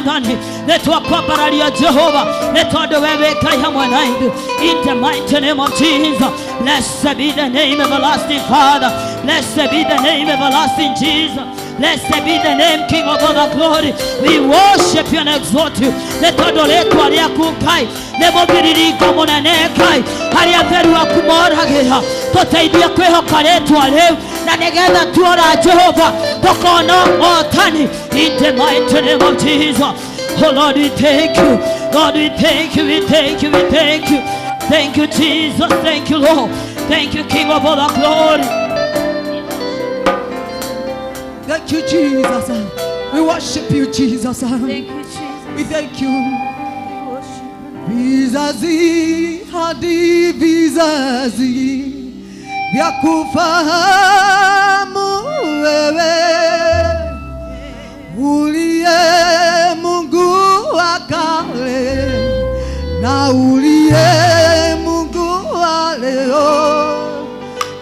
Mwathani nitwakwambararia Jehova nitondu wewe Ngai hamwe na ithu. In the mighty name of Jesus. Blessed be the name everlasting Father. Blessed be the name everlasting Jesus. Blessed be the name King of all the glory. We worship you and exalt you. Nitondu ritwa riaku Ngai nimugiririko munene Ngai haria theru akumoragira. Tuteithie kwihoka ritwa riu na nigetha tuora Jehova tukona otani. In the mighty name of Jesus. Oh Lord, we thank you. Lord, we thank you. We thank you. We thank you. Thank you, Jesus. Thank you, Lord. Thank you, King of all the glory. Thank you, Jesus. We worship you, Jesus. Thank you, Jesus. We thank you. Vizazi hadi vizazi vya kufahamu wewe uliye Mungu wa kale na uliye Mungu wa leo.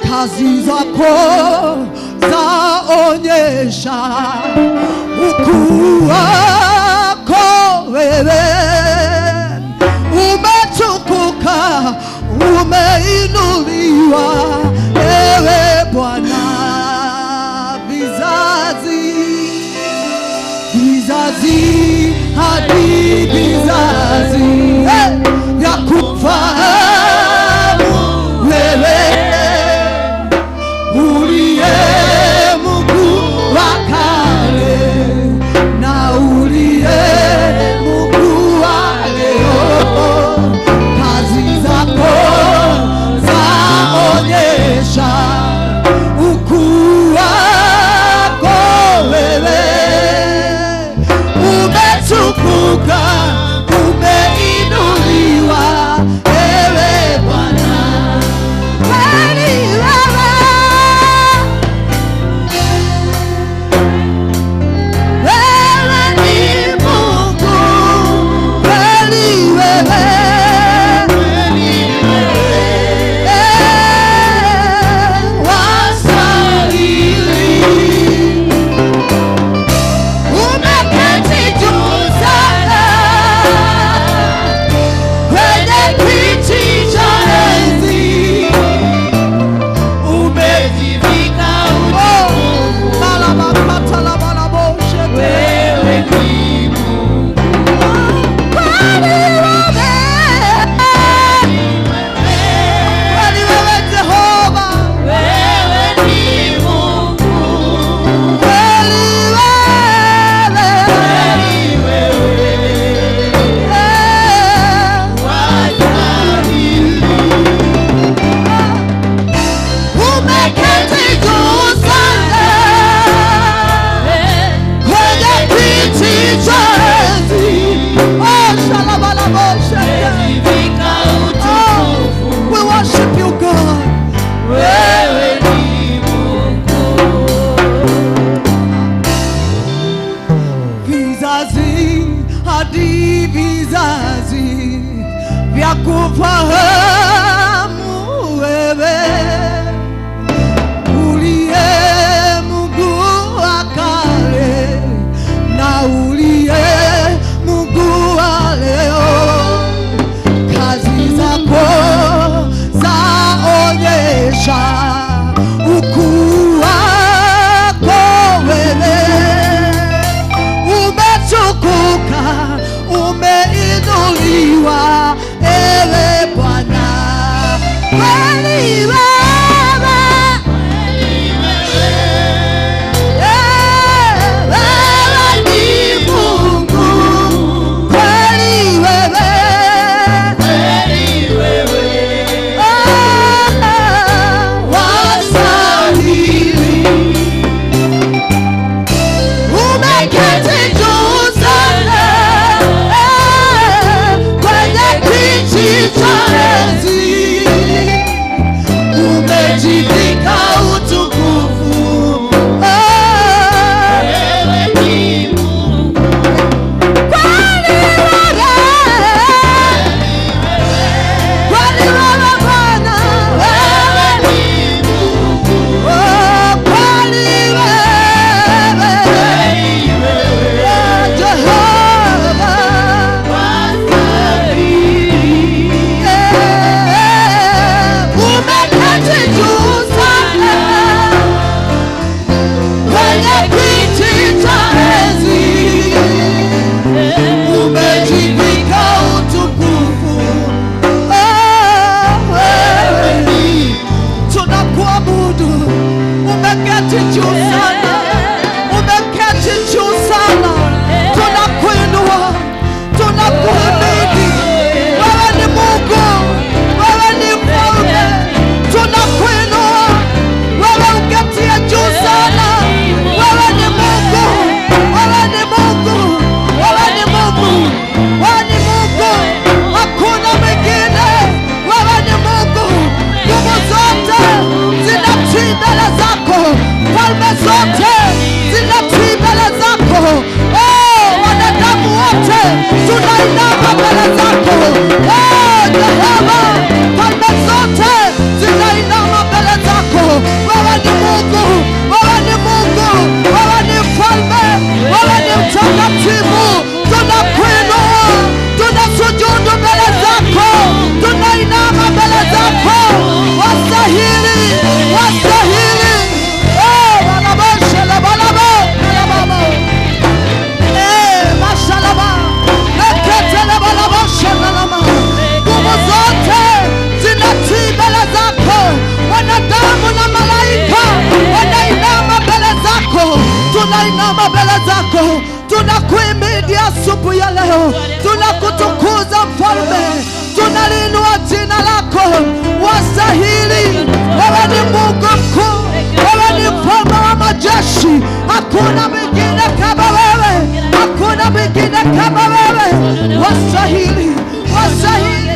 Kazi zako zaonyesha ukuu wako wewe. Umetukuka, umeinuliwa ewe Bwana. Vizazi hadi vizazi vya kufahamu wewe uliye Mungu wa kale na uliye Mungu wa leo. Kazi zako zaonyesha ukuu wako wewe. Umetukuka, umeinuliwa ewe Bwana. Kweli wewe, wewe ni Mungu. Kweli wewe, wastahili. Umeketi juu sana kwenye kiti cha enzi. Umejivika utukufu. Wewe ni Mungu. Kweli wewe, kweli wewe Jehova. Wewe ni Mungu. Kweli wewe, umeketi juu sana kwenye kiti cha enzi. We worship you, God. Wewe ni Mungu. Vizazi hadi vizazi vya kufahamu wewe uliye Mungu wa kale na uliye Mungu wa leo. Kazi zako zaonyesha ukuu wako wewe. Umetukuka, umeinuliwa ewe Bwana. tunakuimbia asubuhi ya leo, tunakutukuza mfalme, tunalinua jina lako. Wastahili, wewe ni Mungu mkuu, wewe ni mfalme wa majeshi. Hakuna mwingine kama wewe, hakuna mwingine kama wewe. Wastahili, wastahili,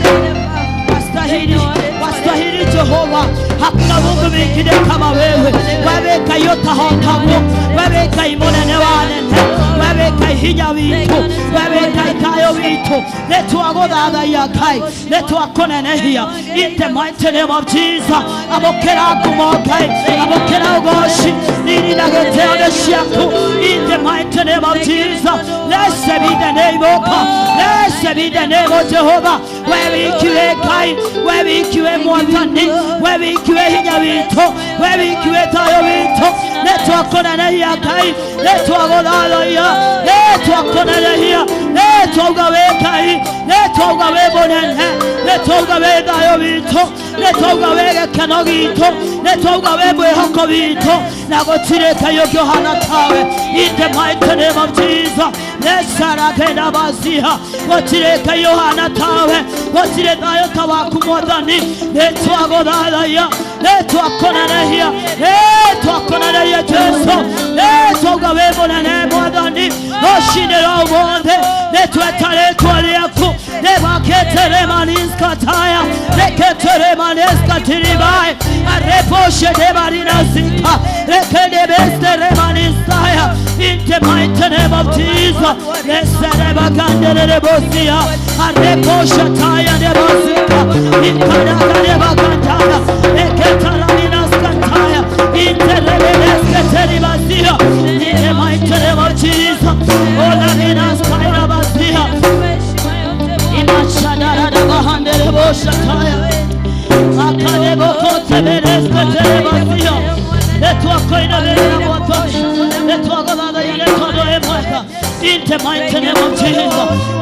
wastahili, wastahili Jehova. Hakuna Mungu mwingine kama wewe. Wewe kayota hontamu, wewe kaimonene wanene, wewe kaihinya witu, wewe kaitayo witu. Letu agodada ya kai, letu akonenehia. In the mighty name of Jesus. Abokera kumokai, abokera ugoshi, nini nagetea shiaku. In the mighty name of Jesus. Blessed be the name of God. Blessed be the name of Jehovah. Wewe ikiwe kai, wewe ikiwe mwantani, wewe ikiwe hinya witu, wewe ikiwe tayo witu. Letu akonenehia kai, letu agodada ya, letu akonenehia, letu ugawe kai, letu ugawe bonene, letu ugawe tayo witu, letu ugawe kano witu, letu ugawe bwehoko witu. Nagotireka yogo hana tawe. In the mighty name of Jesus. Lesara kena basiha. Gotireka yohana tawe. Gotireka yotawa kumodani. Letu agodala ya, letu akonanehia, letu akonanehia Jesu, letu ugawe bonene modani. Oshindera umonde, letu etale tualiaku, leva ketere maniska taya, leketere maniska tiribai, areposhe de marina zika, lekede bestere manisaya. In the mighty name of Jesus. Lesere bagandere de bosia, areposhe taya de bosika, inkaraga de bagandaya, leketara minaska taya, interrebeske teribasia. In the mighty name of Jesus. Ola minaska ya basia, imashadara de bahandere boshataya, akade bokote bereske teribasia. Letu akoina berena motoshi, letu agodada ya letu adoemweka. In the mighty name of Jesus.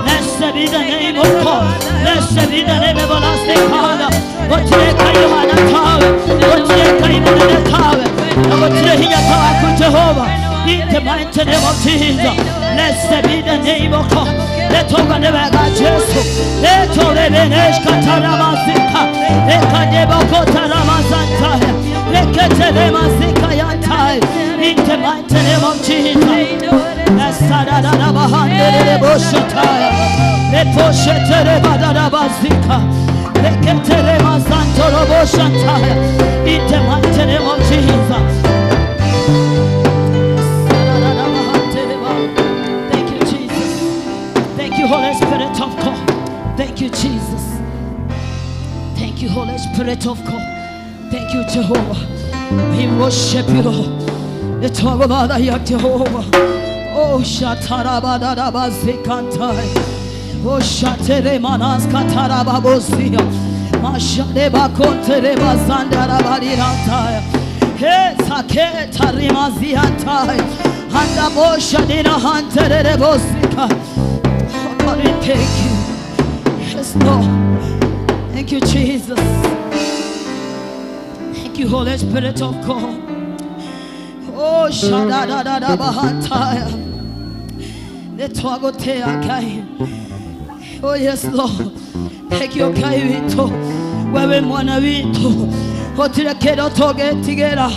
Blessed be the name of God. Blessed be the name of everlasting Father. Gotireka yohana tawe, gotireka imonene tawe, gotireka hinya tawe ku Jehovah. In the mighty name of Jesus. Blessed be the name of God. Letu agodada Jesu, letu rebenesh kataramazika, lekadeba kotaramazantaya, leketere mazika yantai. In the mighty name of Jesus. Lesadada bahandere boshataya, leposhetere badada bazika, leketere mazantoro boshataya. In the mighty name of Jesus. Thank you, Jesus. Thank you, Holy Spirit of God. Thank you, Jesus. Thank you, Holy Spirit of God. Thank you, Jehovah. We worship you. The Togobada ya Jehovah. Oh, Shatarabada Bazikantai. Oh, Shatere Manas Katarababosia. Mashadeba Kontereba Zandarabadirantai. Hey, Sake Tarimaziantai. Handa Boshadina Hunter Bosika. God, we thank you. Yes, Lord. Thank you, Jesus. Thank you, Holy Spirit of God. Oh, Shadadada Bahantaya. Letwagotea Kai. Oh, yes, Lord. Thank you, Kai Vito. Wewe mwana Vito. Hotirekedo toge tigera.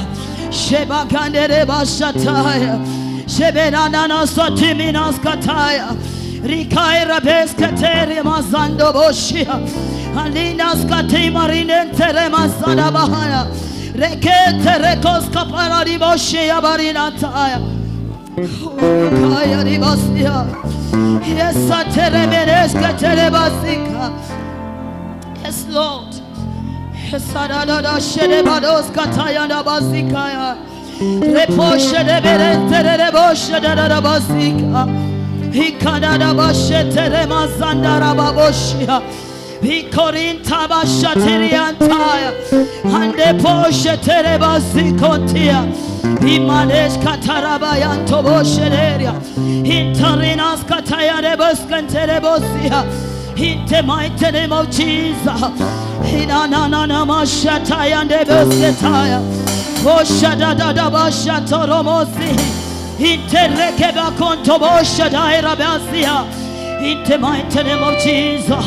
Sheba kandere bashataya. Shebena nana sotiminas kataya. Rikaira beskateri mazando boshia. Alinas katimarinen tere mazada bahaya. Rekete rekos kapara di boshia barinataya. Kaya di basia. Yes, satere meneska tere basika. Yes, Lord. Yes, sadada shede bados kataya da basika. Reposhe de berente de boshe da basika. Hikada bashe tere mazanda rababoshia. Hikorinta bashatiriantaya. Hande poshe tere basikontia. Himanesh katarabayanto bosheria. Hintarinas kataya de boskantere bosia. In the mighty name of Jesus. Hinanana mashataya de bosketaya. Boshadada bashatoromosi. Interekeba kontobosha dairabasia. In the mighty name of Jesus.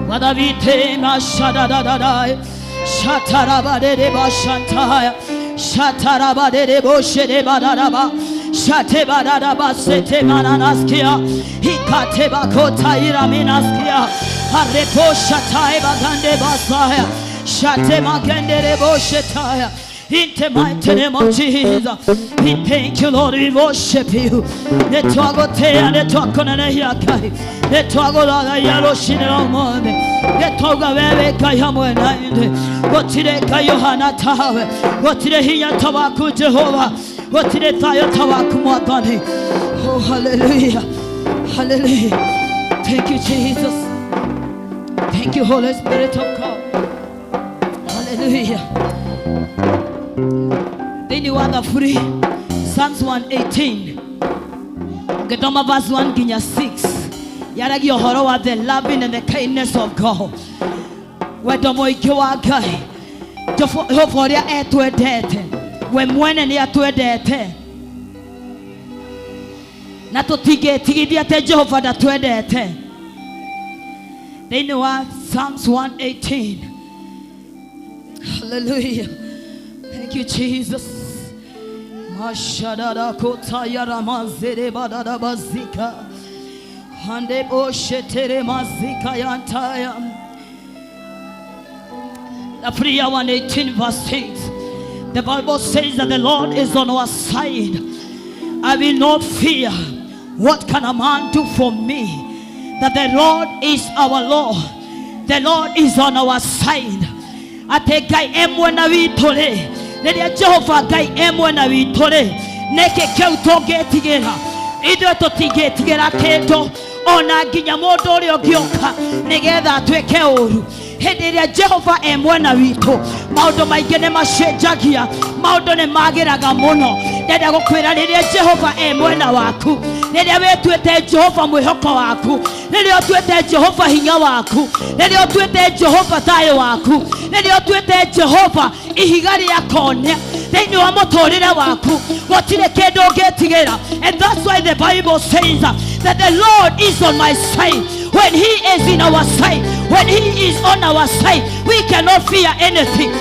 Wadavite mashadadadai. Shatarabade de bashantaya. Shatarabade de boshe de badadaba. Shatebadadaba sete mananaskia. Hikateba kota iraminaskia. Arepo shatai bagande basaya. Shatema gende de boshe taya. In the mighty name of Jesus, we thank you, Lord. We worship you. Let go te, let go konene yakai. Let go la yaro shinero mode. Let go veve kayamo nainde. What today kayohana tawe. What today hiya tawaku Jehovah. What today tayo tawaku mwatani. Oh hallelujah, hallelujah. Thank you, Jesus. Thank you, Holy Spirit of God. Hallelujah. Then you are the free. Psalms 118. Get on my verse 1, Ginya 6. Yaragi Horo of the loving and the kindness of God. Where the more you are guy. To hope for your air to a death. When one and air to a death. Not to take Jehovah that to a death. Then you are Psalms 118. Hallelujah. Thank you, Jesus. Mashadada kota yara mazere badada bazika. Hande oshetere mazika yantaya. The prayer 118 verse 6. The Bible says that the Lord is on our side. I will not fear. What can a man do for me? That the Lord is our Lord. The Lord is on our side. Atekai emwana vitole. Nedia Jehovah gai emwana vitole. Neke keuto getigera. Ido to tigetigera keto. Ona ginyamo leo gyoka. Negeda tweke oru. Hedia Jehovah emwana vito. Maudo maigene mashejagia. Maudo ne magera gamono. Nedia gokwera nedia Jehovah emwana waku. Nedia wetuete Jehovah mwehoko waku. Nedia tuete Jehovah hinya waku. Nedia tuete Jehovah tayo waku. Nedia tuete Jehovah ihigari yakonya. Then you are motorira waku. Watire kedo getigera. And that's why the Bible says that the Lord is on my side. When He is in our side, when He is on our side, we cannot fear anything.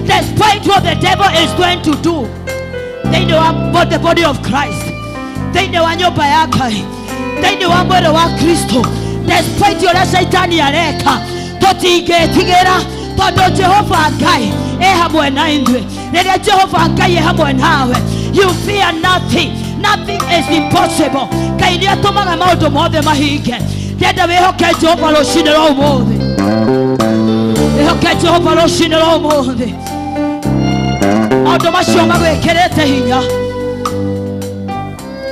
Despite what the devil is going to do, they know about the body of Christ. They know nyumba yake. They know mwili wa Kristo. Despite your Satan yareka, totigetigera, todo Jehovah Ngai hamwe na indwe. Nene Jehovah Ngai hamwe nawe. You fear nothing. Nothing is impossible. Kaidia tomaga maudo mothe mahige. Deda wehoke Jehovah lo shinero umothe. Wehoke Jehovah lo shinero umothe. Maudo macio magwekerete hinya.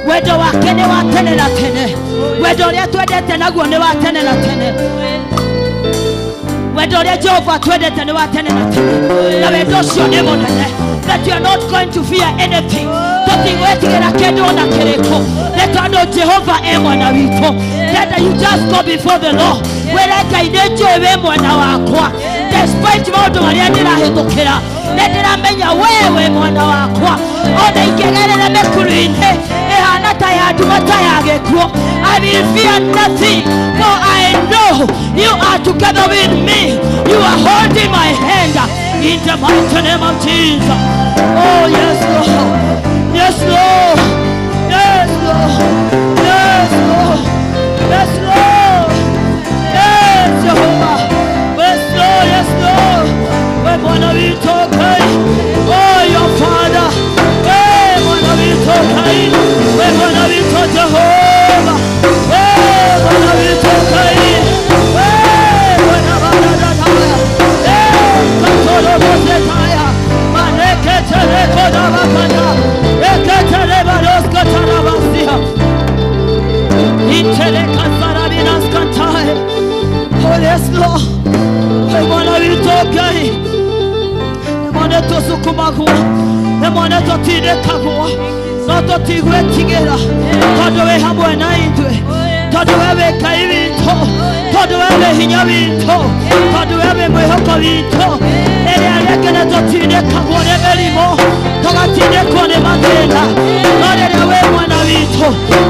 Wedo wake ni wa tene na tene. Wedo uria twendete naguo ni wa tene na tene. Wedo uria Jehovah twendete ni wa tene na tene. Na wedo ucio ni munene. That you are not going to fear anything. That Jehovah emwana wito. That you just go before the Lord. Despite modo mariandira hetokera. Nedira menya wewe mwana wakwa. Oda ikengerere mekurinde. Ehanata ya dumata ya gekwo. I will fear nothing. For I know you are together with me. You are holding my hand. In the mighty name of Jesus. Oh yes Lord. Yes Lord. Yes Lord. Yes Lord. Yes Lord. Yes Jehovah. Yes Lord. Yes Lord. We wanna be okay. Oh your Father. We wanna be okay. We wanna be Jehovah. We wanna be okay. We wanna be oh yes Lord, I wanna be okay. I wanna to sukumaku. I wanna to tidekagua. Not to tigwe tigera. Todo we hamwe na indwe. Todo we kaivito. Todo we hinyavito. Todo we mwehoko vito. Ele alekele to tidekagua ne melimo. Toga tidekone mate. tena. Lord we mwana wito.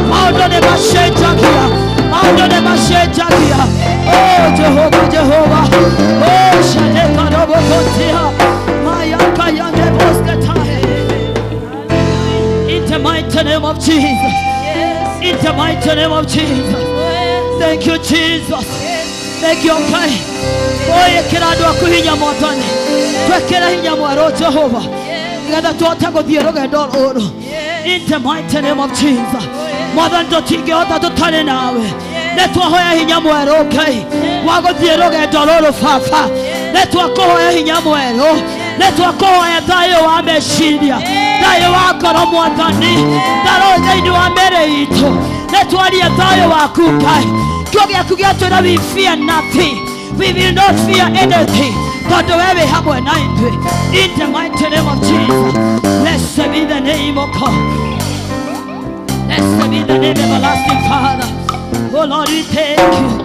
Maundo ne mashejagia. Maundo ne mashejagia. Oh Jehovah, Jehovah. Oh shaleka robo kontia. Mayaka yange bosketahe. In the mighty name of Jesus. In the mighty name of Jesus. Thank you, Jesus. Thank you, okay. Oye kirado kuhinya motoni. Twekera hinya mwaro Jehovah. Ngada tuotako diroga dol oro. In the mighty name of Jesus. Mother ndotige ota tutane nawe. Letwa hoya hinya mwaro okay. Wago diroga dol oro fafa. Letwa kohoya hinya mwaro. Letwa kohoya tayo wa meshidia. Tayo wa koromo atani. Taro zaidi wa mere ito. Letwa dia tayo wa kukai. We fear nothing. We will not fear anything. God, wherever we have a night, in the mighty name of Jesus, blessed be the name of God. Blessed be the name of everlasting Father. Oh Lord, we thank you.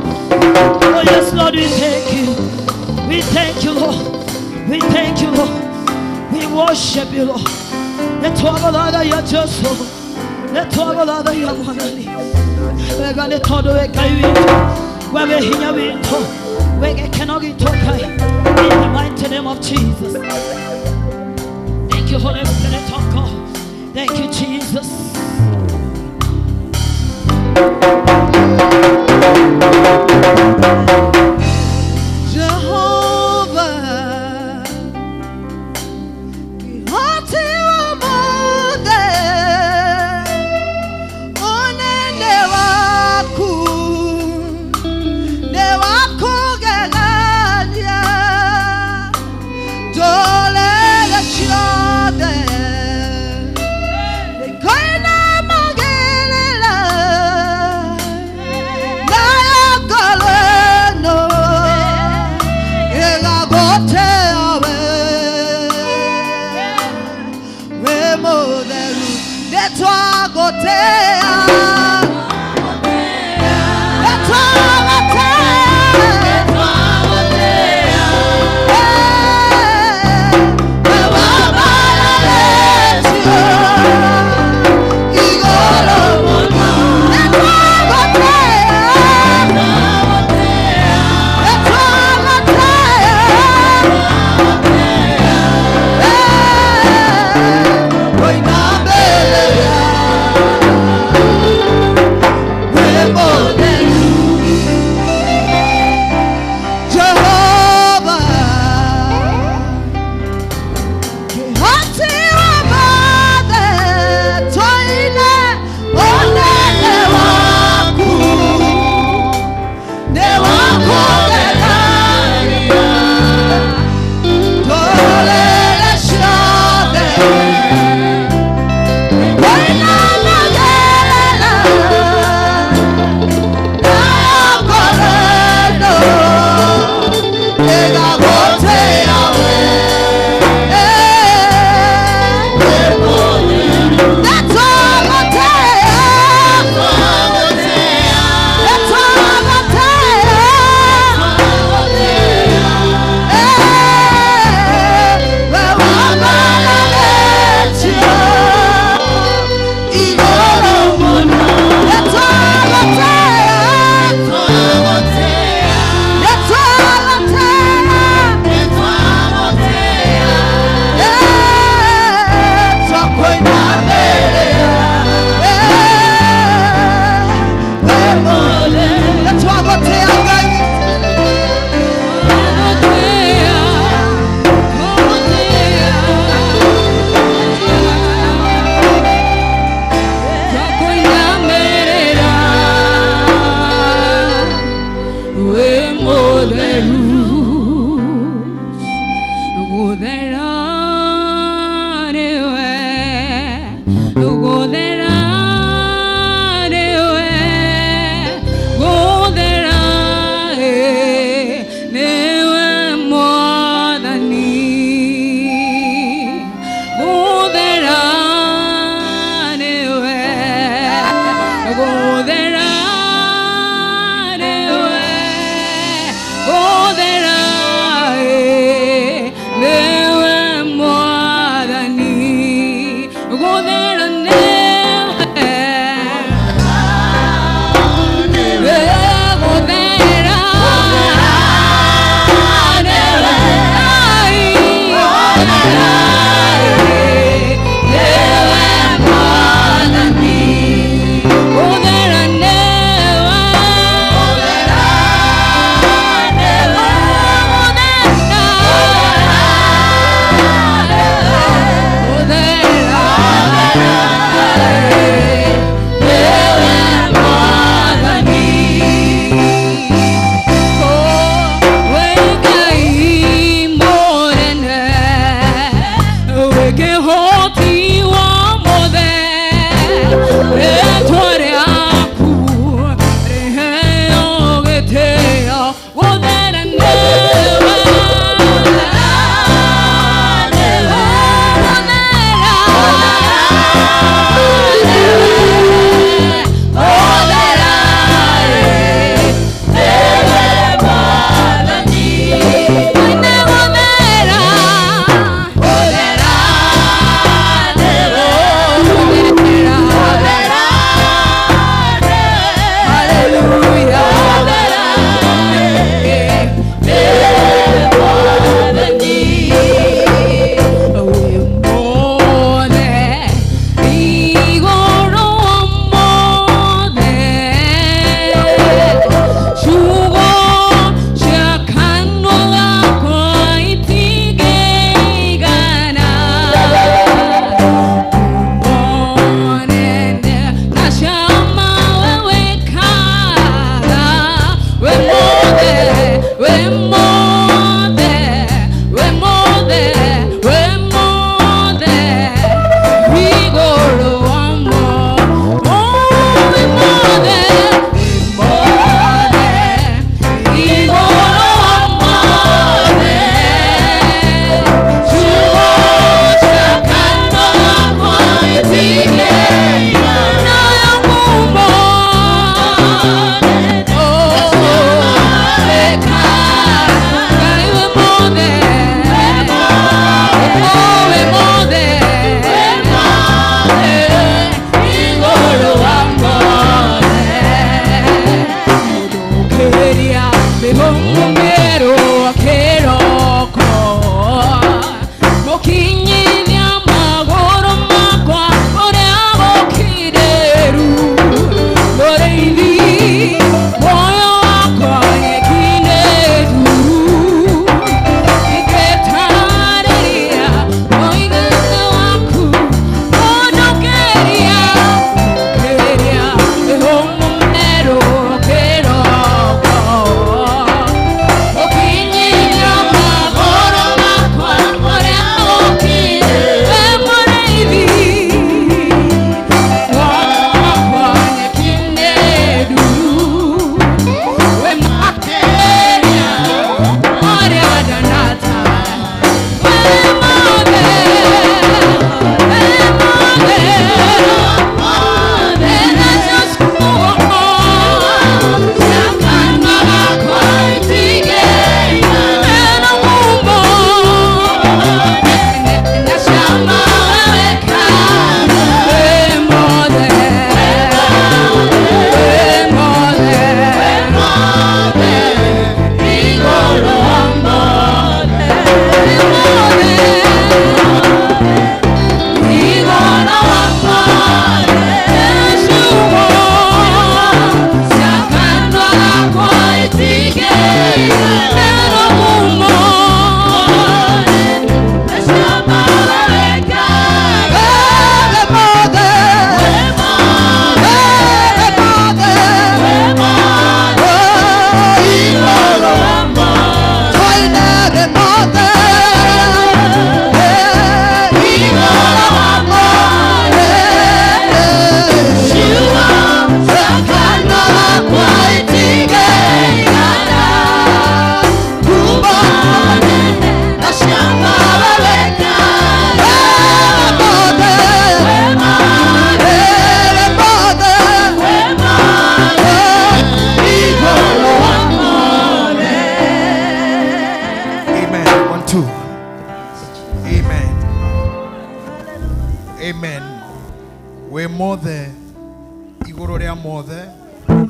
Oh yes, Lord, we thank you. We thank you, Lord. We thank you, Lord. We worship you, Lord. Let all other your just let all other your money. We're going to talk to it. We're going to we cannot get in the mighty name of Jesus. Thank you, Holy Spirit of God. Thank you, Jesus. Jehovah,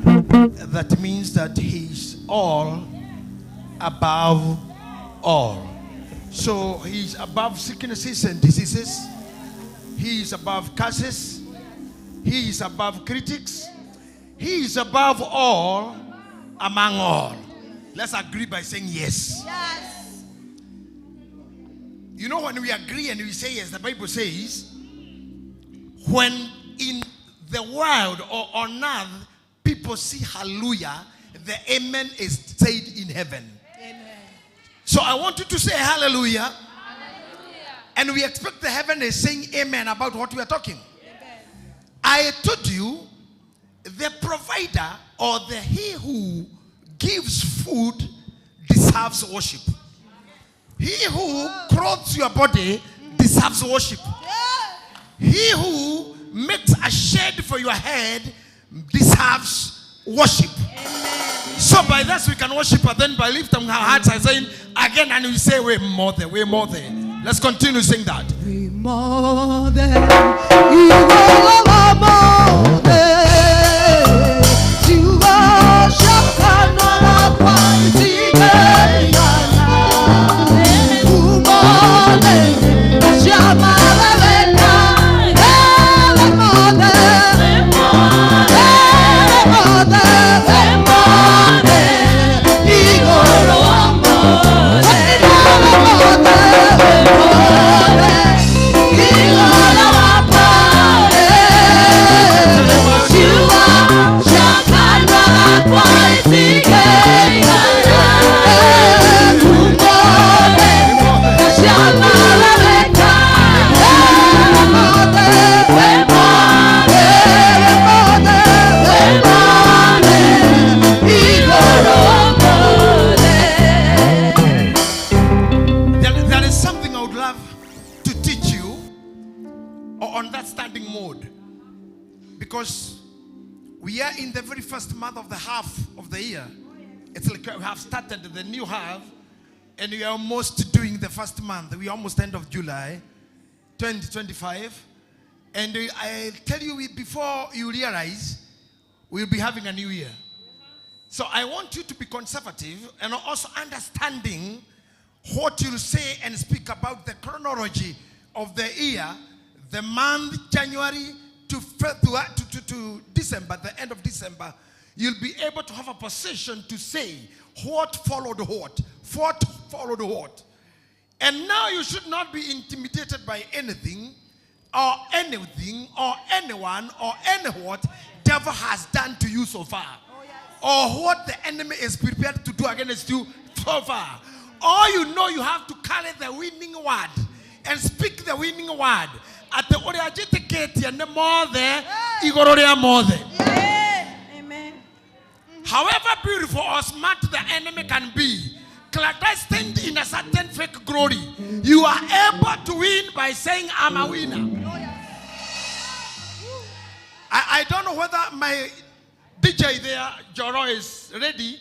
That means that he's all above all. So he's above sicknesses and diseases. He is above curses. He is above critics. He is above all, among all. Let's agree by saying yes. Yes. You know, when we agree and we say yes, the Bible says, when in the world or on earth people see hallelujah, the amen is said in heaven. Amen. So I want you to say hallelujah. And we expect the heaven is saying amen about what we are talking. Amen. I told you, the provider or the he who gives food deserves worship. He who clothes your body deserves worship. He who makes a shade for your head deserves worship. Amen. So by this we can worship, and then by lifting our hearts and saying again, and we say way more than, way more than. Let's continue to sing that. We more than you are more than you are Shakana Paiti more than Shamala because we are in the very first month of the half of the year. It's like we have started the new half, and we are almost doing the first month. We are almost end of July 2025. And I tell you, before you realize, we'll be having a new year. So I want you to be conservative and also understanding what you'll say and speak about the chronology of the year, the month January to December, the end of December. You'll be able to have a position to say what followed what followed what. And now you should not be intimidated by anything or anyone or any what devil has done to you so far, or what the enemy is prepared to do against you so far. All you know, you have to carry the winning word and speak the winning word. At the originate and the more there, Igororia more there. Amen. However beautiful or smart the enemy can be, clandestine in a certain fake glory, you are able to win by saying, I'm a winner. I don't know whether my DJ there, Joro, is ready,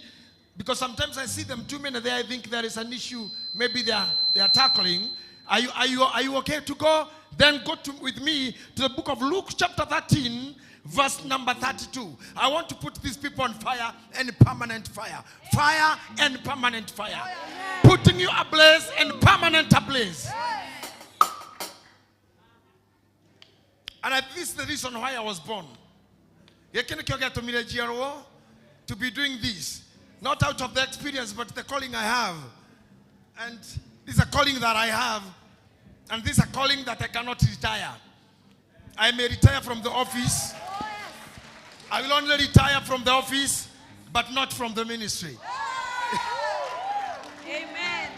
because sometimes I see them 2 minutes there. I think there is an issue. Maybe they are tackling. Are you okay to go? Then go with me to the book of Luke chapter 13, verse number 32. I want to put these people on fire and permanent fire. Fire and permanent fire. Putting you ablaze and permanent ablaze. And this is the reason why I was born. To be doing this. Not out of the experience, but the calling I have. And this is a calling that I have. And this is a calling that I cannot retire. I may retire from the office. I will only retire from the office, but not from the ministry. Amen.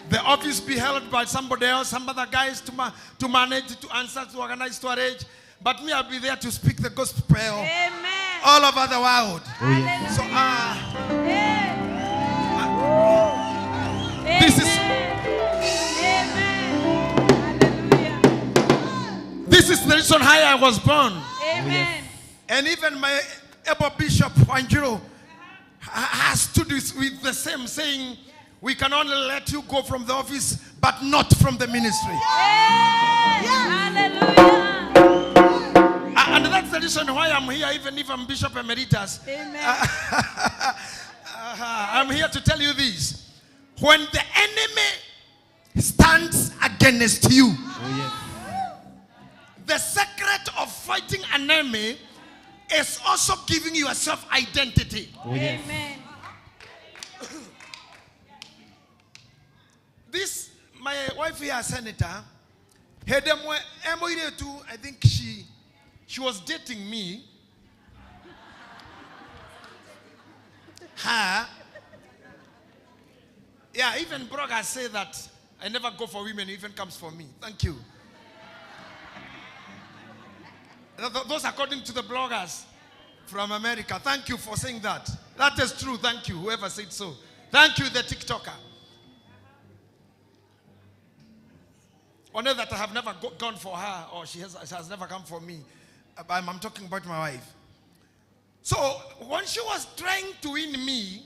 The office be held by somebody else, some other guys to manage, to answer, to organize, to arrange. But me, I'll be there to speak the gospel. Amen. All over the world. Hallelujah. So, Amen. this is... This is the reason why I was born. Amen. And even my able bishop Wanjiro has stood with the same, saying, we can only let you go from the office, but not from the ministry. Hallelujah. And that's the reason why I'm here, even if I'm Bishop Emeritus. Amen. I'm here to tell you this. When the enemy stands against you, the secret of fighting an enemy is also giving you a self-identity. Amen. This, my wife here, Senator, I think she was dating me. Her. Yeah, even bloggers say that I never go for women, it even comes for me. Thank you. Those according to the bloggers from America. Thank you for saying that. That is true. Thank you, whoever said so. Thank you, the TikToker. Or that I have never gone for her, or she has never come for me. I'm talking about my wife. So, when she was trying to win me,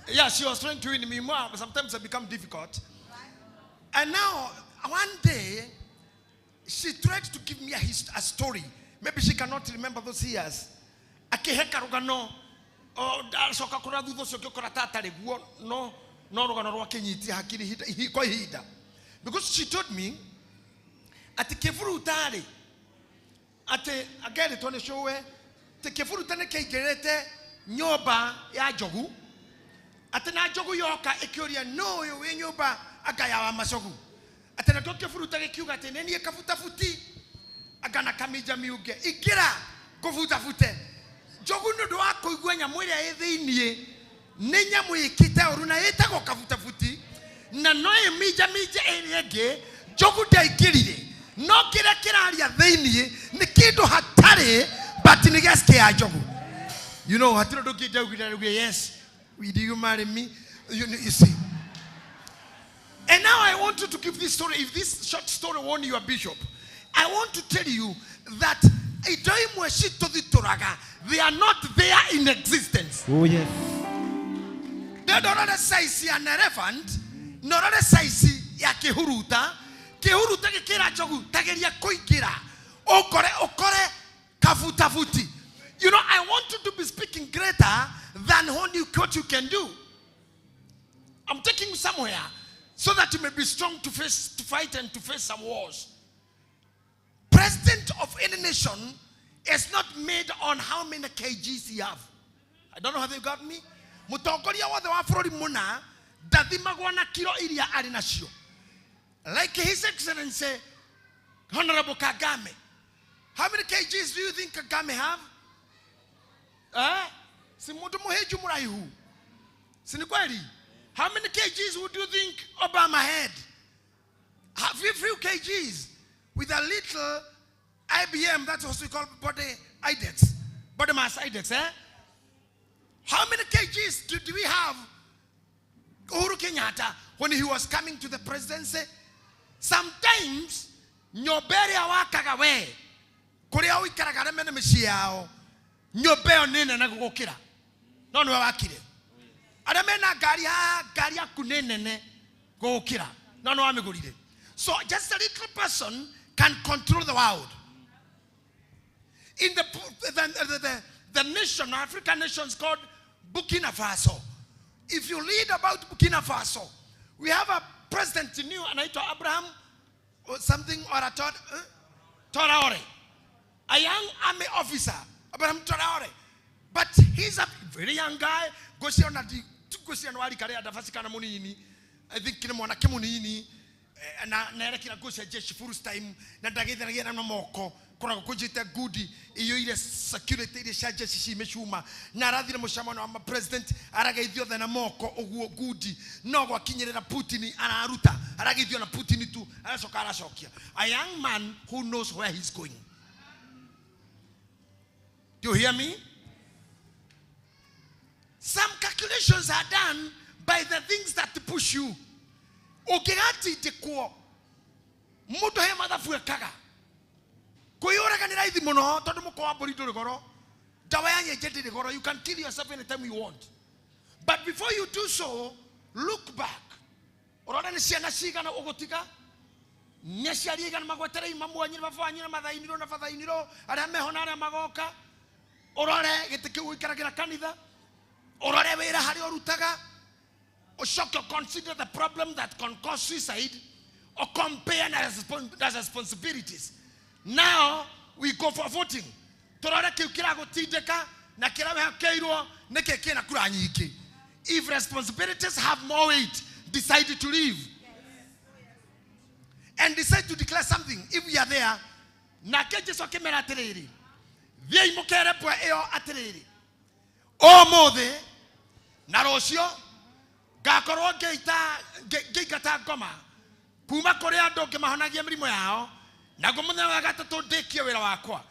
yeah, she was trying to win me more. Sometimes it becomes difficult. And now, one day, she tried to give me a story. Maybe she cannot remember those years. Because she told me, ati kefuru utare, ati agere tone showe, te kefuru tane keigerete nyoba ya jogu, ati na jogu yoka ekioria no yo we nyoba agaya wa masogu, ati na kefuru tane kiuga te neni kafuta futi, agana kamija miuge, ikira kofuta fute, jogu no doa koigwenya mwere ya edhinie, nenya mwikita oruna yeta ko kafuta futi, na noe mija ege jogu daikirire no kira aria theinie ni kindu hatare but ni gaske ya jogu. You know hatiro do kida yes, will you marry me? You see. And now I want you to give this story. If this short story won you a bishop, I want to tell you that they are not there in existence. Oh yes. They don't say an elephant. Norare saisi ya kehuruta kekera jogu tageria koikira okore kafutafuti. You know, I want you to be speaking greater than what you can do. I'm taking you somewhere so that you may be strong to fight and to face some wars. President of any nation is not made on how many kgs you have. I don't know how they got me. Mutongoria wa the wafrodi muna dadimagwana kilo iria arinasio. Like His Excellency Honorable Kagame. How many kgs do you think Kagame have? How many kgs would you think Obama had? A few kgs with a little IBM, that's what we call body mass index. How many kgs do we have Uhuru Kenyatta when he was coming to the presidency? Sometimes nyobere awakagawe korea wikaragara mena mishiao nyobeo nene na gukira no no wakire adamena gari akunene gukira no no amegurire. So just a little person can control the world. In the nation, African nations called Burkina Faso. If you read about Burkina Faso, we have a president new, anaitwa Abraham or something or a Traore, a young army officer, Abraham Traore. But he's a very young guy. I think na narekira gusha jeshi first time na ndagethera na moko kora kujita goody iyo ile security ile shaje shishi meshuma na rathire mushamano wa president arageithio na moko oguo goody no gwakinyerera Putin araruta arageithio na Putin tu aracoka aracokia. A young man who knows where he's going. Do you hear me? Some calculations are done by the things that push you. Ogirati tekuo muto he mathafu ekaga kuyuraga ni raithi muno tondu muko wa borido rigoro dawa yanye jeti rigoro. You can kill yourself anytime you want, But before you do so, look back. Orora ni ciana cigana ugutika nya ciari igana magweterei mamwanyu bavanyira mathainiro na bathainiro aria mehona aria magoka orore gitiki uikaragira kanitha orore wira hari orutaga or consider the problem that can cause suicide or compare the responsibilities. Now we go for voting. Torore kiu kiragutindika na kirawe hakeirwo nike kina kura nyingi. If responsibilities have more weight, decide to leave. And decide to declare something. If we are there, na kejeso kemera atiriri. Thie imukere bwa eo atiriri. O mothe na rocio gakorwo geita ngoma kuma kuri andu ngimahonagia mirimo yao naguo muthenya wa gatatu ndikie wira wakwa.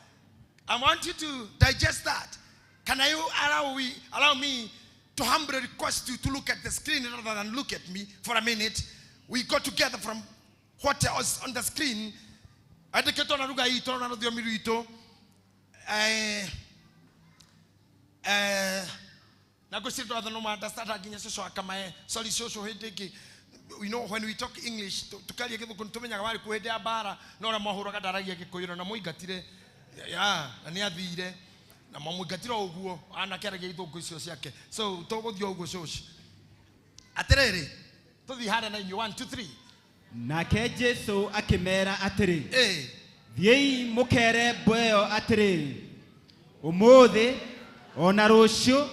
I want you to digest that. Can you allow me to humbly request you to look at the screen rather than look at me for a minute? We go together from what was on the screen. Adiketo na ruga ito na ndio miru ito. You know, when we talk English, so one, two, three. Nake Jesu akimera atiri. Thiei mukere bweo atiri. Umuthi ona rucio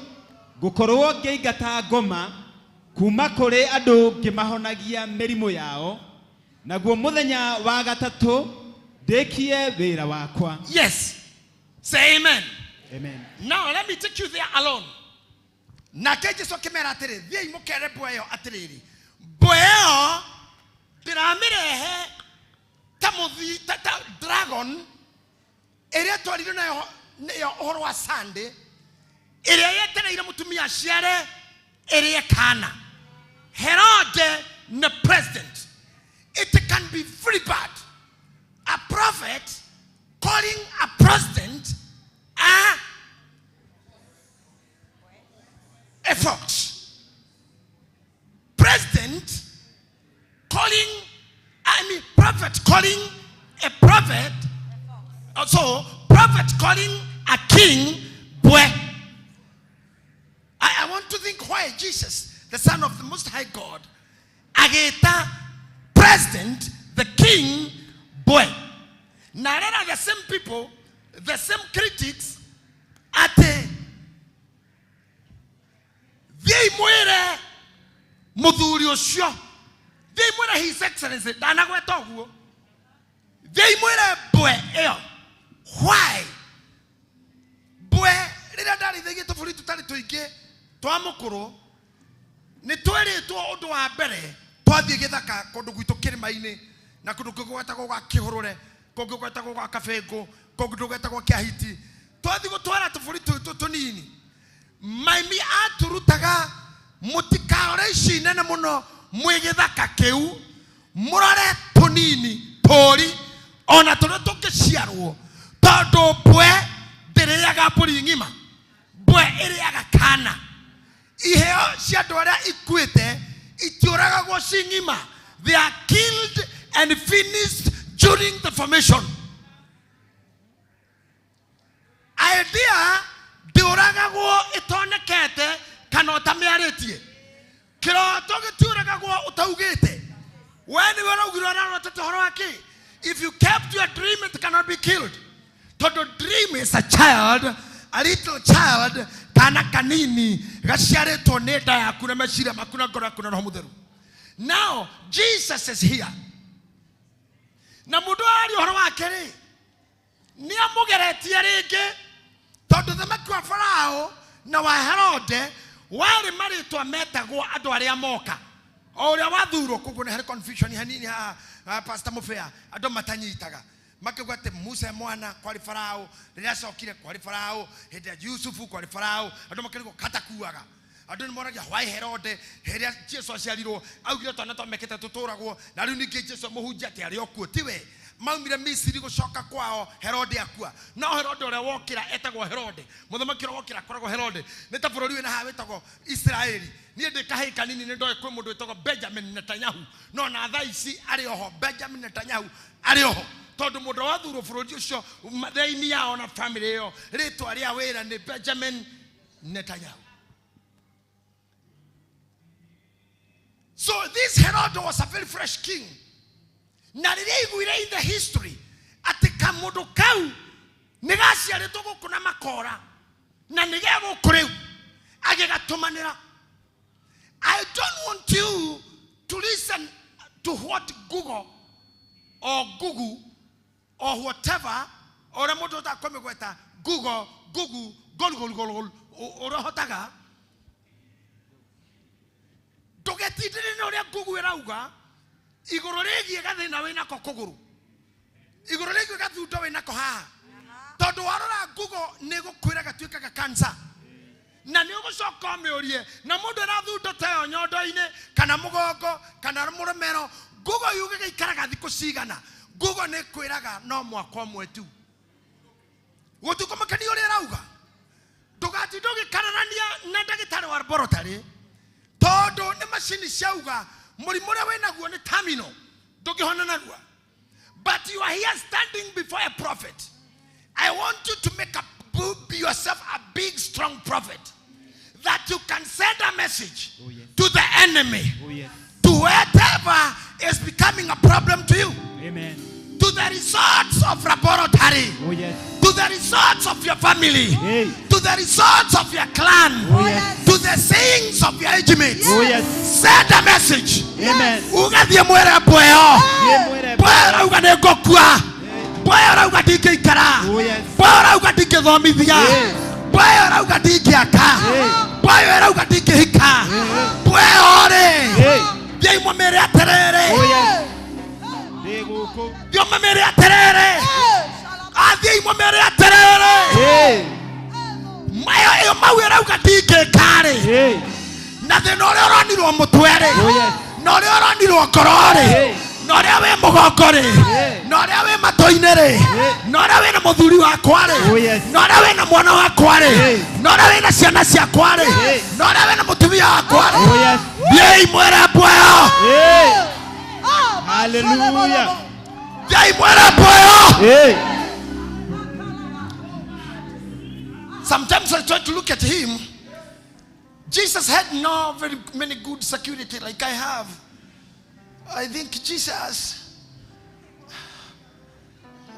gukorwo ngeingata ngoma kuma kuri andu ngimahonagia mirimo yao naguo muthenya wa gatatu ndikie wira wakwa. Yes. Say amen. Amen. Now let me take you there alone. Nake Jesu akimera atiri. Thiei mukere bweo atiriri. Bweo diramirehe tamuthi tata dragon ere twarire nayo ohoro wa Sunday ere yetereire mutumia ciare ere kana Herod the president. It can be very bad. A prophet calling a president a fox. President calling, prophet calling a prophet, also prophet calling a king, boy. I want to think why Jesus, the Son of the Most High God, ageta president, the king, boy. Now there are the same people, the same critics, at the muere muthuri ucio they muere his excellency danagweta guo they muere boy eo. Why boy rira ndari thege tofuri tutari tuinge twamukuru ni tweritwo undu wa mbere twathie githaka kundu gwitu kirimaini na kundu gwetagwo gwa kihurure kundu gwetagwo gwa kabengo kundu gwetagwo kiahiti twathie gutwara tofuri tunini maimi aturutaga mutikaore shinene muno mwigithaka kiu murare tunini tori ona tuna tukiciarwo tondu bwe ndiriaga mburi ngima bwe iriaga kana iheo cia andu aria ikuite itiuragagwo cingima. They are killed and finished during the formation. Idea diuragagwo itonekete kana utamiaritie kiroto gitiuragagwo utaugite when we are ugirwa na rotate horo wake. If you kept your dream, it cannot be killed. Todo dream is a child, a little child kana kanini gashiare toneda ya kuna mashira makuna gora kuna romuderu. Now Jesus is here. Na mundu ari horo wake ri ni amugeretie ringi tondu thamaki wa Farao na wa Herode wari maritwa metagwo andu aria moka oria wathuro kugu ne confusion hanini pastor Mufea andu matanyitaga makigwate Musa mwana kwari Farao riria cokire kwari Farao hende Yusufu kwari Farao andu makirigo katakuaga andu ni moragia why Herode riria Jesu aciarirwo augire twana twamekete tuturagwo na riu ningi Jesu muhunjia ati ari okuo tiwe maumire Misiri gucoka kwao Herode akua no Herode ore wokira etagwo Herode muthamaki wokira koragwo Herode ni ta bururi wina ha wetagwo Israeli nie ndikahe kanini ni ndoe kwi mundu wetagwo Benjamin Netanyahu no na thaa ici ari oho Benjamin Netanyahu ari oho tondu mundu wathuro bururi ucio mathai-ini yao na family yo ritwa ria wira ni Benjamin Netanyahu. So this Herod was a very fresh king. Na riria in the history ati kamundu kau nigaciaritwo guku na makora na nigego kuriu agigatumanira. I don't want you to listen to what Google or whatever or mundu utakome gweta Google orohotaga tugetindire no ria Google irauga iguru rigie gathina wina ko kuguru iguru rigie gathundo wina ko haha tondu warora Google ni gukwira gatuika ga cancer na ni ugucoka miurie na mundu arathundo tayo nyondo-ini kana mugongo kana murumero Google yuge gaikaraga thiku cigana Google ni kwiraga no mwaka umwe tu gutukomakani uri arauga ndugati ndugikararania na ndagitari wa laboratory tondu ni machine ciauga murimu ria winaguo ni terminal ndugihona naguo. But you are here standing before a prophet. I want you to make yourself a big strong prophet that you can send a message to the enemy, to whatever is becoming a problem to you. Amen. To the results of laboratory, to the results of your family, to the results of your clan, to the sayings of your age-mates. Send a message. Amen. Ugadie mwere boyo. Boyo ugade gokua. Boyo ugadike ikara. Boyo ugadike thomithia. Boyo ugadike aka. Boyo ugadike hika. Boyo ore. Ye mwere aterere. Yo mamere aterere. Adhi mamere aterere. Mayo yo mawera ugatike kare. Na the no roni ro mutwere. No roni ro korore. No rewe mogokore. No rewe matoinere. No rewe na muthuri wa kware. No rewe na mwana wa kware. No rewe na ciana cia kware. No rewe na mutumia wa kware. Ye mwera boyo. Hallelujah. Sometimes I try to look at him. Jesus had no very many good security like I have. I think Jesus.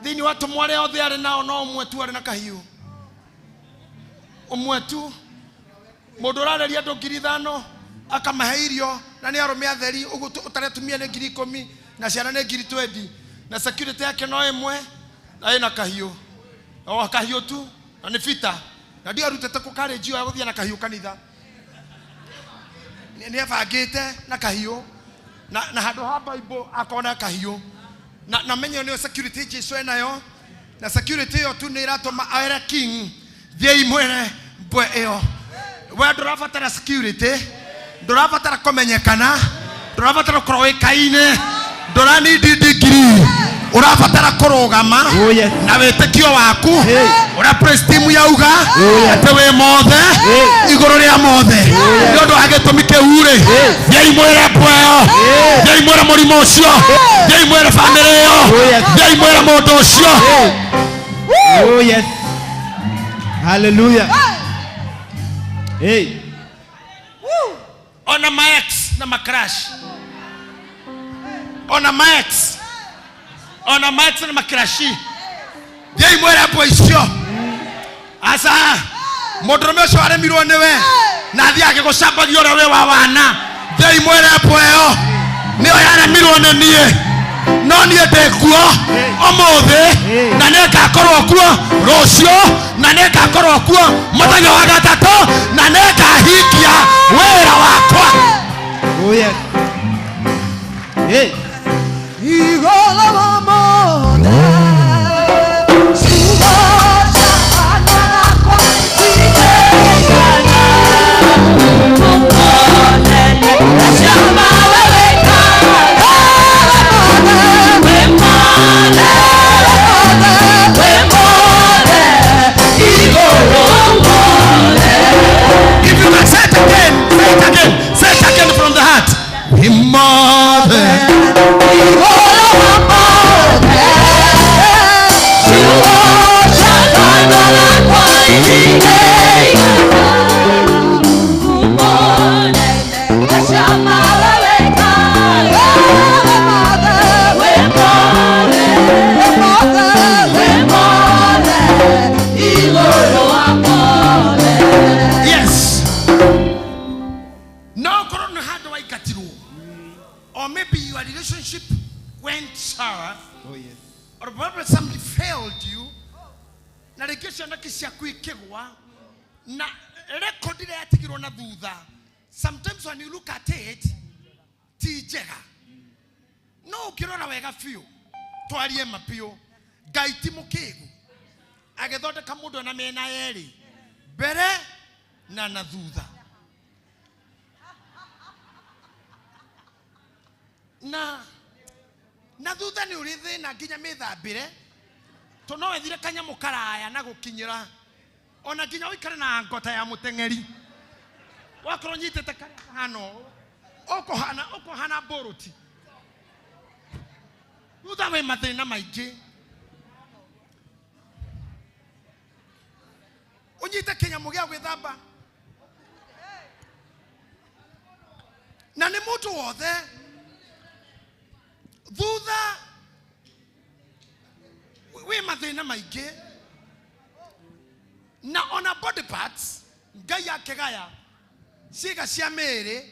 Then you want to mware out there now no mwetu ari na kahiu. Omwetu modorare ria ndongirithano akamaheirio na ni arome atheri utaretumia ne 10,000 na ciana ne 20 na security yake no imwe na ina kahiu o kahiu tu na ni fita na ndio arutete ku college ya guthia na kahiu kanitha ni avagite na kahiu na handu ha Bible akona kahiu na menyo ni security Jesu enayo na security yo tu ni iratoma aira king thie imwere bwe eo we ndurabatara security ndurabatara kumenyekana ndurabatara kuroikaine ndurani degree urabatara kurugama na wetekio waku ura prestige yauga ate we mothe iguru ria mothe ndondo agetumike ure yei mwere bweo yei mwere murimo ucio yei mwere family yo yei mwere mundu ucio. Oh yes. Hallelujah. Hey. Ona my ex na macrash. Ona my ex. Ona my ex na macrashi. Yei mwere hapo isio. Asa modrome ucio aremirwo niwe na thia agigucambagia ore we wa wana. Yei mwere hapo eo. Ni o yaremirwo ni nie. No nie ndekuo omuthi na nikakorwo kuo rucio na nikakorwo kuo muthenya wa gatatu na nikahikia wira wakwa. Oh yes. Hey. Igola mama. Shama wewe kana. relationship went sour, Oh yes. or probably somebody failed you, na rekesha na kisia kuikegwa, na record ile yatigirwo na thutha. Sometimes when you look at it, ti jega. No ukirora wega fiu, twarie mapio, gaiti mukegu. Agethondeka mundu na mena yeri. Bere na thutha. Na thutha ni uri thina nginya mithambire. To no ethire kanyamu karaya na gukinyira. Ona nginya uikare na ngota ya mutengeri. Wakorwo nyitete kare hano. Okohana boruti. Thutha we mathina maingi. Unyite kinyamu gia gwithamba. Na ni mutu wothe thutha we mathina maingi. Na ona body parts ngai yake gaya ciga cia mere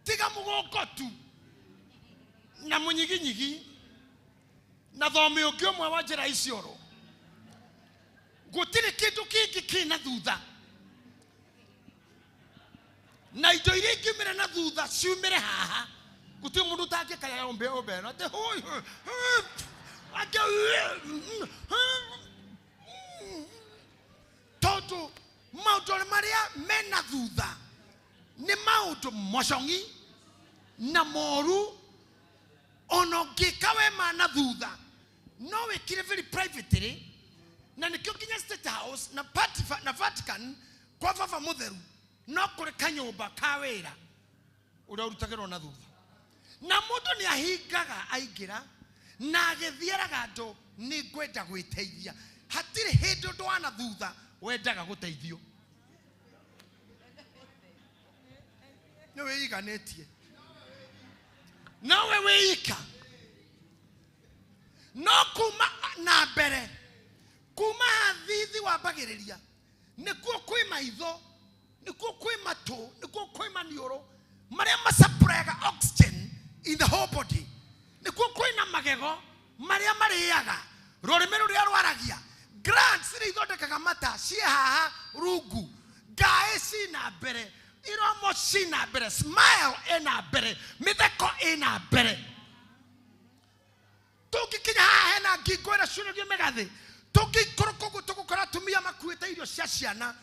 tiga mugongo tu na munyiginyigi na thome ungi umwe wa njira icioro gutiri kindu kingi kina thutha na indo iria ingimire na thutha ciumire haha guti mundu tangikaya ombe no te hoi toto maundu maria mena thutha ni maundu mocongi na moru ono ngikawe mana thutha no wikire very privately na nikio kinya State House na Vatican kwa baba mutheru no kuri kanyumba ka wira uria urutagirwo na thutha na mundu ni ahingaga aingira na agithieraga andu ni ngwenda gwiteithia hatire hindu ndwana thutha wendaga guteithio no weiganetie no we weika no kuma na mbere kuma thithi wambagiriria nikuo kwi maitho nikuo kwi matu nikuo kwi manioro maria masapuraga oxygen in the whole body nikuo kwi na magego maria mariaga rurimi ruria rwaragia glands iri ithondekaga mata cie haha rungu ngae cina mbere iromo cina mbere smile ina mbere mitheko ina mbere tukikinya haha hena ngingo ira ciũragio megathi tukikorokogu tugukora tumia makuite irio cia ciana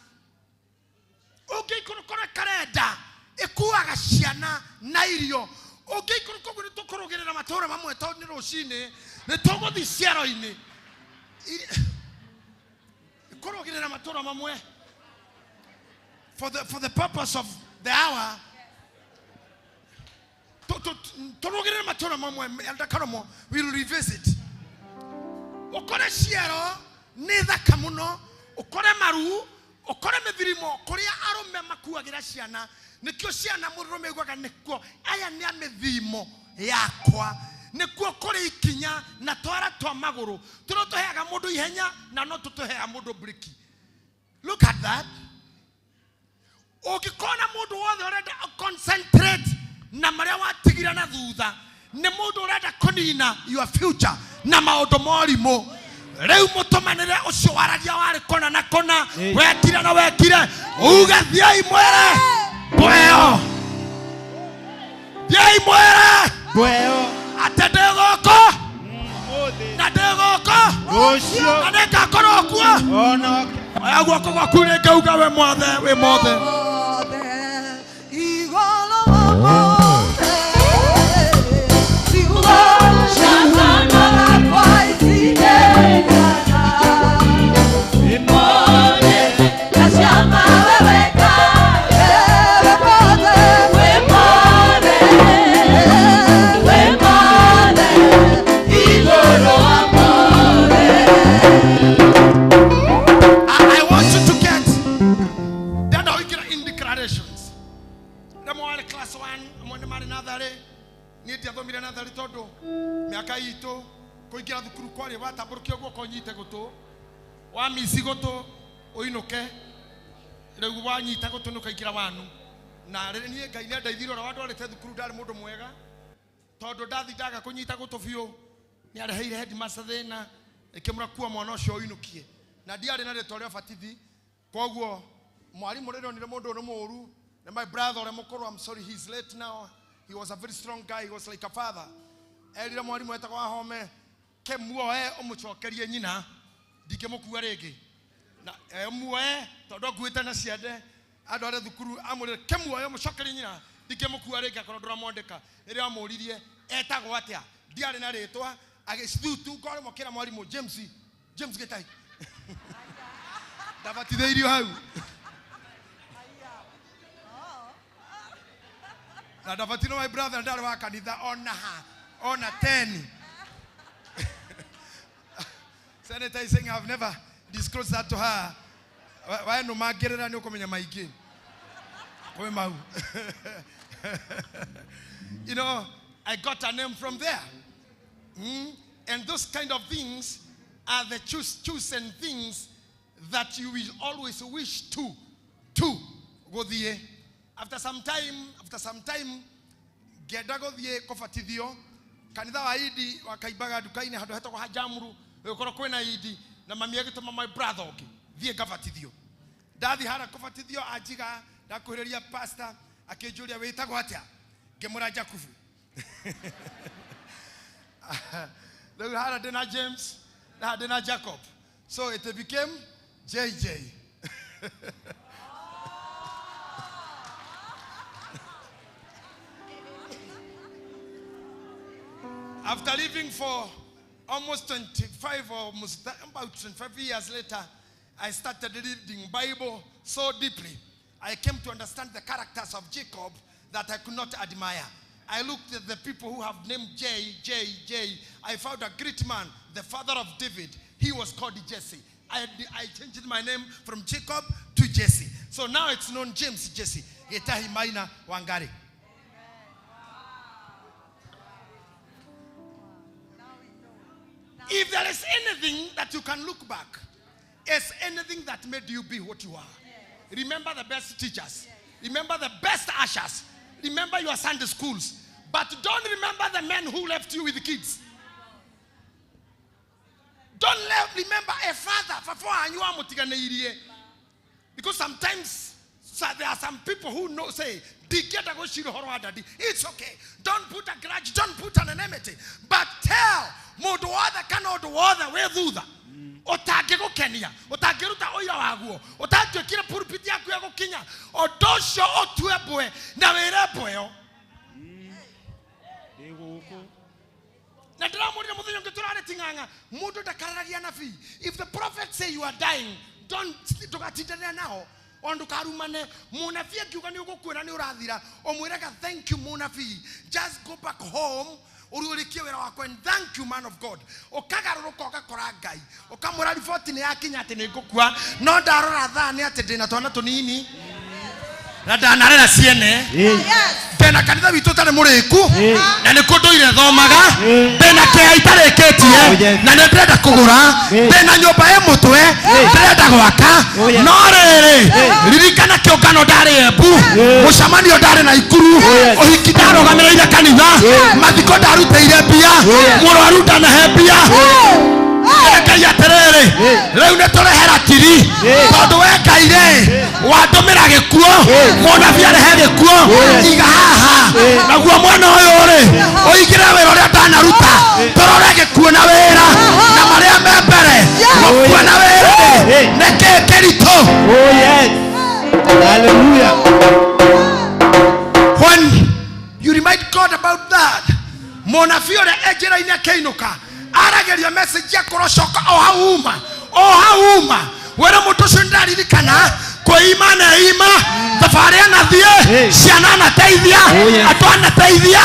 ukikorokora karenda ikuaga ciana na irio ukikorokogũ ni tukurugirira matura mamwe to ni rucini ni tuguthi ciaro-ini kurugirira matura mamwe for the purpose of the hour turugirira matura mamwe ndakaromo we will revisit ukore ciaro ni thaka muno ukore maru ukore mithirimo kuria arume makuagira ciana nikio ciana murume igwaga nikuo aya ni amithimo yakwa nikuo kuri ikinya na twara twa maguru turotoheaga mundu ihenya na no tutohea mundu briki. Look at that. Ukikona mundu wothe urenda concentrate na maria watigira na thutha ni mundu urenda kunina your future na maundu morimu riu mutumanire ucio waragia wari kona na kona wekire na wekire ugathiai mwere bweo thiai mwere Bweo. atendegoko na ndegoko Rucio. na ndakoro kuo Ono. agwako gwaku ni ngauga we mothe miaka itu kuingira thukuru kwari watamburukia guoko nyite gutu wa misi gutu uinuke riu wanyita gutu nukaingira wanu na nie ngai ni ndaithire ora wandu arite thukuru ndari mundu mwega Todo dathi daga kunyita gutofio. Ni areheire headmaster thina. Ikimura kuwa mwana ucio uinukie. Na diari na retorio fatithi. Koguo mwalimu rero ni mundu no muru. And my brother Remokoro, I'm sorry, he's late now. He was a very strong guy. He was like a father. Elira mwalimu etagwa home. Kemuoe omuchokerie nyina. Dikemukua rege. Na muoe todo gwita na ciade. Adore thukuru amure kemuoe omuchokerie nyina. Dikemukua rege akorodora mondeka. Ere amuririe etagwa atia. Diari na retwa agicitu gore mokera mwalimu James Gitahi. Dabatitheirio hau. Na davatino my brother ndari wa kanitha ona 10. Sanitizing, I've never disclosed that to her. Why no magerera ni ukomenya maigi. Kome mau. You know, I got a name from there. And those kind of things are the chosen things that you will always wish to go there. After some time, gedago die kofatithio kanitha wa idi wakaibaga dukaini hado hetako hajamuru ukoro kwena idi na mami agitoma my brother okay die gafatithio dathi hara kofatithio ajiga ndakuhereria pastor akejuria wetagwo atia gemura Jakufu they had Dena James na Dena Jacob, so it became JJ. After living for almost 25 or about 25 years later, I started reading Bible so deeply. I came to understand the characters of Jacob that I could not admire. I looked at the people who have named J. I found a great man, the father of David. He was called Jesse. I changed my name from Jacob to Jesse. So now it's known James Jesse. GITAHI Maina Wangari. If there is anything that you can look back, it's anything that made you be what you are. Yes. Remember the best teachers. Yes. Remember the best ushers. Remember your Sunday schools. But don't remember the men who left you with the kids. Don't remember a father. Because sometimes there are some people who know, say, it's okay. Don't put a grudge. Don't put an enmity. But tell Modoada cannot water where do that. Otagego Kenya, Otageruta Oya Wago, Otakira Purpitia Kenya, or don't show up to a boy, Navera boy. If the prophet say you are dying, don't talk now. Karumane, Monafia, you can go to Radira, or Muraka, thank you, Monafi. Just go back home. Thank you, man of God. O kagaro koka koragai. O kamura rifoti ni akinya tene kokua. No darora dha ni atede na tona tonini. Na danare na siene. Bena kanitha bitu tare mureku. Na ne kodoire thomaga. Bena ke aitare ketie. Na ne ndenda kugura. Bena nyomba ye mutwe. Ndenda gwaka. No rere. Ririkana kiongano ndare ebu. Mucamanio ndare na ikuru. Ohikidaro gamereire kanitha. Mathiko ndaruteire bia. Murwaru ndanahebia. Kaya terere. Leo ne torehera tiri. Tondu we kaire. Watomera gikuo. Mona biare he gikuo. Iga haha. Naguo mwana uyu ri. Oigire wira uria ndanaruta. Torore gikuo na wira. Na maria membere. Gikuo na wira. Neke kerito. Oh yes. Hallelujah. When you remind God about that, Mona fiore ejera ina keinuka. Arageria message ya koroshoka ohauma wera mutu shindari dikana ko imana ima safari na thie ciana na teithia atwana teithia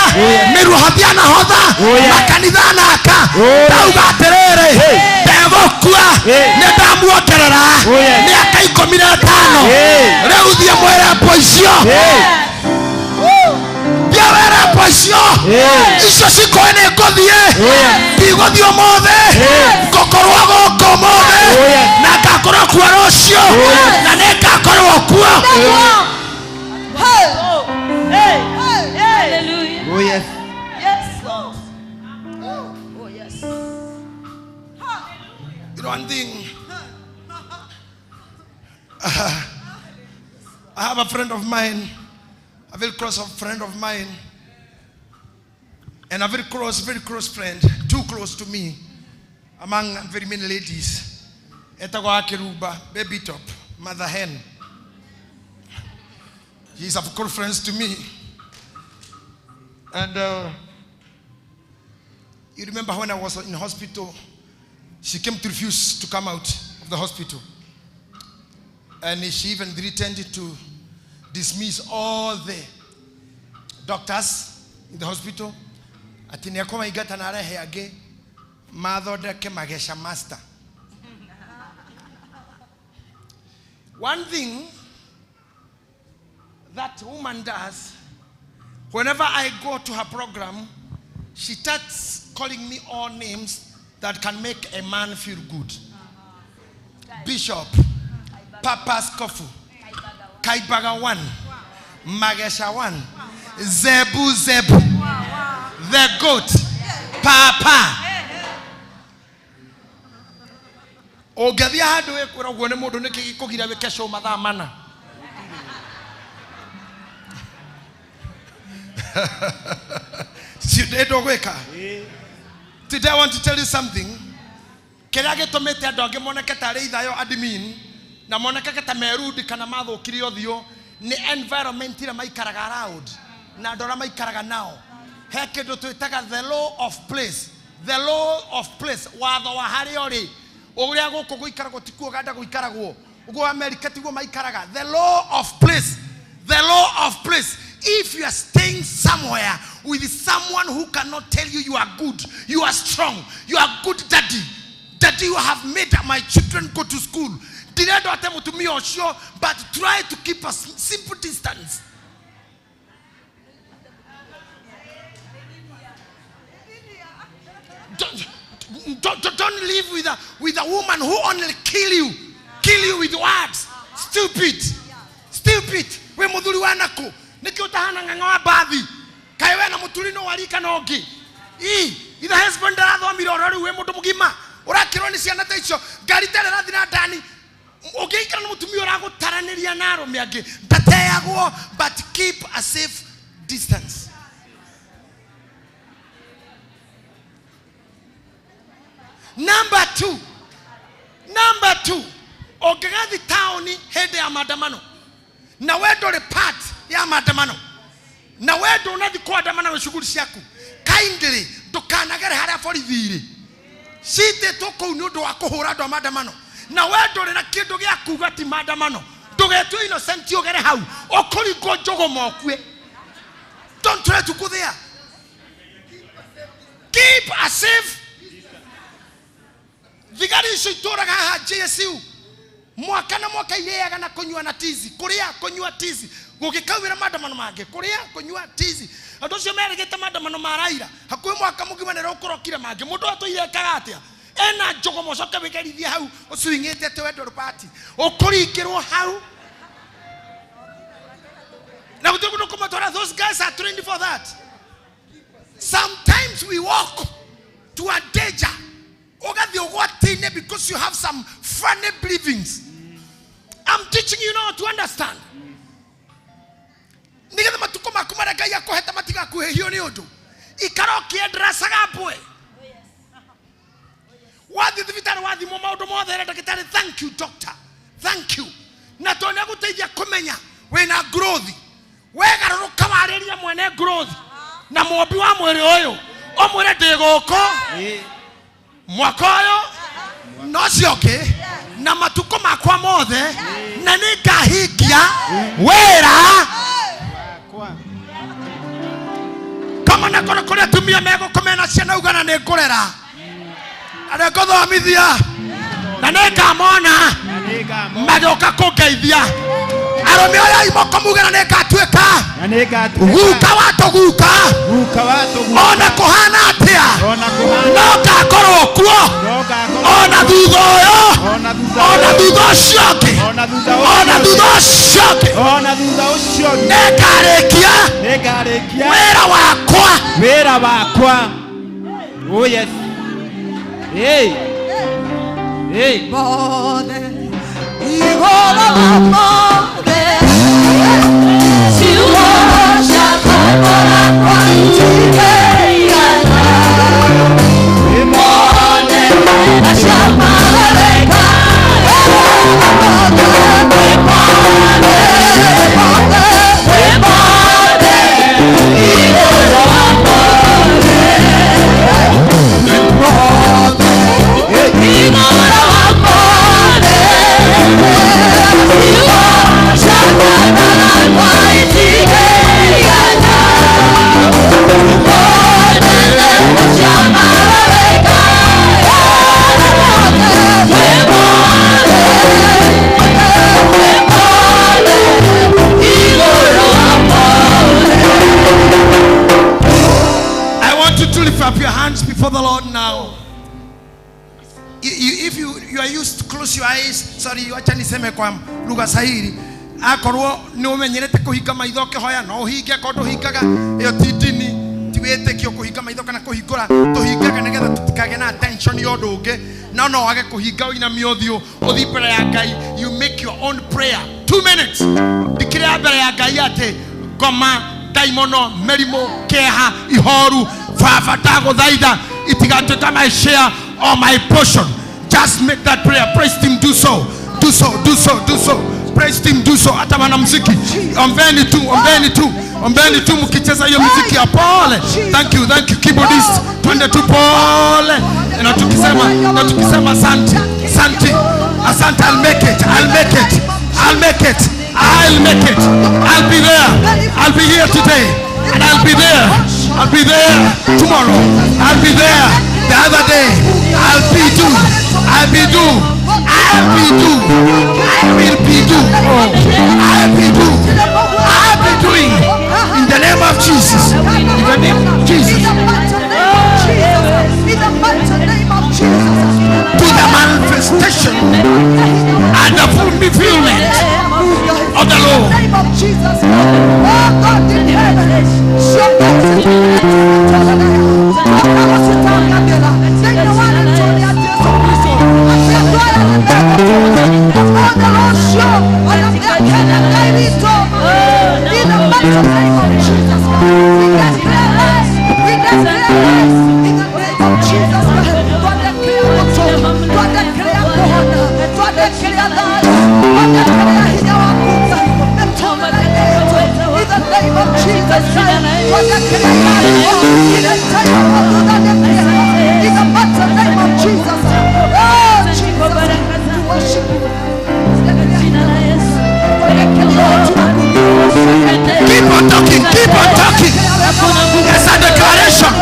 miruhathia na hotha makanitha na aka tauga terere tegokua ne ndamuokerera ni aka 15 reuthia mwera poicio Yawera poisio icio cikoene ngothie ndigothio mothe ngokorwo goko mothe na ngakorwo kuo rucio na nĩngakorwo kuo. Hallelujah. Oh yes. Yes. You know one thing, I have a friend of mine, a very close friend of mine, and a very close friend, too close to me, among very many ladies. Etagwa Keruba, baby top, mother hen. He's a good friend to me. And you remember when I was in hospital, she came to refuse to come out of the hospital. And she even threatened to dismiss all the doctors in the hospital. Atiniakoma igata na rehe age mother ke magesha master. One thing that woman does, whenever I go to her program, she starts calling me all names that can make a man feel good. Bishop, Papa Skofu, Kaibaga 1, Magesha 1, Zebu, the goat, Papa. Ogadia hadu ekura gwone modo ne kikogira bekesho madhamana. Today I want to tell you something. Kerage tomete adoge moneka tare idayo admin na moneka kata merudi kana matho kiriothio ni environment ira maikaraga around na ndora maikaraga nao. Heke ndo twitaga the law of place. The law of place watho wa hari ori uria guko guikarago tikuo ganda guikaragwo ugo America tiguo maikaraga. The law of place. The law of place. If you are staying somewhere with someone who cannot tell you you are good, you are strong, you are good daddy, you have made my children go to school, but try to keep a simple distance. Don't live with a woman who only kill you with words. Stupid. We mudhuri wanako. Nikiotahana ng'ang'wa baadhi kaiwe na mutulino walika nogi ida husband aratho mirorori we mundu mugima urakirwo ni ciana ta icio ngari tere rathi na ndani ugiikara na mutumia uragutaraniria na arume angi ndateagwo, but keep a safe distance. Number two, ogigathi taoni hende ya maandamano na wedo le part ya maandamano na wedo unathi kwa maandamano we shughuli ciaku kindly ndukanagere haria borithi cite toko ni undu wa kuhura ndo maandamano na wedo le na kindu gia kuga ti maandamano ndugetu innocent ogere hau okuringo njogo mokue. Don't try to go there. Keep a safe. Vigari shitoraga ha JSU mwaka na mwaka ileaga na konywa na tizi kuria konywa tizi gukikawira maandamano mage kuria konywa tizi adocio meregete maandamano maraira hakwe mwaka mugima ne rokorokire mage mundu atoire kagatia ena njogo mocoke bigerithia hau ucuingite te wendo party ukuringirwo hau na butugu kumatora. Those guys are trained for that. Sometimes we walk to a danger because you have some funny believings. I'm teaching you now to understand. Nigga matuko makumara gaya ko heta matiga ku hiyo ni odo ikaroki edrasa gabwe wadi vitara wadi mo maudo mo there dakitari. Thank you doctor, thank you na tone guteithia kumenya we na growth we garuruka wareria mwene growth na mobi wa mwere oyo omwere ndiguko mwakoyo no sioke na matuko makwa mothe na nikahikia wera kama nakora kore tumia mego komena ciana ugana ne ngorera are gothomithia na nikamona majoka kugeithia arome oya imoko mugana nikatuika guka watoguka ona kuhana atia no gakorwo kuo ona thutha uyo ona thutha ucio nekarekia wera wakwa. Oh yes. Hey. Hey. More than you are more than you worship more than I shall before the Lord now. If you are used to close your eyes, sorry, acha niseme kwa lugha sahihi, akorwo ni umenyerete kuhinga maitho kihoya no hinge kondo hingaga iyo titini tiwete kyo kuhinga maitho kana kuhingura tuhingaga nigetha tutikage na attention yo ndunge no wage kuhinga ina miothiu uthi mbere ya Ngai. You make your own prayer 2 minutes dikira mbere ya Ngai ate ngoma daimono merimo keha ihoru Father, itigatuka my share or my portion. Just make that prayer. Praise him, do so. Do so, do so, do so. Praise him, do so. Atamana muziki. Ombeni tu mkicheza hiyo muziki ya pole. Thank you, keyboardist. Twende tu pole. Na tukisema asante. Asante, I'll make it. I'll be there. I'll be here today. And I'll be there tomorrow. I'll be there the other day. I'll be doing. In the name of Jesus. In the name of Jesus. To the manifestation and the fulfillment of the Lord. Keep on talking. It's a declaration.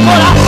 Hola.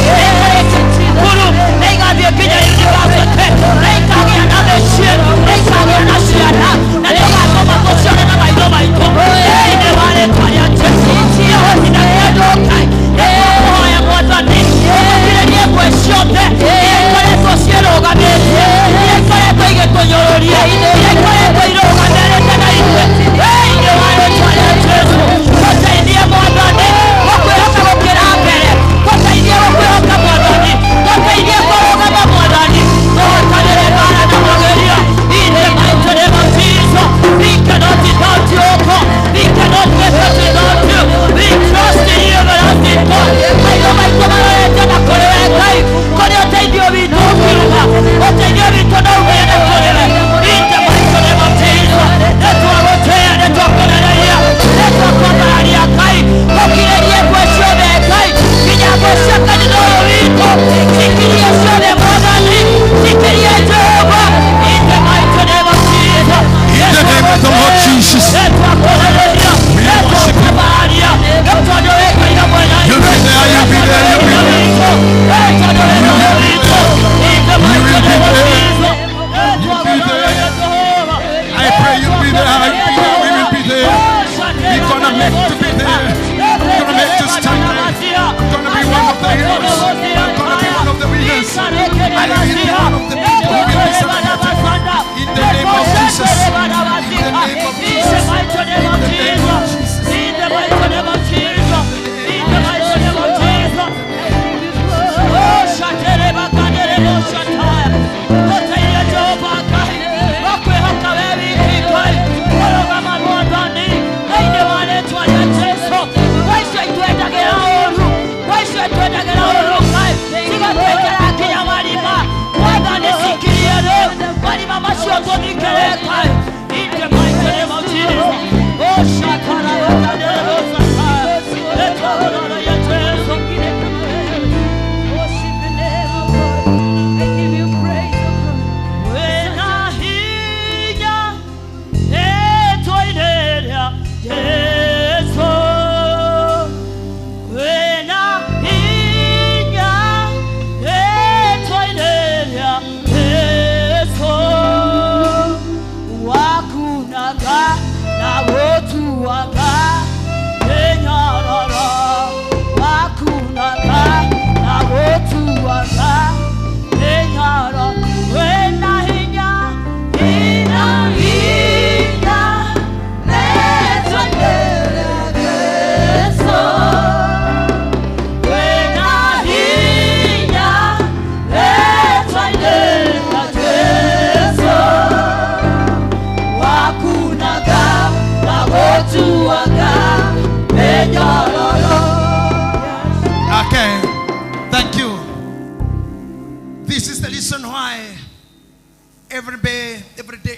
every day,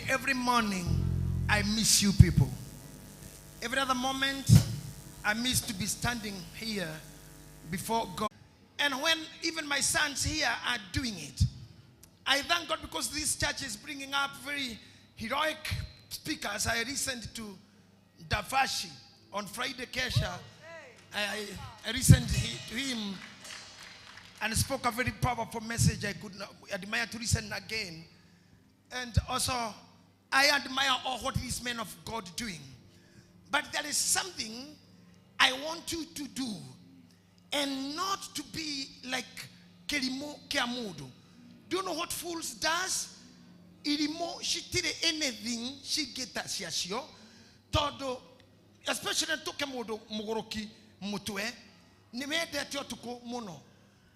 every morning, I miss you people. Every other moment, I miss to be standing here before God. And when even my sons here are doing it, I thank God because this church is bringing up very heroic speakers. I listened to Davashi on Friday Kesha. I listened to him and spoke a very powerful message. I could admire to listen again. And also, I admire all what these men of God doing. But there is something I want you to do, and not to be like Kelimo Kiamudu. Do you know what fools does? Irimo she did anything she get that she todo, especially to Kemodo Mogoroki Mutue, Nimede Tiotuko Mono.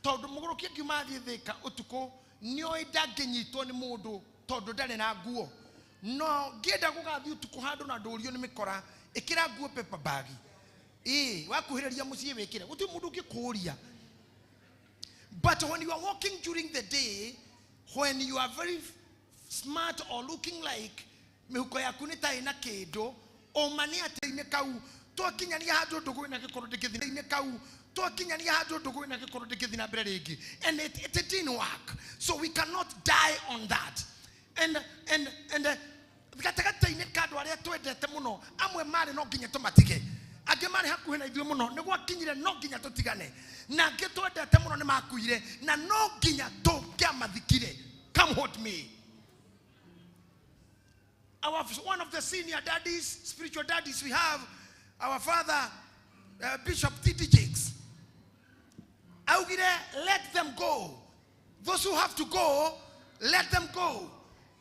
Todo Mogoroki Gumadi Veka Otuko, Nioida Genito Modo, Todo Danena Guo. No, get a go you to Kohadona do Unimikora, a kira go pepper baggy. Waku Yamusi Vekira, what do Muduki Korea? But when you are walking during the day, when you are very smart or looking like Mukoya Kunita in a kedo, or Maniata in a cow, talking and Yado to go in a corrodicate in a cow, talking and Yado to go in a corrodicate in a bregi, and it didn't work. So we cannot die on that. And Kataka in a card where I told the Temuno, I'm a man knocking automatic. I demand when I do mono, no walking in a knocking at Tigane. Now get to the Temuno Makuire, now no ginya to Gamma the Kide. Come with me. One of the senior daddies, spiritual daddies, we have our father, Bishop TTJs. Let them go. Those who have to go, let them go.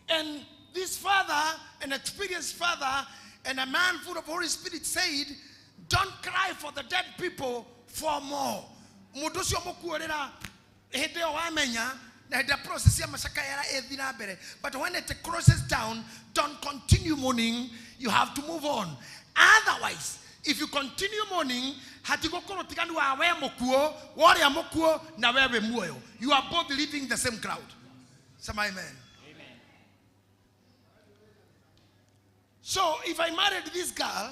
And this father, an experienced father, and a man full of Holy Spirit said, don't cry for the dead people for more. But when it crosses down, don't continue mourning. You have to move on. Otherwise, if you continue mourning, you are both leaving the same crowd. Say amen. Amen. So if I married this girl,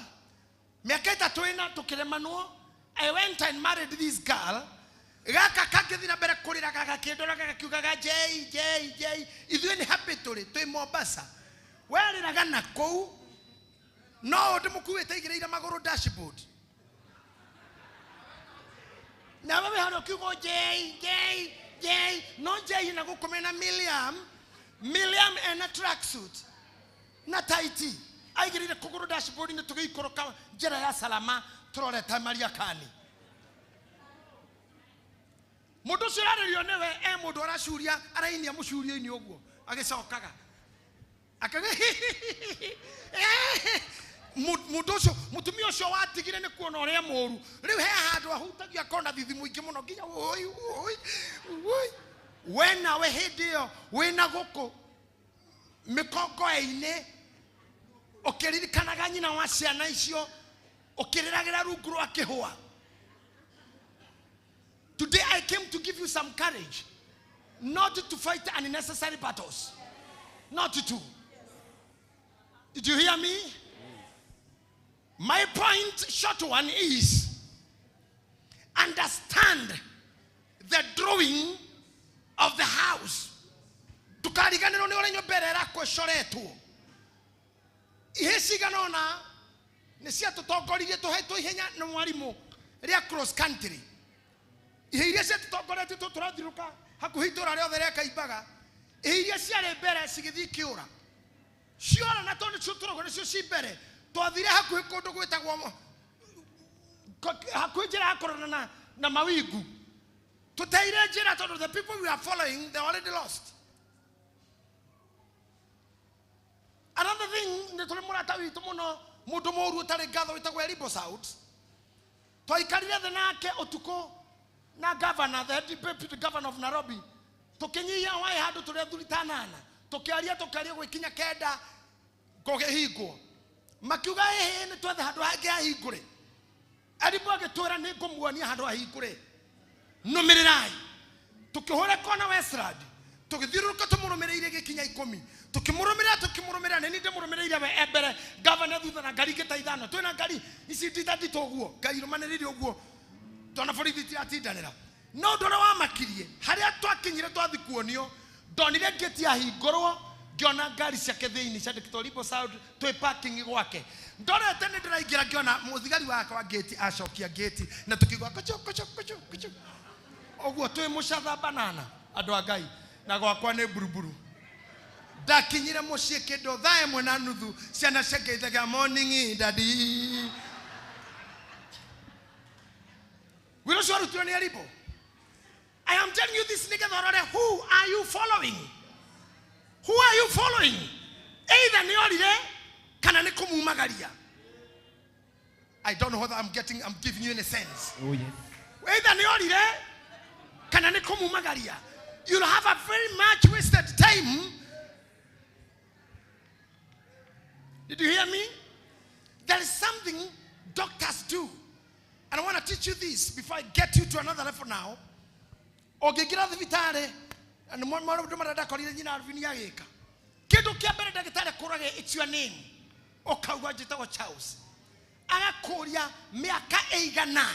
I went and married this girl. Is doing happy to Mombasa. Where did I go? No, the Muku take it in a Magoro dashboard. Now we have a Kubo J, no J in a go come in a Milliam and a tracksuit. Not IT. I get in a Kokoro dashboard in the Togi Koroka, Jeraya Salama, Trole Tamaria Kani. Modosura you never Modora Shuria, Arania Mushuria in Yogo. I guess I'll caga. I can Mudoso, Mutumio show out to get in a corner or more. Live had who took your corner with the Mukimono. When our head dear, when Nagoko Mekoko ine, Okeri Kanagana was a nice yo, Okeragaru Gruakehoa. Today I came to give you some courage, not to fight unnecessary battles, not to. Did you hear me? My point, short one, is understand the drawing of the house. To carry your better shoreto. Ihesiganona, Nesia to talk to Henya no Marimo, cross country. He said to talk to Tradiruka, Hakuhito Reka Ibaga. He said a better Sigidi Cura. Sure, not only to talk to see better. To the Hakuko to with a woman. Hakujera Corona Namawigu. To tell the people we are following, they already lost. Another thing, the Tomuratawi Tomono, Mutomoru Tarigado with a Weribos out. To I carry the Nake Otuko, na governor, the deputy governor of Nairobi. To Kenya, why had to read Tanana. To carry with Kenya Keda, Gogehigo. Makuga and to the Hadwaga Higure. Adiboga Tora Nekomwani Hadwa Higure. No Mirai. To Kohora Kona Westrad. tugithiruruka tumurumireire gikinya 10 tukimurumira nini ndimurumiriire we ebere governor thutha na ngari ngita ithano twina ngari ici nditandito guo ngari rumaniririe uguo tona borithi tiratindanira no ndora wa makirie haria twakinyire twathikuonio ndonire ngeti ya hingorwo ngiona ngari ciake thiini ciandikitwo Libo South twi parking gwake ndorete ni ndiraingira ngiona muthigari wake wa gate acokia gate na tukigwa kocho oguo twi mucatha banana andu a Ngai na gwakwa ni buruburu ndakinyire mucie kindo thaa imwe na nuthu ciana ciangeithaga morning daddy wiro cio arutwo ni Libo. I am telling you this nigga, who are you following? Who are you following? Either ni orire kana ni kumumagaria. I don't know whether I'm giving you any sense. Oh yes. Either ni orire kana ni kumumagaria. You'll have a very much wasted time. Did you hear me? There is something doctors do. And I want to teach you this before I get you to another level now. Ogigira thibitare and more marada korire nyina arvini yagika. Kidu kia bere dagitare kurage it's your name. Okauga jitawa Charles. Agakoria miaka eigana.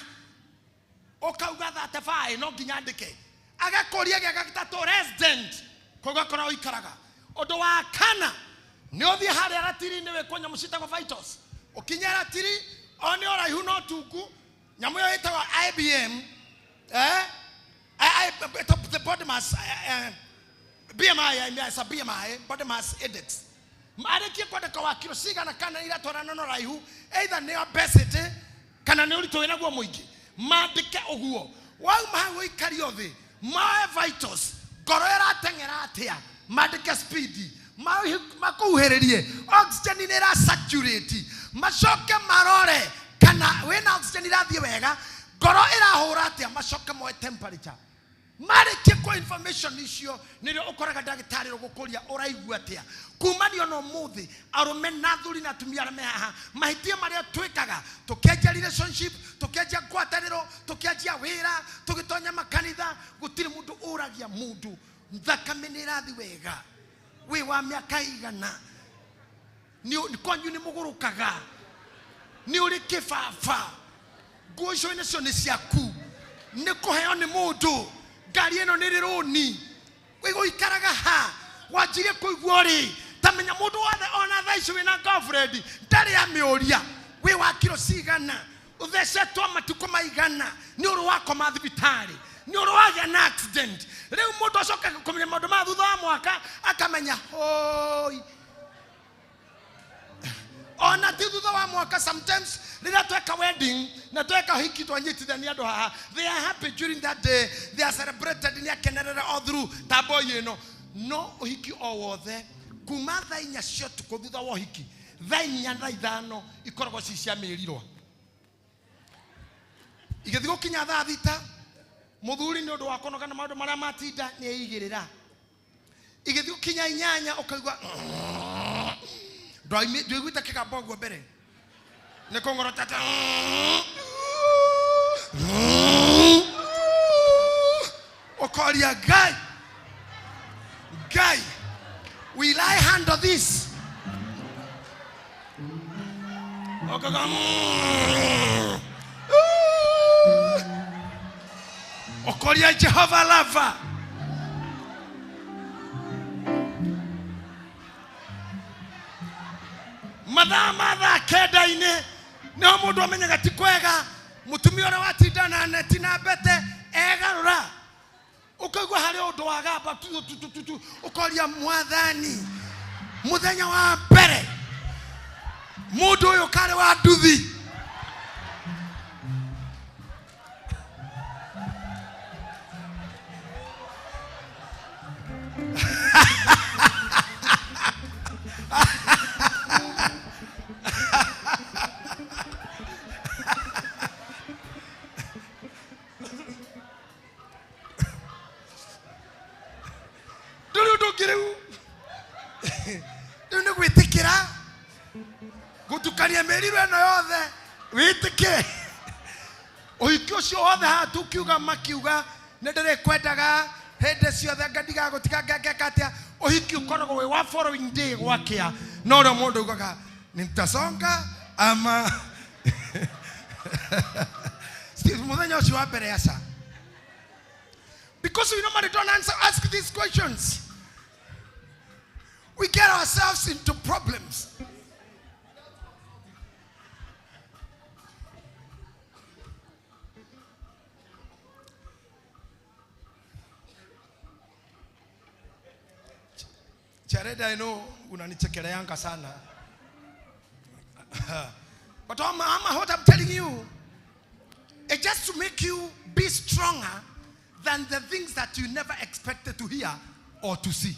Okauga thatafai no ginyandike. Agakoria gagitato resident. Koga kora oikaraga. Odo wa kana. Neothi hare aratiri newe konya musita kwa fighters. Okinya aratiri oni ora hu no tuku. Nyamuyo itawa IBM. The body mass BMI, it's a BMI, body mass index. Mareki kwa deka wa kilo siga na kana ila torana no raihu either ne obesity kana ne ulito ina gwa mwingi madike oguo wa mawe kariothe my vitals goroera tengera atia madike speed makuhererie oxygen ni ra saturate mashoke marore kana when oxygen irathie wega goro irahura atia mashoke mo temperature. Mareke kwa information issue nire okoraga dagitari rogokoria oraigua atia kumanio no muthi arume nathuri na tumia me haha mahitia maria twikaga tukiaja relationship tukiaja kwataniro tukiaja wira tugitonya makanitha gutiri mundu uragia mundu thakame nirathi wega we wa miaka igana ni konyu ni mugurukaga ni uri kifafa guoco ina cio ni ciaku ni kuheo ni mundu ngari eno ni rironi wigo ikaraga ha wajire kuigua ri tamenya mundu wothe ona thaici wina girlfriend ndari ya miuria we wa kilo cigana uthecetwo matuko maigana ni uru wako mathibitari ni uru wagĩa na accident riu mundu acoka kumenya maundu ma thutha wa mwaka akamenya hoi ona ti thutha wa mwaka sometimes rĩrĩa tweka wedding na tweka hiki twanyitithania andũ haha they are happy during that day they are celebrated ni akenerera all through tabo yeno no hiki o wothe kuma thaa 4 cia ũtukũ thutha wa hiki thaa 4 na 5 ikoragwo ci cia mĩrirwa igĩthi gũkinya thaa 6 muthuri nĩ ũndũ wa kũnoga na maũndũ marĩa matinda nĩ eigĩrĩra igĩthi gũkinya 8 ũkaigua Ndwiguita kĩgambo mbere nĩ kũngorotata ũkoria Guy will I handle this ũkoria Jehovah lover Madama keda-ine no mundu amenyaga ti kwega mutumia ora watinda na neti na bete egarura ukaigua hari undu wagamba tu ukoria mwathani muthenya wa mbere mundu uyu kare wa nduthi gutukania meriru eno yothe witike oikio cio othe ha tukiuga makiuga ne ndire kwendaga Hede ciothe ngadiga gutika ngekatia uhiki ukoragwo we wa following day gwakia no ro mundu ugaga nitasonga ama still muthenya ucio wa mbere yasa. Because we normally don't ask these questions. We get ourselves into problems. Chareda, I know unanichekeleanga sana. But what I'm telling you, it's just to make you be stronger than the things that you never expected to hear or to see.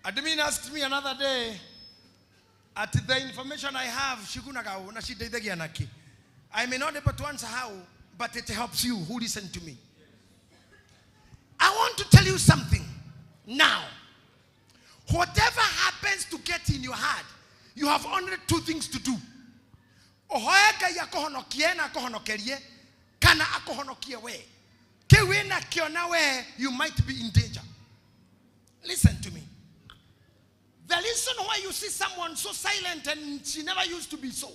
Admin asked me another day, at the information I have, I may not be able to answer how, but it helps you who listen to me. I want to tell you something now. Whatever happens to get in your heart, you have only two things to do. You might be in danger. Listen to me. The reason why you see someone so silent and she never used to be so.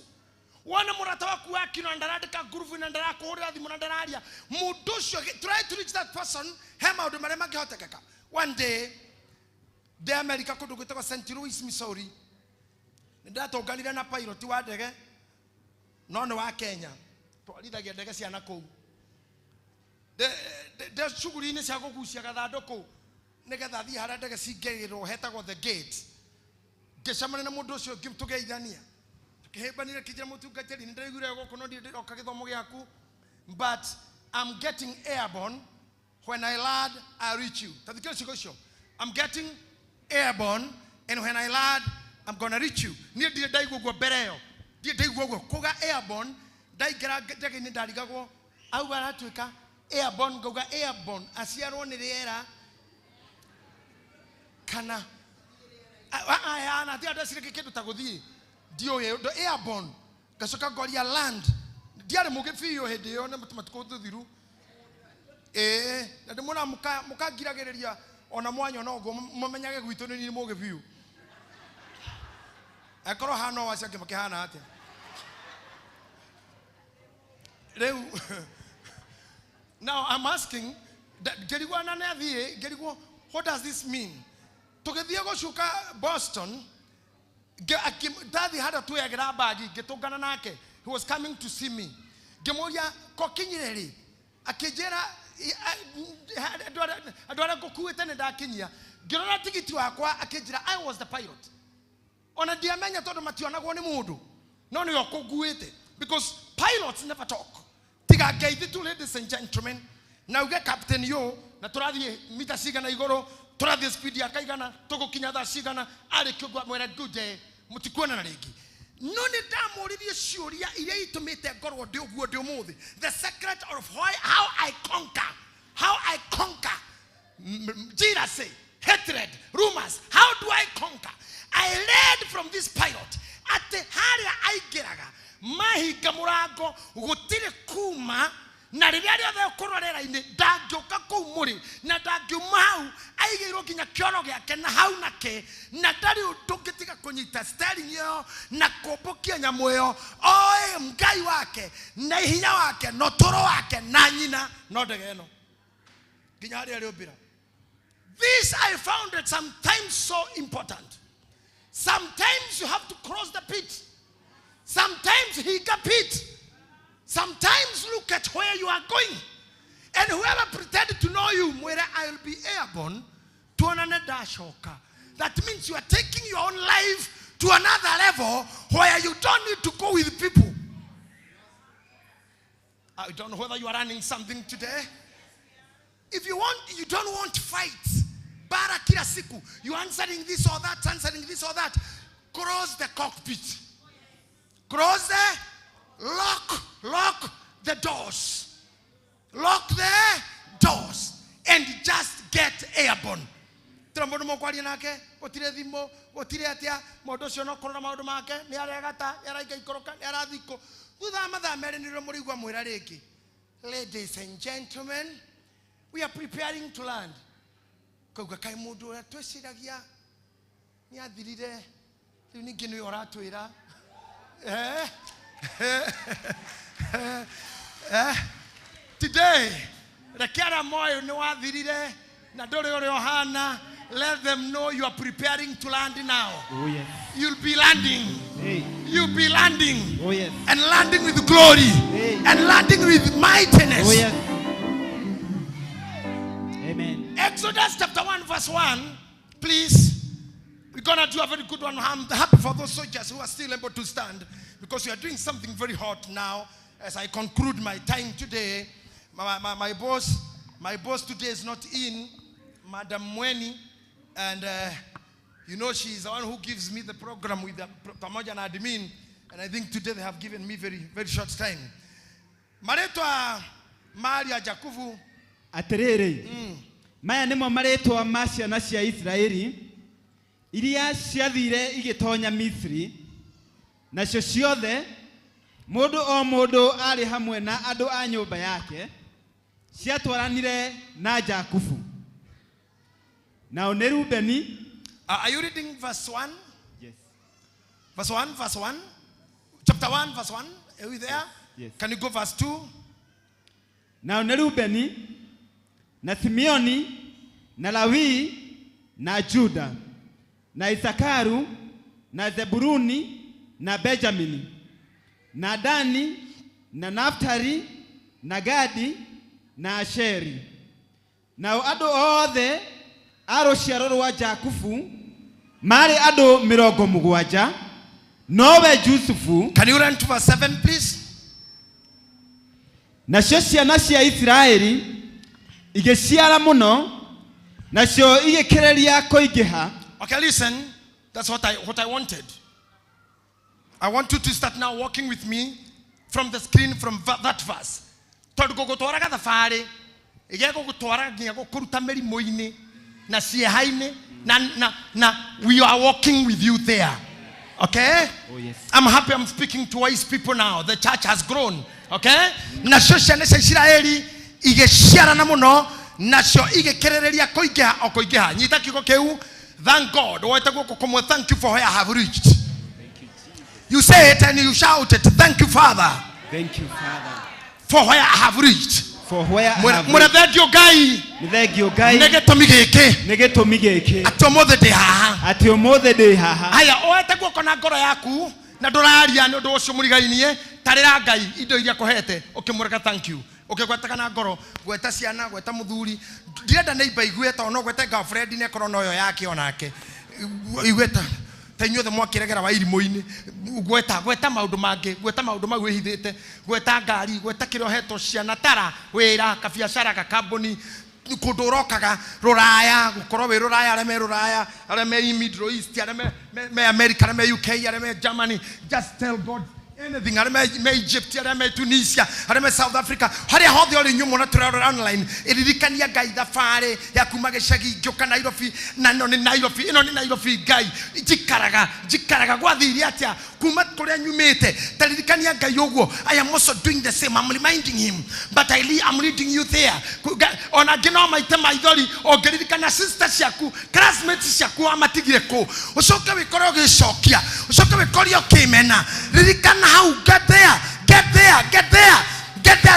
Try to reach that person. One day, the America could go to St. Louis, Missouri. That Ogalina pilot to Adega. No, Kenya. The Sugurin is Yagoku, Negada, the Haradagasi gate or Heta of the gate. Get someone in a Modosho give to Gaidania. But I'm getting airborne. When I land, I reach you. I'm getting airborne, and when I land, I'm gonna reach you. Near the day go bereo. The day go koga airborne. Dai gara in the dadigago. I will have to airborne goga airborne. As you are on the era. Kana. I the other city to Tagodi. Dio the airborne. Kasoka Goria land. The other Mogefi your head, the owner to the room. The Mona Muka Girageria on a one, you know, Mamanya, we don't need more of you. I call her no as a Makana. Now I'm asking that what does this mean? To get Diego Shuka Boston, Daddy had a 2 bagi, Getoganake, who was coming to see me. Gemoya Cokineri, a Kejera, I don't go Kuetan and Dakinia. Gerona to Aqua, a Kejera, I was the pilot. On a Diamania told Matiana Modu. No, no, Koguete. Because pilots never talk. Tiga gave it to ladies and gentlemen. Now get Captain Yo, Naturadi, Mita Sigana Igoro, Toradi Speedia Kaigana, Togo Kinyada Sigana, Arekugwa, when a good day, Mutikwana Regi. None of them sure to meet a God or do move. The secret of how I conquer. Jealousy, hatred, rumors. How do I conquer? I read from this pilot at the Haria Aigeraga. Mahi Gamurago, Gutire Kuma, Nariaria de Corona in the Dajoka Kumuri, Nadagumau, Airokin a Kyonoga, can how nake, Natario Toketika Conita, standing you, Nakopoki and Yamoyo, oh, Mgaiwake, Nahiawake, Notoroake, Nanina, not again. This I found it sometimes so important. Sometimes you have to cross the pit. Sometimes he got pit. Sometimes look at where you are going. And whoever pretended to know you, whether I'll be airborne to another dashoka. That means you are taking your own life to another level where you don't need to go with people. I don't know whether you are running something today. If you don't want to fight. Bara kila siku. You answering this or that, answering this or that. Cross the cockpit. Cross the lock the doors. Lock the doors. And just get airborne. Trambono mokwari nake, otire dimo, otire atia, modosio no korona maudumake, ni aregata, era ikoroka, era diko. Ladies and gentlemen, we are preparing to land. Kaugakai mudu ya twesiragia ni athirire riu ningi ni oratwira today rekera moyo ni wathirire na ndore uri ohana. Let them know you are preparing to land now. Oh yes. You'll be landing. Hey. You'll be landing. Oh yes. And landing with glory. Hey. And landing with mightiness. Oh yes. Amen. Exodus chapter 1 verse 1. Please. We're going to do a very good one. I'm happy for those soldiers who are still able to stand, because we are doing something very hot now as I conclude my time today. My boss today is not in, Madam Mweni. And you know, she's the one who gives me the program with the pamoja na admin. And I think today they have given me very, very short time. Maretwa Maria Jakuvu. Aterere. Maya nimo maretwa macia na cia Israeli. Iria ciathire igitonya Misri. Na cio ciothe mundu o mundu ari hamwe na andu a nyumba yake. Ciatwaranire na Jakubu. Now Nerubeni. Are you reading verse 1? Yes. Verse 1, verse 1. Chapter 1, verse 1. Are we there? Yes. Can you go verse 2? Now Nerubeni, na Simeoni, na Lawi, na Juda, na Isakaru, na Zebuluni, na Benjamini, na Dani, na Naftali, na Gadi, na Asheri. Now ado othe aro ciaro wa Jakubu mari ado 70 nowe Jusufu. Can you run to verse 7 please? Na cio ciana cia Israeli igeciara muno na cio igikereria koingiha. Okay, listen. That's what I wanted. I want you to start now walking with me from the screen from that verse. Tondu gugutwaraga thabari ige gugutwara nginya gukuruta merimo-ini na cieha-ini na we are walking with you there. Okay? Oh yes. I'm happy I'm speaking to wise people now. The church has grown. Okay? Na cio ciana cia Israeli igeciarana muno na cio igikerereria koingiha o koingiha. Nyita kiugo kiu. Thank God. Thank you for where I have reached. Thank you, Jesus. You say it and you shout it. Thank you, Father. Thank you, Father. For where I have reached. For where I have reached. Murethedio Gai. Murethedio Gai. Negetomi giki. Negetomi giki. Atomothe ndi haha. Atiomothe ndi haha. Aya oete guoko na ngoro yaku na nduraria ni undu ucio murigainie tarira Ngai indo iria kuhete ukimureka thank you. Ukigwetaka na ngoro gweta ciana gweta muthuri ndirenda neighbor igweta ono gweta girlfriend ne korona oyo yake onake igweta tainyothe mwakiregera wa irimo-ini gweta maundu mangi gweta maundu mau wihithite gweta ngari gweta kiroheto ciana tara wira ka biashara ka kambuni kundu urokaga ruraya gukorwo wi ruraya arame Middle East arame America arame UK arame Germany. Just tell God anything. Arame Egypt arame Tunisia arame South Africa haria hothe ori nyumo na turaro online iririkania Ngai thabari ya kuma gicagi njuka Nairobi na no ni Nairobi Ngai jikaraga gwathiri atia kuma kuria nyumite taririkania Ngai uguo. I am also doing the same. I'm reminding him, but I'm leading you there. Ona gino maite maithori ongeririkana sisters yaku classmates yaku amatigire ko ucoke wikoro gicokia ucoke wikorio kimena ririkana how get there.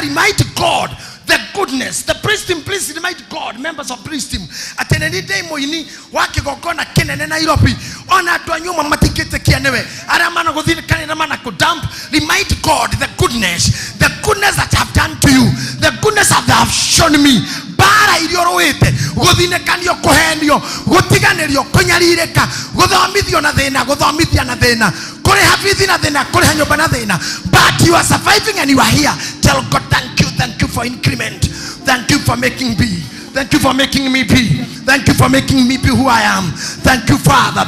Remind God the goodness. The priest team, please remind God, members of priest team. Ateneni day moini wake gokona kenene Nairobi ona atu anyuma matikete kianewe aramana guthirikana na mana kudump. Remind God the goodness that have done to you, the goodness that they have shown me. Bara iliorowete guthinekanio kuhenio gutiganerio kunyarireka guthomithio na thina kuri hafithi na thina kuri hanyumba na thina, but you are surviving and you are here. Tell God thank you for increment. Thank you for making me. Thank you for making me be. Thank you for making me be who I am. Thank you, Father.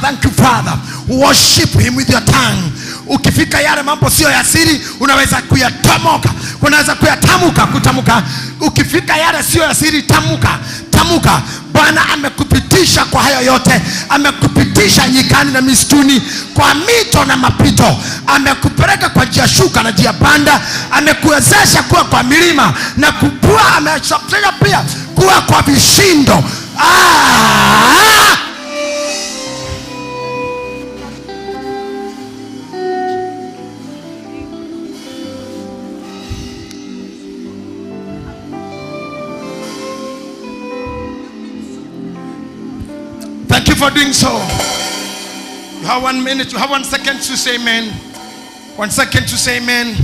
Worship him with your tongue. Ukifika yale mambo sio ya siri, unaweza kuyatamuka. Ukifika yale sio ya siri, tamuka. Bwana amekupitisha kwa hayo yote. Amekupitisha nyikani na misituni, kwa mito na mapito. Amekupeleka kwa njia shuka na njia panda. Amekuwezesha kuwa kwa milima na kupua. Amesafisha pia kuwa kwa vishindo. Thank you for doing so. You have 1 minute, you have 1 second to say amen. 1 second to say amen.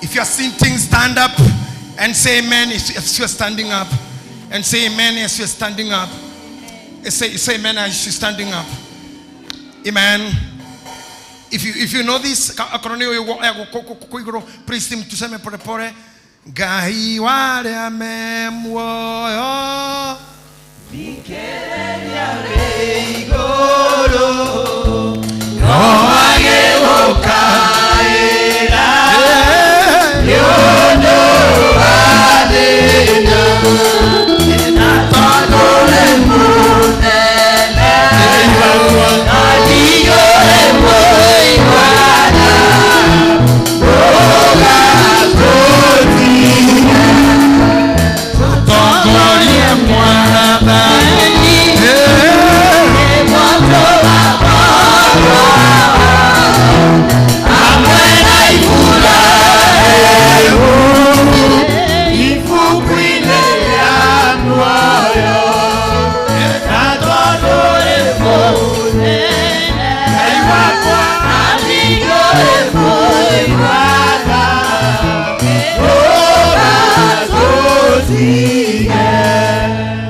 If you are sitting, stand up and say amen. If you are standing up, and say amen as you are standing up. Say amen as you are standing up. Amen. If you know this, please him to say me pore. Gahi wale amemwoyo. Bikeria reigoro. Noage okaera. Yono adena. Na tadole munene. Adigo emoigwana. Oga kotia. Togolie mwana.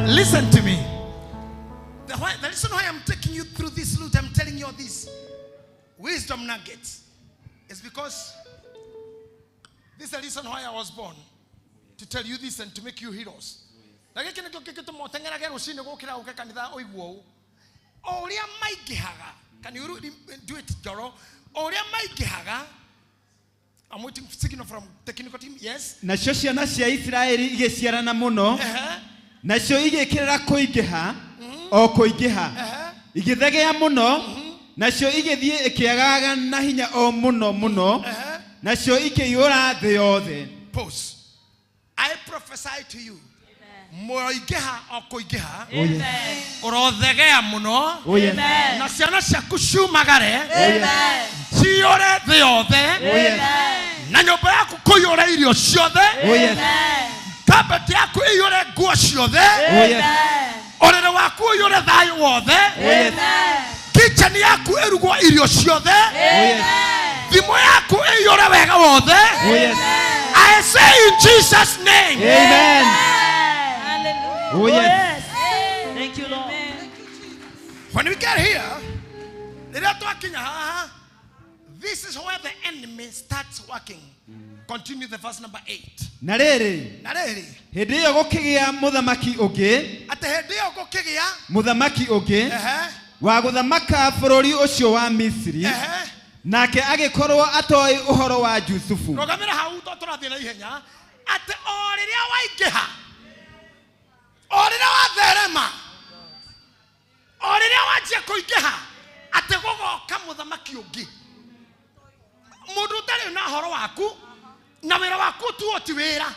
Listen to me. The reason why I'm taking you through this route, I'm telling you this wisdom nuggets, is because this is the reason why I was born, to tell you this and to make you heroes. Can you do it, Joro? I'm waiting for signal from technical team. Yes. Na ciana cia Israeli igeciarana muno. Nacio igikirira kuingiha o kuingiha. Igithegea muno. Nacio igithie ikiagaga na hinya o muno muno. Nacio ikiyura thi yothe. Pause. I prophesy to you. Moigeha o kuigeha. Amen. Orothegea muno. Amen. Na ciana ciaku ciumagare. Amen. Ciore thi yothe. Amen. Na nyumba yaku kuyura irio ciothe. Amen. Kabati yaku iyure nguo ciothe. Amen. Orere waku iyure thayu wothe. Amen. Kitchen yaku irugo irio ciothe. Amen. Thimo yaku iyure wega wothe. Amen. I say in Jesus' name. Amen. Hallelujah. Oh yes. Thank you, Lord. When we get here, this is where the enemy starts working. Continue the verse number 8. Na riri hindi iyo gukigia muthamaki ungi wa guthamaka bururi ucio wa Misri, nake agikorwo atoi uhoro wa Jusufu. Rogamira hau turathie na ihenya ate oriria waingiha oriria watherema oriria wajia kuingiha ate gugoka muthamaki ungi mundu tari na horo waku na wira waku tu oti wira.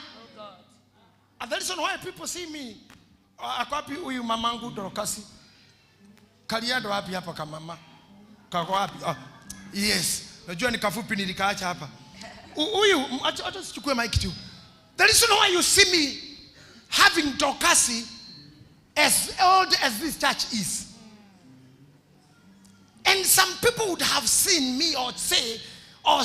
And that is why people see me akwapi huyu mamangu Dorokasi kaliado wapi hapa kama mama kako wapi? Yes, najua ni kafupi nilikaacha hapa. Huyu acha sichukue mic tu. The reason why you see me having Dorokasi as old as this church is, and some people would have seen me or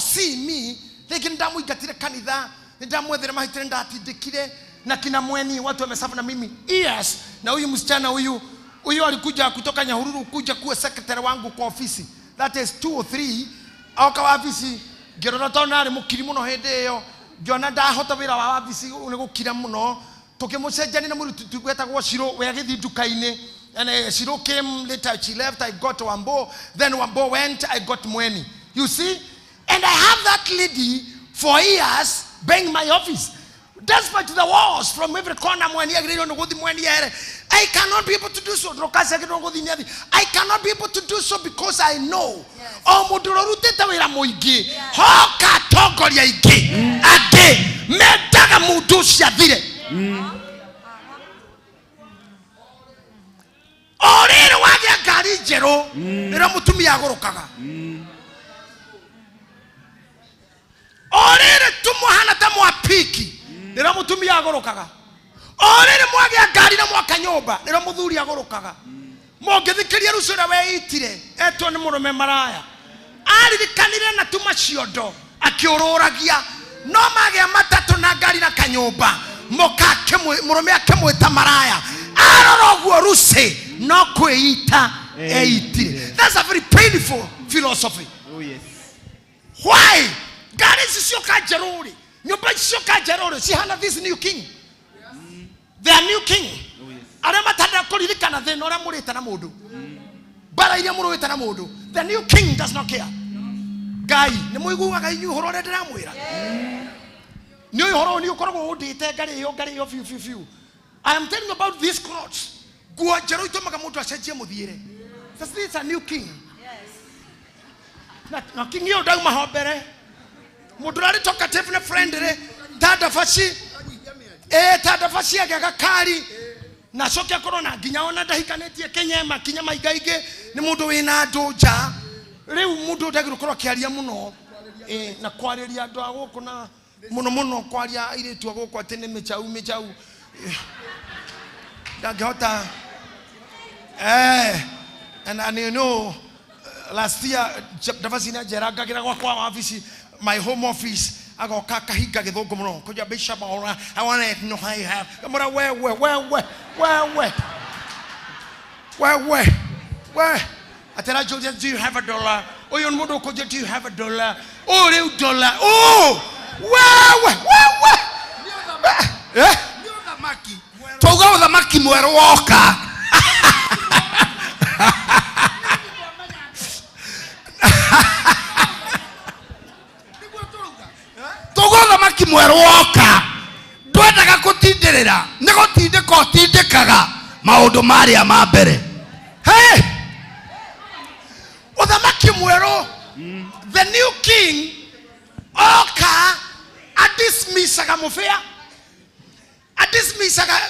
see me, they can damu igatire kanitha, damu edhere mahitire ndatindikire na kina mweni watu wamesafa na mimi. Yes, na huyu msichana huyu alikuja kutoka Nyahururu kuja kuwa secretary wangu kwa ofisi. That is 2 or 3 akawa ofisi gerona tonare mukiri muno hende yo jona ndahota wira wa ofisi une gukira muno tukimucenjani na muri tugwetagwo Shiro we agithi dukaine. And Shiro came later, she left, I got Wambo, then Wambo went, I got Mweni. You see? And I have that lady for years being my office. Despite the walls from every corner, Mweni, I cannot be able to do so. I cannot be able to do so because I know. Hoka togoria ige. Age. Medaga mudu siadire. Orere wagia gari jero. Nira mutumi agorokaga. Orere tumuhana tamu apiki. Nira mutumi agorokaga. Orere mwagia gari na mwaka nyomba. Nira muthuri agorokaga. Mogithikiria rucura weitire. Etwo ni murume maraya. Aririkanire na tuma ciondo. Akiororagia. No magia matatu na gari na kanyomba. Murume akimwita maraya. Aroroguo ruce. No kweita eitire. That's a very painful philosophy. Oh yes. Why? God is Shoka Jerori. You buy Shoka Jerori. She had this new king. They are new king. The new king does not care. Guy, I am telling you about these clothes. This is a new king. Na king yo dang mahobere. Mudurari toka tefne friend re. Tada fashi. Tada fashi aga kari. Na shokia corona ginyaona dahikaneti ya Kenya makinya maigaige ni mudu wina doja. Reu mudu dagiru koro kiaria muno. Na kwareria ando agoko na muno kwaria ile tu agoko atene mechau. Dagota. And you know, last year, my home office, I got Kakahiga Gogomon, could you be sharp? I want to know how you have. Where? I tell you, do you have $1? Oh, you know, do you have $1? Oh, $1. Oh, where? Togo the Maki Muero Walker. Togo maki mweroka twetaka kutindirira nigotinde kotindikaga maundu maria ma mbere. Hey, uthamaki mwero, the new king oka adismisaga mufia, adismisaga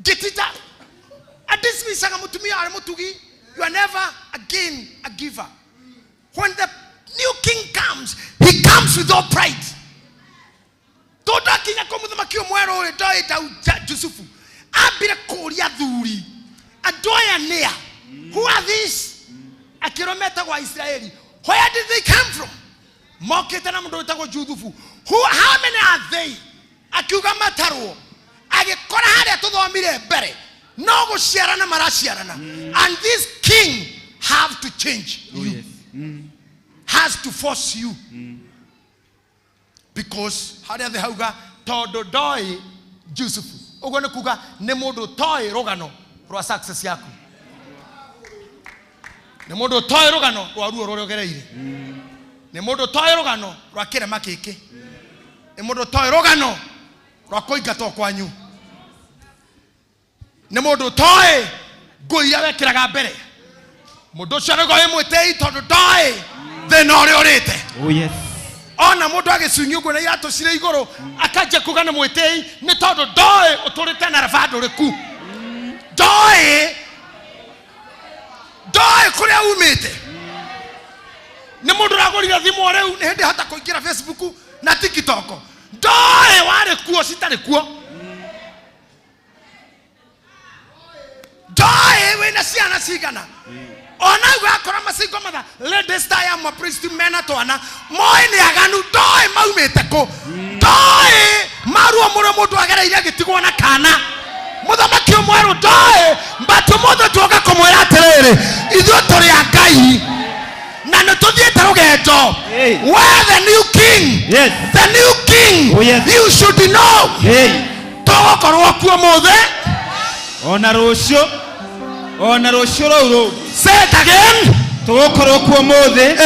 gitita, adismisaga mutumia ari mutugi. You are never again a giver. When the new king comes, he comes with all pride. Toda kinya komu makio mwero le doi da Jusufu. Abire koria dhuri. Adoya nea. Who are these? A kilometer wa Israeli. Where did they come from? Moketa na mdo itago Jusufu. How many are they? Akiuga mataro. Age kora hade todo amire bere. No go shiarana marashiarana. And this king have to change you. Has to force you. Because how do they have todo doi Joseph? Ogone kuga nemodo toy rogano ro success yako. Nemodo toy rogano ro aru ro gereire. Nemodo toy rogano ro akere makeke. Nemodo toy rogano ro koiga to kwanyu. Nemodo toy go yawe kiraga bere. Modo shara go emwete todo doi the nore orete. Oh yes. Ona modo agesunyugo na yato sire igoro akaje kugana mwetei ni todo doe otorete na ravado reku. Doe kule umete. Ni modo ragorira thimu oreu ni hende hata kuingira Facebook na TikTok. Doe ware kuo sitare kuo. Doe we na siana sigana. Ona gwa kora masigo mada ladies tie am priest men atwana moi ni aganu doi maumete ko doi maru amuro mudu agera ire gitigo na kana muthamaki omwero doi mbatu mudu tuoga komwera terere ithu tori akai na no tuthiete rugeto. Where the new king? Yes. The new king. Oh, yes. You should know. Hey. Togo korwa kuo mothe ona rosho ro. Say it again. Togokoro kuo mothe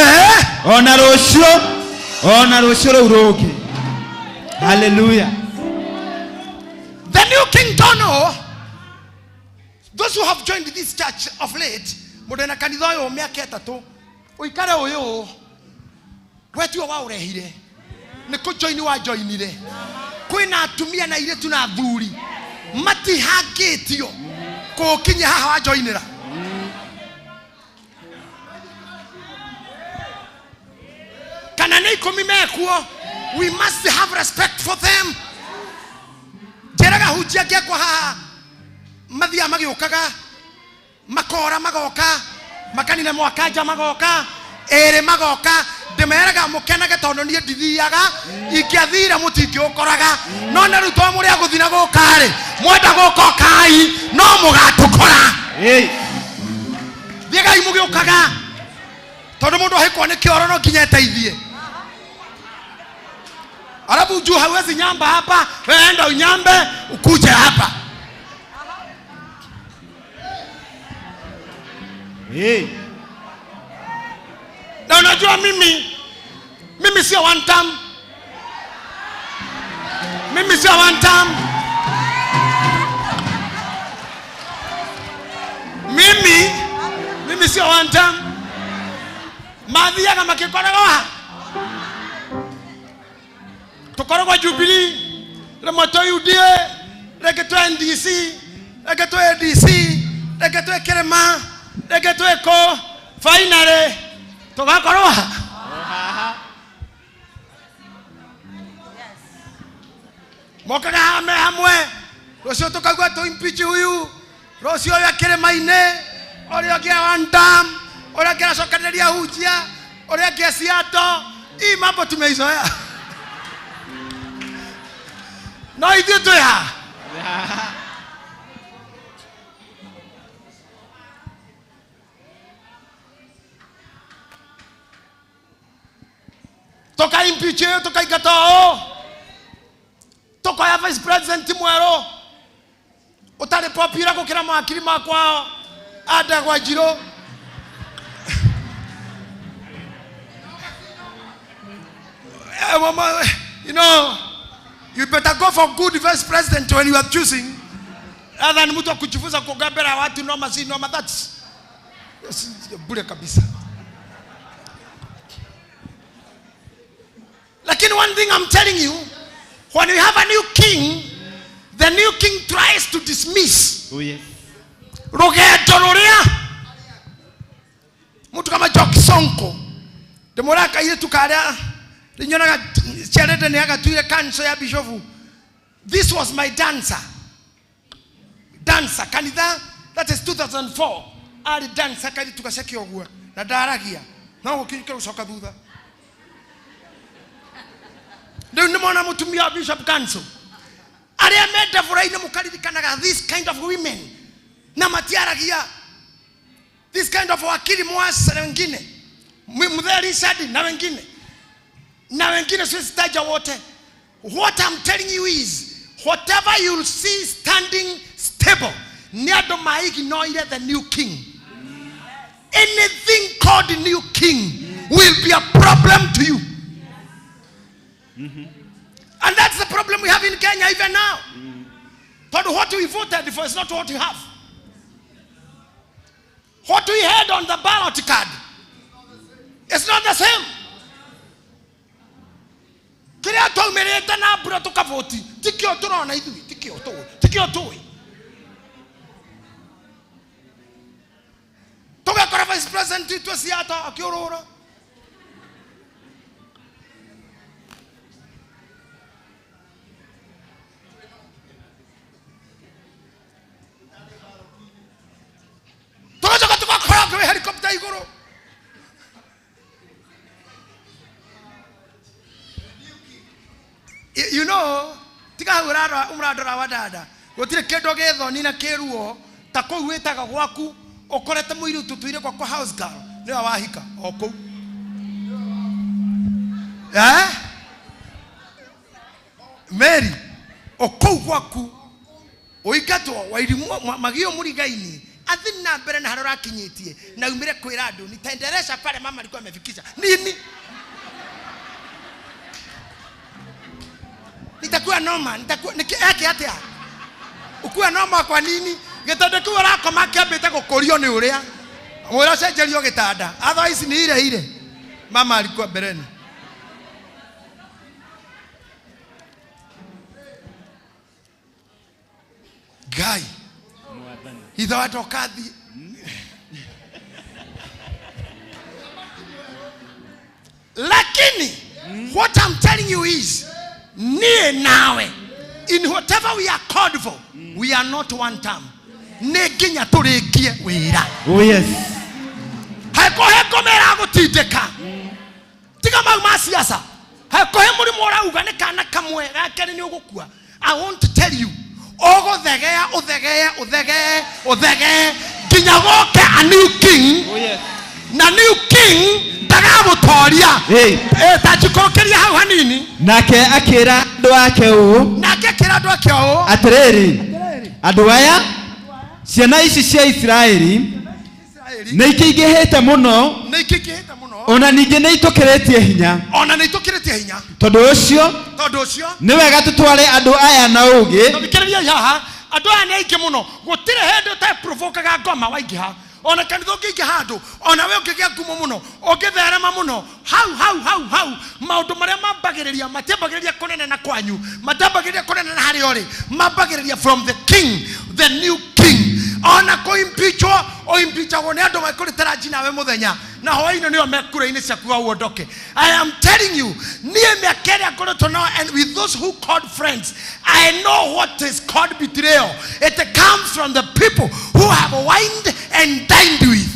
ona rosho uroge. Hallelujah. The new king don't know Those who have joined this church of late, modena kanitha yo miaka 3, uikare uyu wetu wa urehire ni ku join wa joinire kwina atumia na ile tuna thuri mati hagitio ko kinya haha wa joinira kana nei komimekuo. We must have respect for them. Jeraga hujia kwa haha mathia magiukaga makora magoka makanina mwakaja magoka ere magoka ndemeraga mukenage tondu nie ndithiaga ingiathira mutingi ukoraga no na ruto muri aguthina gukari mwenda gukokai no mugatukora thiagai mugiukaga tondu mundu ahikwo ni kioro no kinya teithie. Arabu juu hawezi nyamba hapa, weenda unyambe ukuje hapa. Na unajua mimi sio one time. Mimi sio one time. Mimi sio one time. Madhia kama kikoragoha. Tukorogwa Jubilee, remoto UDA, regeto NDC, regeto ADC, regeto Kerema, regeto Eko, finally, tukakorogwa. Mokaga hamwe, rosio tukagwa to impeach huyu, rosio ya Kerema ine, oria kia wantam, oria kia sokaderia hujia, oria kia siato, hii mambo tumeizoea. No idea to ya. Toka impeach, toka ikatao. Toka ya vice president mwero. Utale popira kukira makiri makwao. Ada kwa jiro. You know, you better go for good vice president when you are choosing rather than mtu kujifunza kugambera watu noma si noma. That's bure kabisa. Lakini one thing I'm telling you, when you have a new king, the new king tries to dismiss. Oh yes. Rogeto roria. Mtu kama Jokisonko. Demoraka ile tukalia Linyonaga charete ni aga tuile kanso ya bishofu. This was my dancer. Kanitha, that is 2004. Ali dancer kali tukashaki ogua na daragia. Na ukikira usoka thutha. Ndio nimeona mutumia bishop kanso. Ali amenda furaini mukaririkanaga this kind of women. Na matiaragia. This kind of wakili mwasa na wengine. Mudheri sadi na wengine. Na wengine sitaja wote. What I'm telling you is, whatever you'll see standing stable, near maiki noire the new king. Anything called the new king will be a problem to you. And that's the problem we have in Kenya even now. But what we voted for is not what we have. What we had on the ballot card, it's not the same. Kile to mereta na bura to kavoti tikio turona ithui tikio to toga kora vice president to siata akiorora toga kora kwa helicopter igoro. You know, tika umradora wadada. Gotire kedo getho ni na keruo tako wetaga gwaku okorete muiru tutuire kwa house girl ni wahika oko. Mary oko gwaku oigatwo wairimu magio murigaini athina mbere na harora kinyitie na umire kwira andu nitaendelesha pale mama alikuwa amefikisha nini. Nitakuwa noma, yake hata. Ukuwa noma kwa nini? Gitanda kiu arakoma kiambite gukurio ni uria. Mwira cenjerio gitanda. Otherwise ni ile. Mama alikuwa bereni. Guy. Itho atokathi. Lakini what I'm telling you is nie nawe in whatever we are called for, we are not one term. Neginya turikie wira. Oh yes. Heko mera gutindeka. Tiga ma siasa. Heko he muri mora uga ne kana kamwe gake ni ugukua. I want to tell you, ogo thegea ginya goke a new king. Oh yes. Na new king ndagamutoria tajikokeria hau hanini nake akira andu ake u atiriri andu aya ciana ici cia Israeli nä ikĩingĩhĩte mũno ona ningĩ nĩ itũkĩrĩtie hinya tondũ ũcio nĩ wega tũtware andũ aya na ũũgĩ andũ aya nĩ aingĩ mũno gũtirĩ hĩndĩ ũteprovokaga ngoma waingĩha ona kanitha ũngĩingĩ handũ ona we ũngĩgĩa ngumo mũno ũngĩtherema mũno hau maũndũ marĩa mambagĩrĩria matiambagĩrĩria kũnenena kwanyu matiambagĩrĩria kũnenena harĩa ũrĩ mambagĩrĩria from the king, the new king. Ona kũimpichwo oimpichagwo nĩ andũ makũrĩtara njina we mũthenya na hwaĩ-inĩ nĩo mekũrĩ-inĩ ciaku wa uondoke. I am telling you, niĩ mĩaka ĩrĩa ngoretwo nao, and with those who called friends, I know what is called betrayal. It comes from the people who have wined and dined with.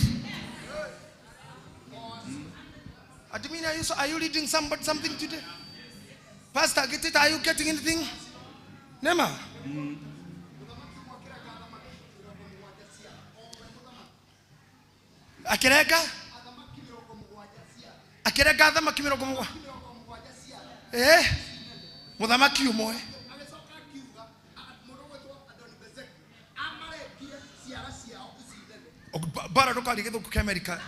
Admin, are you reading something today? Pastor, get it? Are you getting anything? Nema? Akirega thamaki mirongo mũgwanja muthamaki umwe bara ndukari githuku kia America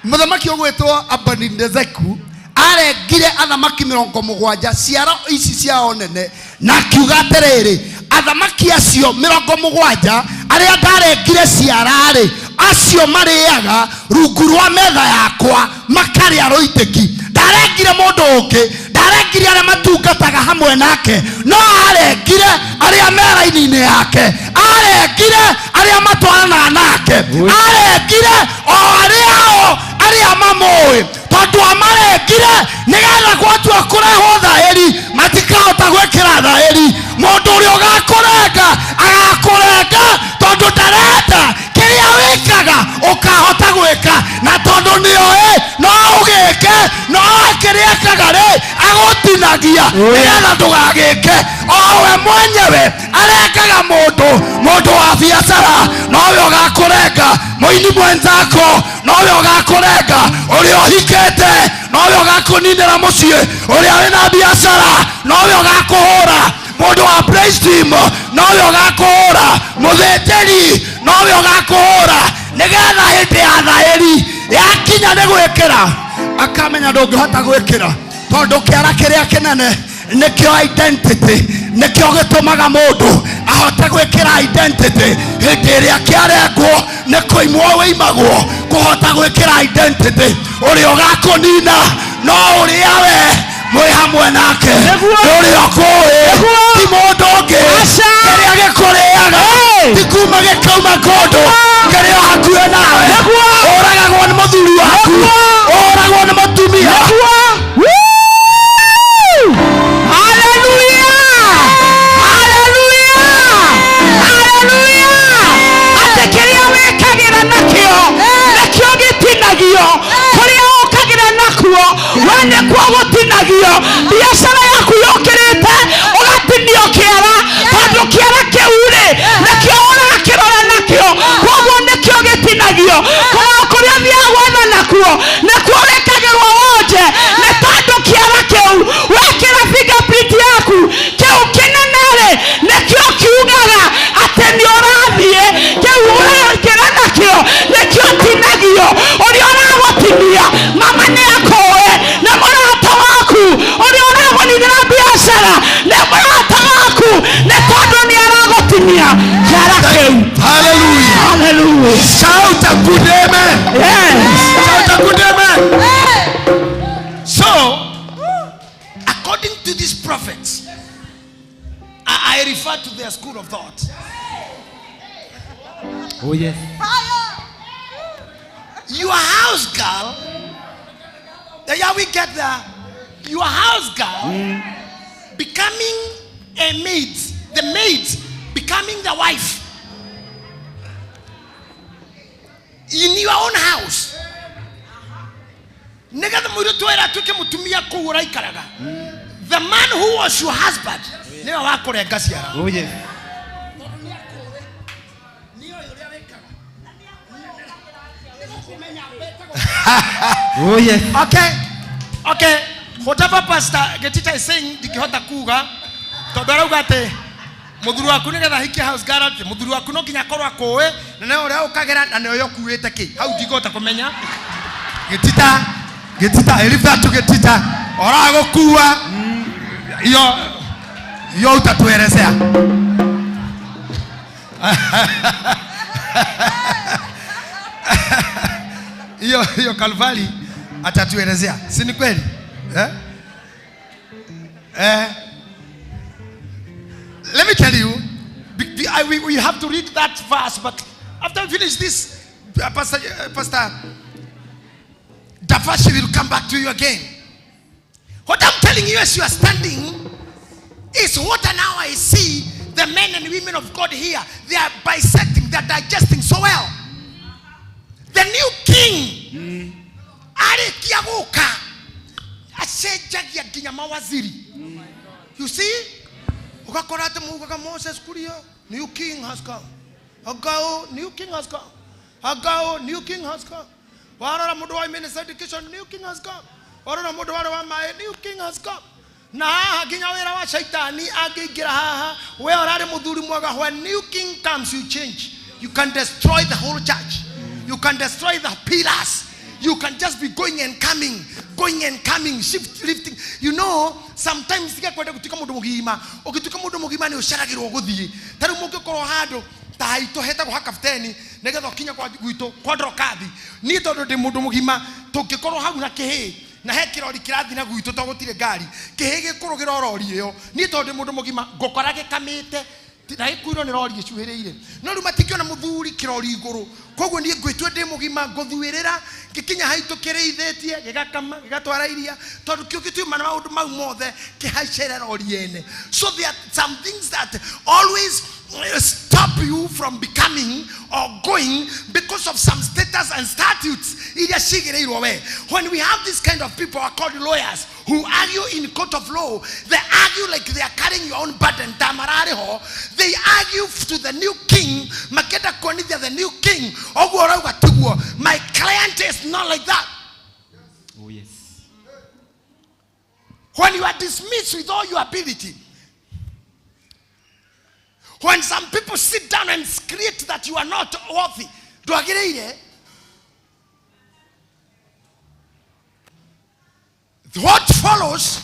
muthamaki ogwetwo Abaninezeku arengire athamaki mirongo mũgwanja ciara ici ciao nene na kiuga atiriri athamaki acio mirongo mũgwanja aria ndarengire ciara-ri acio mariaga rungu rwa metha yakwa makaria roiteki ndarengire mundu ungi ndarengire aria matungataga hamwe nake no arengire aria meraini-ini yake arengire aria matwaranaga nake arengire aria mamũĩ tondu amarengire nigetha gwatua kũrehwo thaĩri matikahota gwĩkĩra thaĩri mũndũ ũrĩa ũgakũrenga agakũrenga tondu ndarenda kĩrĩa wĩkaga ũkahota gwĩka na tondu nĩoĩ no ũgĩke no kĩrĩa ekaga rĩ agũtinagia nigetha ndũgagĩke owe mwenyewe arengaga mũndũ wa biacara nowe ũgakũrenga mũini mwenzako nowe ũgakũrenga ũrĩa ũhikĩte nowe ũgakũninĩra mũciĩ ũrĩa wĩna biacara nowe ũgakũhũra mũndũ wa praise team nowe ũgakũhũra mũthĩnjĩri nowe ũgakũhũra nigetha hĩndĩ ya thaĩri yakinya nĩ gwĩkĩra akamenya ndũngĩhota gwĩkĩra tondu kĩara kĩrĩa kĩnene nĩkĩo identity nĩkĩo gĩtũmaga mũndũ ahote gwĩkĩra identity hĩndĩ ĩrĩa kĩarengwo nĩ kũimwo wĩimagwo kũhota gwĩkĩra identity ũrĩa ũgakũnina no ũrĩa we mwĩ hamwe nake ũrĩa ũkũĩ ti mũndũ ũngĩ kĩrĩa gĩkũrĩaga ti kuma gĩkauma kũndũ kĩrĩa hakuhĩ nawe ũragagwo nĩ mũthuri waku ũragwo nĩ mũtumia. Kwa gutinagio biashara yaku yokirite ugatinio kiara tondu kiara kiure nakio urakirora nakio koguo nikio gitinagio kuria thia gwetha nakuo nakuo wikagirwo wonje ni tondu kiara kiu wekira fingerprint yaku kiu kinenere nikio kiugaga ati ni urathie kiu urakira nakio nikio tinagio uria uragutinia mama ni akoe na mũrata waku ũrĩa ũragũtinia Shout a good amen. Yes. Shout a good amen. So, according to these prophets, I refer to their school of thought. Oh yes. Your house girl, yeah, we get there. Your house girl becoming a maid, the maid becoming the wife in your own house. The man who was your husband, Oh yes. Oh yes. Okay. Whatever Pastor Getita is saying, dikihota kuga, todora ugate, muduru waku nigetha hiki house girl, muduru waku no kinya korwa koe, na ne ore ukagera na ne oyo kuwete ki. How digota kumenya? Getita, elifa tu Getita. Ora go kuwa. Yo utatuelezea. Yo Kalvari atatuelezea. Si ni kweli? Let me tell you, we have to read that verse, but after we finish this, Pastor Dafashi will come back to you again. What I'm telling you as you are standing is what now I see the men and women of God here. They are bisecting, they are digesting so well. The new king, Are Kiagoka. You see, Moses, new king has come. Agao, new king has come. Agao, new king has come. Warara Muduwa Minister Education, new king has come. Warara Muduwa my new king has come. Na Ginyawera wa Shaitani Agigiraha, where are Muduri Mwaga? When new king comes, you change. You can destroy the whole church. You can destroy the pillars. You can just be going and coming, shift, lifting. You know, sometimes you kwenda kutika mundu mugima, ukituka mundu mugima ni usharagirwo guthii. Tari muke koro hando taito heta ko hakafteni, negetho kinya kwa gwito kwadro kathi. Ni tondu ndi mundu mugima, tukikoro hau na kihi. Na he kirori kirathi na gwito to gutire ngari. Kihi gikurugira orori iyo. Ni tondu mundu mugima ngokora gikamite. Na ikuiro ni rori gicuhireire. No ru matikio na muthuri kirori iguru. Koguo ni ngwitwe ndi mugima ngothuirira gikinya haitu kireithetie gigakama gigatwara iria tondu kio gituma na maundu mau mothe kihaicera rori ene. So there are some things that always stop you from becoming or going because of some status and statutes. When we have this kind of people are called lawyers who argue in court of law, they argue like they are carrying your own burden. They argue to the new king, the new king. My client is not like that. Oh yes. When you are dismissed with all your ability, when some people sit down and create that you are not worthy, what follows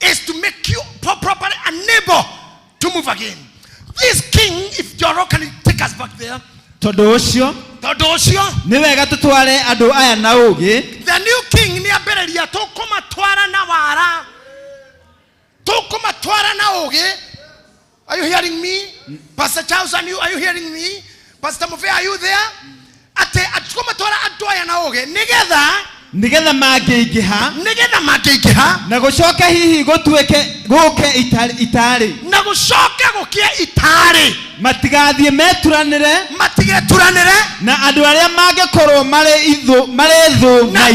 is to make you properly unable to move again. This king, if Joro can take us back there. Todosio. Niwega tutware andu aya na ugi. The new king ni abereria tukuma twara na wara. Tukuma twara na ugi. Are you hearing me? Pastor Charles, are you hearing me? Pastor Mofe, are you there? Ate atukuma twara andu aya na ugi. Nigetha mangiingiha na gucoka hihi gutuike guke itari na gucoka gukie itari matigathie meturanire na andu aria mangikorwo mari thu na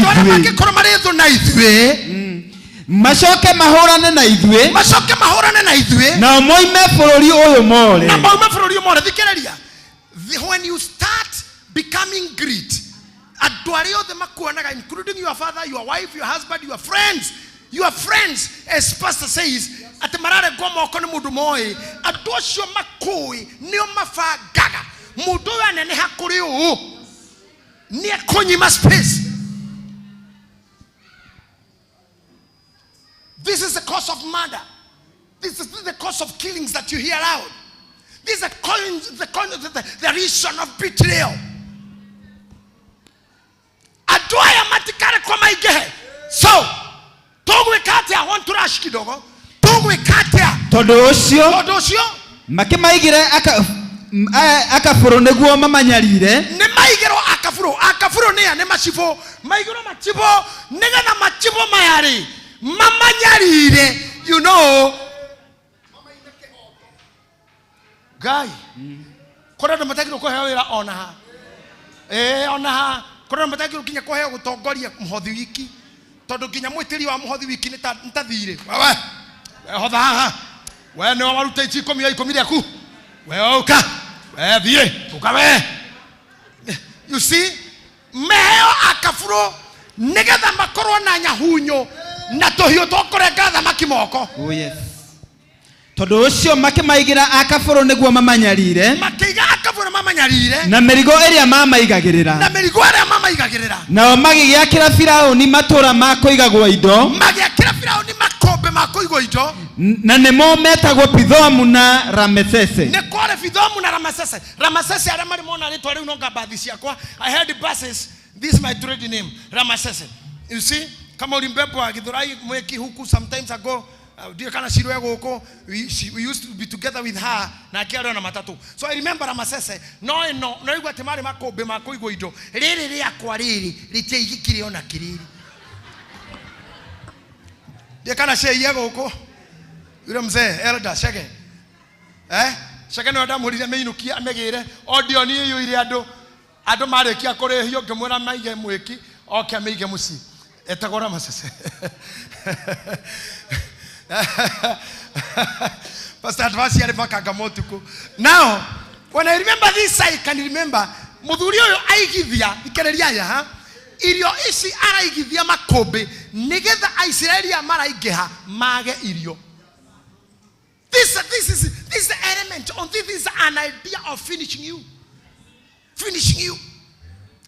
ithuĩ macoke mahorane na ithuĩ na moime bururi uyu more thikĩrĩria. When you start becoming great, including your father, your wife, your husband, your friends, as pastor says, at the marare gomo kono mudumoe, adosho makoi, neo mafa gaga, mudoya nene hakuriu, near konyima space. This is the cause of murder. This is the cause of killings that you hear out. This is the reason of betrayal. Andu aya matikare kwa maigehe. So, tugwika atia? I want to rush kidogo. Tugwika atia? Tondu ucio makimaigira akafuro neguo mamanyarire. Ni maigiro akafuro ni machibo. Maigiro machibo nigetha machibo mayari mamanyarire, you know. Guy, kora ndo matakiro ko hewa ira ona ha. Ona ha. Kora ndo matakiro kinya ko hewa gutongoria muhothi wiki. Tondu kinya mwitiri wa muhothi wiki nitathire. Wewe. Hotha ha. Wewe ni waruta ichi 10 yaku. Wewe uka. Wewe thie. Ukawe. You see? Meheo akafuro nigetha makorwo na nyahunyo na tohio tokorenga thamaki moko. Oh yes. Tondu ucio makimaigira akafuro neguo mamanyarire. Makiga akafuro mamanyarire. Na merigo eria mamaigagirira. Nao magigiakira Firauni matura makoigagwo indo. Makombe makoigwo indo. Na nemo metagwo Pithomu na Ramesese. Ne kwale Pithomu na Ramesese. Ramesese ara mari mona ritwa riu no ngabathi ciakwa. I heard the buses. This is my trade name, Ramesese. You see, kama ulimbebwa Githurai mweki huku sometimes ago. We used to be together with her na kiaro na matatu. So I remember Ramesese. No igwa temari makombe makoigwo indo. Riri yakwa riri riteigikire ona kiriri. Dia kana sheye goko. Yule mzee elder shege. Shege no ndamurire meinukia amegire audio ni iyo ire ando marekia kurehio ngimwira maige mwiki oke meige muci. Etagora Ramesese. Pastor Advance alipaka motuko. Now, when I remember this, I can remember muthuri uyu aigithia ikereria ya irio ici araigithia makombe nigetha Aisraeli amaraigeha mage irio. This is the element on this is an idea of finishing you.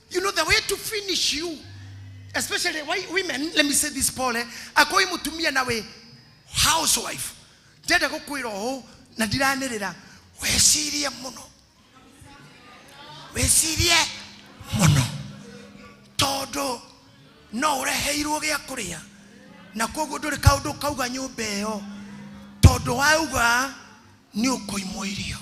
You know the way to finish you, especially why women, let me say this Paul, akoi mutumia nawe housewife ndenda gukwira ho na ndiranirira wecirie muno todo no ureheirwo gia kuria na koguo nduri kaundu kauga nyumba iyo todo wauga ni ukoimwo irio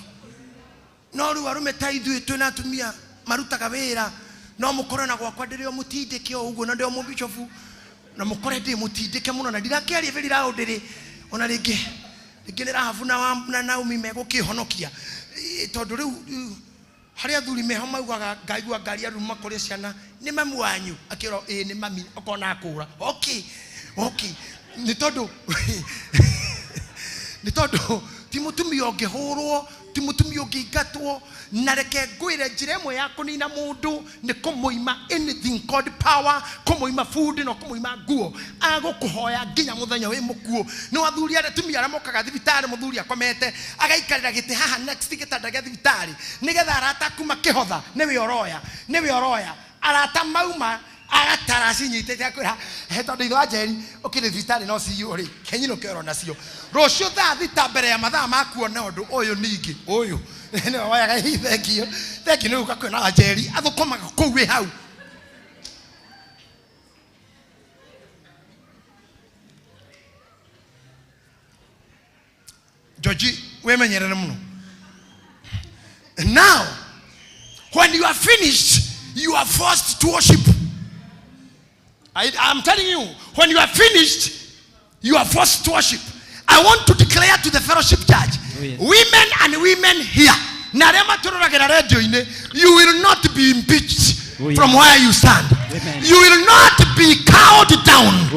no ru arume taithu twina atumia marutaga wira no mukorana gwakwa ndirio mutindike uguo na ndio mubichofu na mukore ndi mutindike muno na ndirakeria vili rao ndiri ona ringi nirahavuna na Naomi megukihonokia tondu riu haria thuri meho maugaga ngaigua ngari aru makore ciana ni mamu wanyu akiro ni mami okona akura okay ni tondu timutumi ongehurwo timutumi ongigatwo na reke ngwire njire mwe ya kunina mundu ni kumuima anything called power kumuima food no kumuima nguo agukuhoya nginya muthenya wi mukuo no athuri ara tumia ara mokaga thibitari muthuri akomete agaikarira giti haha next gitanda gia thibitari nigetha arata kuma kihotha niwe oroya arata mauma agatara cinyitete akwira tondu itho ajeri ukire thibitari no ciyo ri kenyino kero nacio rucio tha thita mbere ya mathaa makuona undu uyu ningi uyu ni wayaga thekio ni ukakwena ajeri athukomaga kuwi hau Georgie we menyerere muno. Now when you are finished you are forced to worship. I'm telling you, when you are finished, you are forced to worship. I want to declare to the fellowship church, women and women here, you will not be impeached from where you stand. Amen. You will not be cowed down.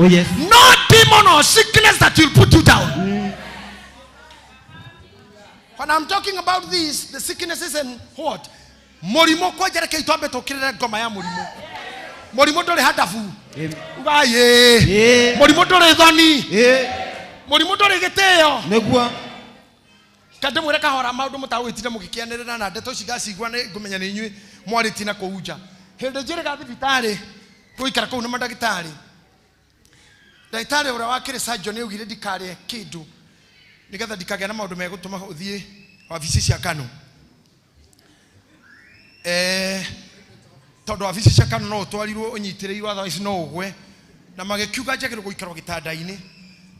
No demon or sickness that will put you down. When I'm talking about this, the sicknesses and what? Morimo kwa jere ke itobe tokirere ngoma ya morimo. Morimo ndore hadafu. Ugaye. Morimo ndore thoni. Morimo ndore giteo. Neguo. Kande mwere kahora maundu mutawitire mugikianirira na ndeto cigacigwa ni ngumenya ni inyui mwariti na kuuja. Hende jere ga thibitari kuikara kuu na mandagitari. Ndagitari ura wakire surgeon ugire ndikare kindu. Nigetha ndikagea na maundu megutuma uthie wabici cia Kano. tondu afisi cia kana no twarirwo unyitirirwo otherwise no ugwe na magikiuga njagirwo guikarwo gitanda-ini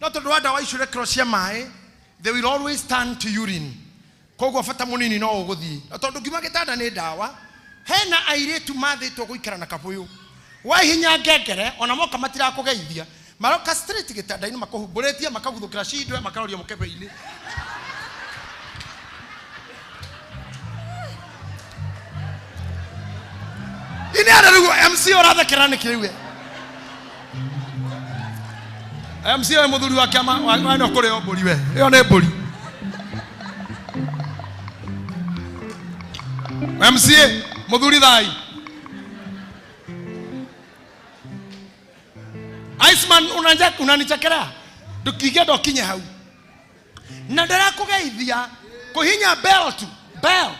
no tondu wa dawa icio rekero cia mai they will always turn to urine koguo bata munini no uguthii na tondu ngiuma gitanda ni dawa hena airetu mathitwo guikara na kabuyu wa hinya ngengere ona moka matira kugeithia maroka straight gitanda-ini makuhumburitie makaguthukira cindwe makaroria mukebe-ini ini ararugo MC orathekera nikiriwe MC we muthuri wake wa no kuri mburi we iyo ni mburi MC muthuri thai Iceman unanichekera ndukigia ndokinye hau na ndarakugeithia kuhinya bell tu bell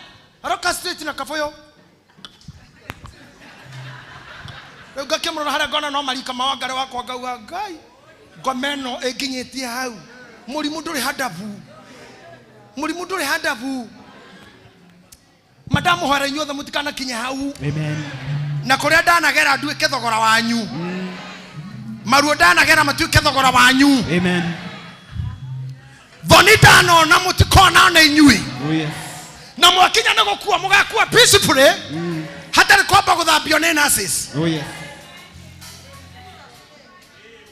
aroka straight na kafoyo ngakemrona haria ngona no marika mawangare wakwa ngauga ngai ngomeno enginyetie hau murimu nduri hadabu madamu hore nyothe mutikana kinya hau amen na kuria ndanagera nduike thogora wanyu maruo ndanagera matuike thogora wanyu amen bonita no na mutikona na inyui oh yes na mwakinya na gukua mugakua peacefully hatari kwamba guthambio ni nurses oh yes.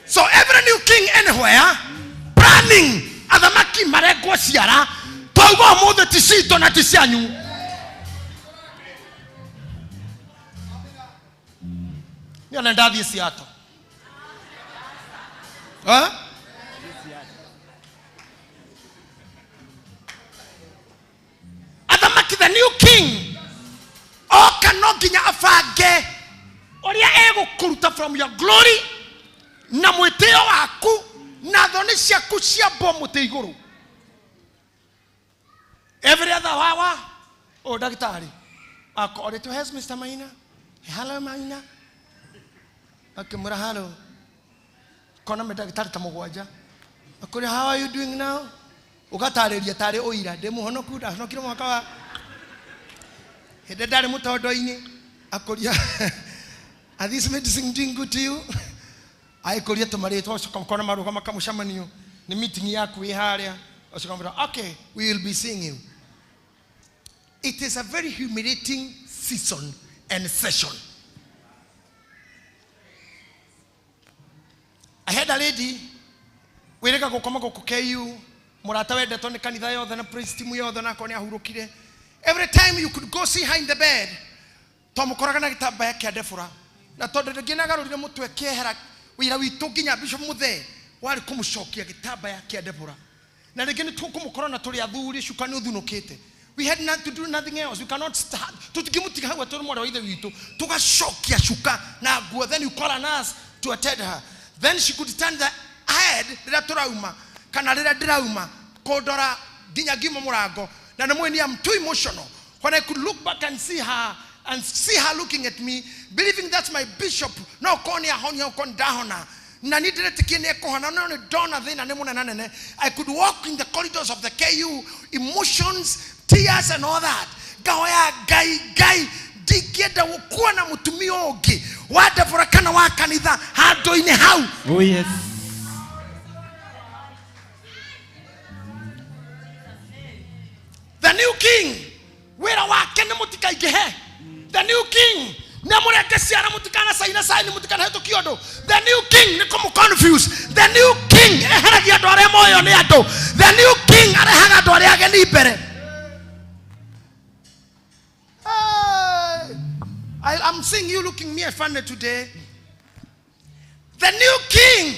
So every new king anywhere planning athamaki maregwo ciara taugo muthe ticito na ticianyu niona ndathie ciato athamaki the new king oka no nginya afange uria egukuruta from your glory na mwitio waku na thoni ciaku cia bomuti iguru every other wawa o dagitari according to his Mr. Maina hello Maina akimura hello kona me dagitari tamugwanja akuri how are you doing now ugatariria tari oira de muhonoku da no kiro mwaka wa hede dare mutondo-ini akuria are this medicine doing good to you ai kuria tumaritwa ukamkona maruga makamushamanio ni meeting yaku iharia usikamwambia okay we will be seeing you. It is a very humiliating season and session. I had a lady wireka gukoma gukukeyu murata wendetwo ni kanitha yothe na praise team yothe na kone ahurukire. Every time you could go see her in the bed tomukoraga na gitambaya kia ndefura na tondu ndinginagarurire mutwe kiehera wira witu nginya bishop muthe wari kumucokia gitambaya kia ndefura na ringi tukumukora na turi athuri shuka ni uthunukite. We had not to do nothing else. We cannot start tutigimutiga hawa turi mwana waithe witu tugacokia shuka na nguo. Then you call a nurse to attend her. Then she could stand the head rira turauma kana rira ndirauma kodora nginya ngimo murango na namwe I'm too emotional when I could look back and see her looking at me believing that's my bishop no konia honya kondahona na nidire tikine kohana no ne dona thina ne muna nanene. I could walk in the corridors of the KU, emotions, tears and all that. Gaoya gai digeda ukuwa na mutumi ogi wada furakana wa kanitha hado ine hau. Oh yes. The new king wera wake ne mutika igehe. The new king ne mureke siara mutikana saina saini mutikana heto kiodo. The new king ne komu confused. The new king eheragia dore moyo ne ato. The new king arehaga dore age ni ibere. I'm seeing you looking me funny today. The new king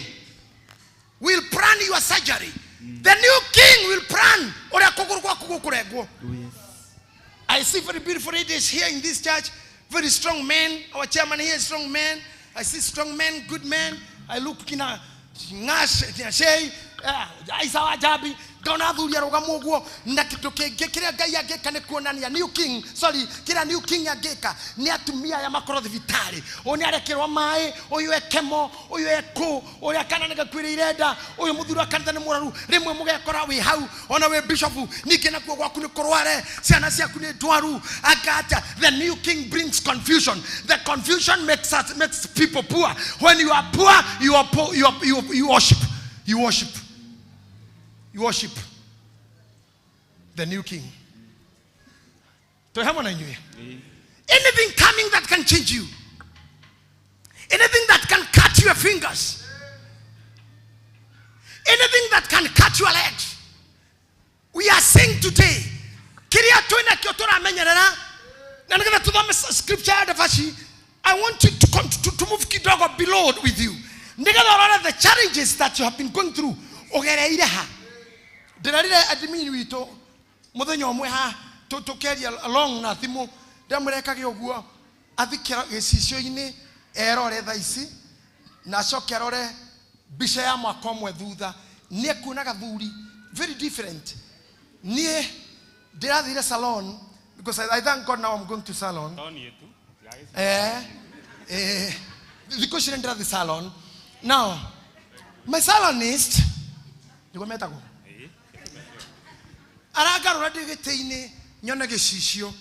will plan your surgery. The new king will plan. I see very beautiful ladies here in this church. Very strong men. Our chairman here is strong man. I see strong men, good men. I look ngona athuri arugamu uguo na kindu kingi kiria Ngai angika ni kuonania new king kiria new king angika ni atumia ya makoro thibitari oni arekirwa mai uyu ekemo uyu eku uyu akana nigakwire irenda uyu muthuri akanitha ni muraru rimwe mugekora wi hau ona we bishop niki nakuo gwaku ni kurware ciana ciaku ni ndwaru agata. The new king brings confusion. The confusion makes people poor. When you are poor, you worship the new king. To heaven and you. Anything coming that can change you, anything that can cut your fingers, anything that can cut your legs, we are saying today, scripture, I want you to move kidogo below with you. The challenges that you have been going through. To carry along na thimo ndamureka gioguo athikira gicisio-ini erore thaici na cokerore bisha ya mwaka omwe thutha nie kunaga thuri very different. Nie ndirathire salon because I thank God now I'm going to salon. Because she didn't the salon. Now my salonist ndiko aragarura ndigite-ini nyona gicisio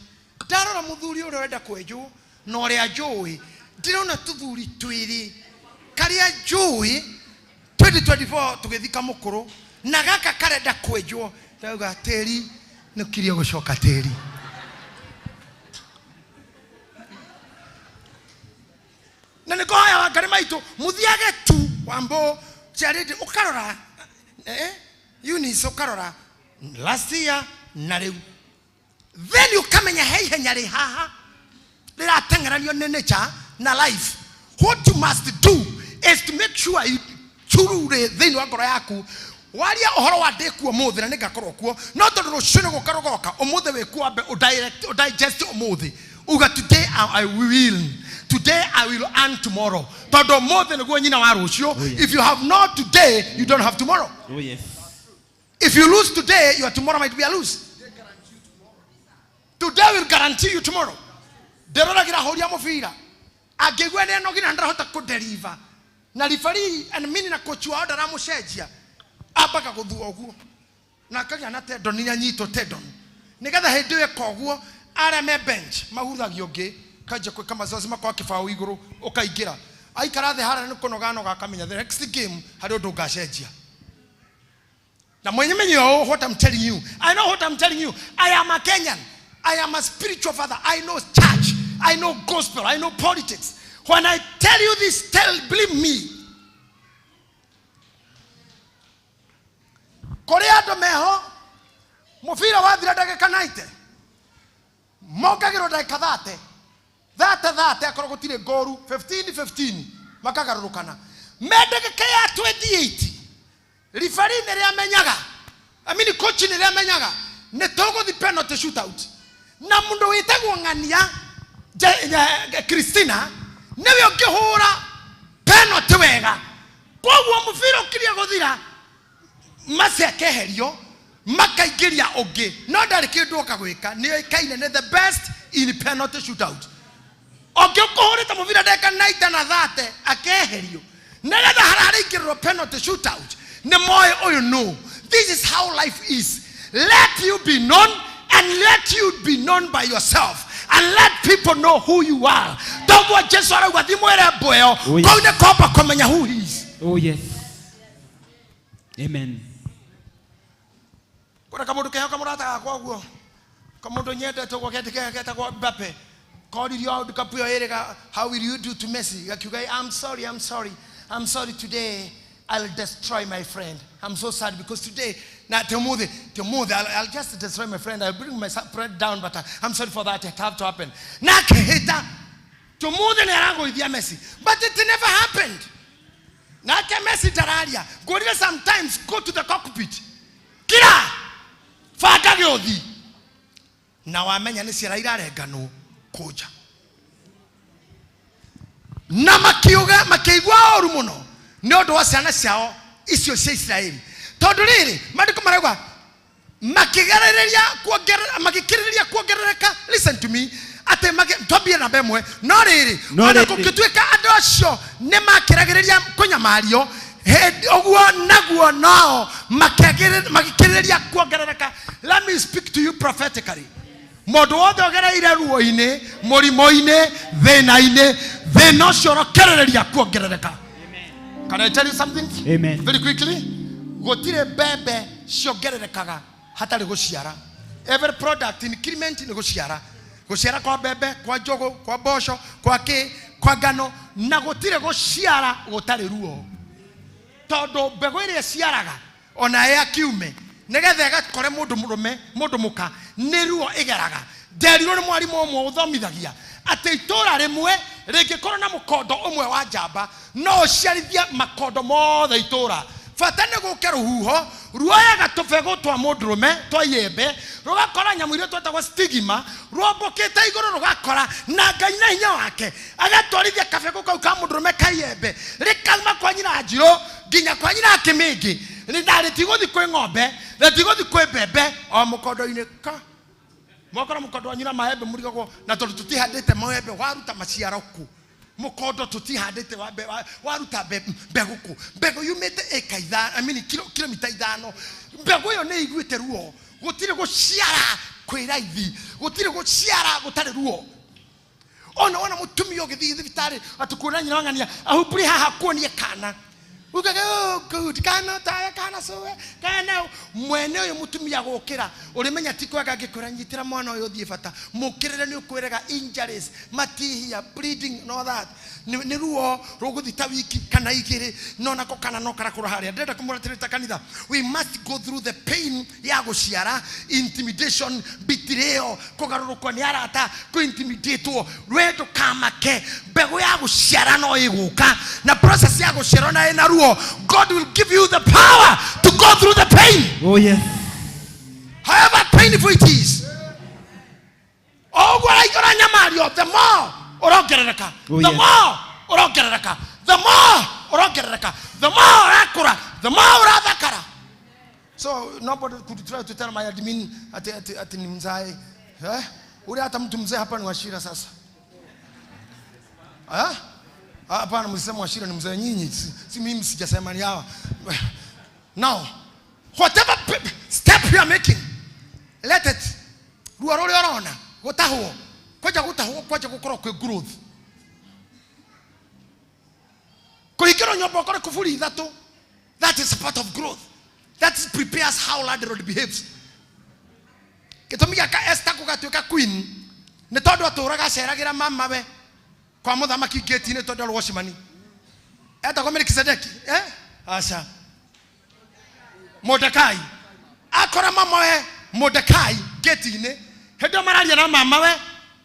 ndarora muthuri uria urenda kwenjwo na uria njui ndirona tuthuri twiri karia njui 2024 tugithika mukuru na gaka karenda kwenjwo ndauga teri nukirio gucoka teri na niko haya wakari maitu muthiage tu wambo charity ukarora Eunice ukarora last year na riu then you come in hey nyari haha lera tengeranio ne nature na life. What you must do is to make sure you churure then wagoro yaku waria ohoro wa deku omuthe na ningakorwo kuo no tondu rucune gukarogoka omuthe we kuambe o digest omuthe uga today I will earn tomorrow tondu omuthe niguo nyina wa rucio. If you have not today you don't have tomorrow. Oh yes. If you lose today, your tomorrow might be a lose. Today will guarantee you tomorrow. Derora gira horia mufira. Agegwe ne no gira ndara hota ko deliver. Na referee and mini na coach wa odara mucenjia. Abaka guthu oguo. Na kagia na tedon ni anyito tedon. Nigetha hendiwe koguo areme bench mahuthagio ngi kaje kwa kama zazi makwa kifao iguru ukaigira. Aikara the hara ni kunoga kamenya the next game hari undu ngacenjia. Now, what I'm telling you, I know what I'm telling you. I am a Kenyan. I am a spiritual father. I know church. I know gospel. I know politics. When I tell you this, believe me. Korea do meho, mufira wadhira dakika 90. Moka giro dakika 30. Akorogotire goru 15. Makagarurukana. Medeke ya 28. Referee nere amenyaga. Coach nere amenyaga. Ne togo the penalty shootout. Na mundu witagwo ngania Christina newe okihura penalty wega. Kwoguo mufiro kiria guthira mase keherio makaigiria oge. No ndari kindu okagwika ni kaine ne the best in penalty shootout. Oge okuhurita mufira ndeka 90 na 30 akeherio. Negetha harari ingirwo penalty shootout. No. This is how life is. Let you be known and let you be known by yourself and let people know who you are. Don't watch just what who he is. Oh yes. Amen. How will you do to Messi? I'm sorry today. I'll destroy my friend. I'm so sad because today, now I'll just destroy my friend. I'll bring my friend down, but I'm sorry for that. It have to happen. But it never happened. Sometimes go to the cockpit. Kira! Fagagyothi. Now I mention this regano koja. Namakiuga makeigwa orumuno. No do wasana sao isio se Israel. Toduriri, madiko maragwa makigiriria kuongerereka. Listen to me. Ate tobie na bemwe no riri ona kukituika andu acio ne makiragiriria kunyamario oguo naguo nao makigiriria kuongerereka. Let me speak to you prophetically. Modo wothe ogereire ruo-ini murimo-ini thina-ini thina ucio rokerereria kuongerereka. Can I tell you something? Amen. Very quickly. Gotire bebe ciongererekaga hatari guciara. Every product increment ni guciara. Guciara kwa bebe, kwa jogo, kwa bosho, kwa ngano na gutire guciara gutari ruo. Todo mbegu iria ciaraga ona ya kiume nigetha igakore mundu murume mundu muka ni ruo igeraga. Nderirwo ni mwarimu umwe uthomithagia ati itura rimwe ringikorwo na mukondo umwe wa njamba no uciarithia makondo mothe itura. Fata ni guke ruhuho ruoyaga tubegu twa mundurume twa yembe rugakora nyamu iria twetagwo stigma ruombokete iguru rugakora na Ngai na hinya wake agatwarithia kabegu kau ka mundurume ka yembe rikauma kwa nyina njiro nginya kwa nyina kimingi ni ndari tiguthi kwi ng'ombe na tiguthi kwi bebe o mukondo-ini ka mwakora mukondo wa nyina maembe murigagwo na tondu tutihandite maembe waruta maciaro ku mukondo tutihandite waruta mbegu ku mbegu yumite eka ithano kilomita 5 mbegu yo ni iguite ruo gutire guciara kwi raithi gutire guciara gutare ruo. Ona mutumia ugithi thibitari atukuna nyina wangania ahuburi haha kuonie kana ugaga good kana taya kana sowe kana mwene uyu mutumia gukira urimenya tikwaga ngikora nyitira mwana uyu thie bata mukirire ni ukwirega injuries matihia bleeding and all that ni ruo ruguthita wiki kana igiri no nako kana no karakura haria ndenda kumuratirita kanitha. We must go through the pain ya guciara, intimidation, betrayal, kugarurukwo ni arata, kuintimidatewo rwedo kamake mbegu ya guciara no iguka na process ya guciara na ina ruo. God will give you the power to go through the pain. Oh yes. However painful it is. Oh, what I got nyamario the more urongerereka. The more urongerereka. The more urongerereka. The more akura. The more uradhakara. So nobody could try to tell my admin ati ni mzai. Ule hata mtu mzee hapa ni washira sasa. Hapana msemo washira ni mzee nyinyi. Si mimi sijasema ni hawa. Now, whatever step you are making, let it ruarole orona gutahuo kwaja gukoro kwe growth kuikero nyobo kore kufuri ithatu. That is part of growth. That prepares how Lord behaves. Kitumia ka Esther kugatuika queen ni tondu aturaga ceragira mama we kwa muthamaki gate ni tondu washimani eta kwa Melkisedeki asha Mordekai akora mama we Mordekai gate ni hedo mararia na mama we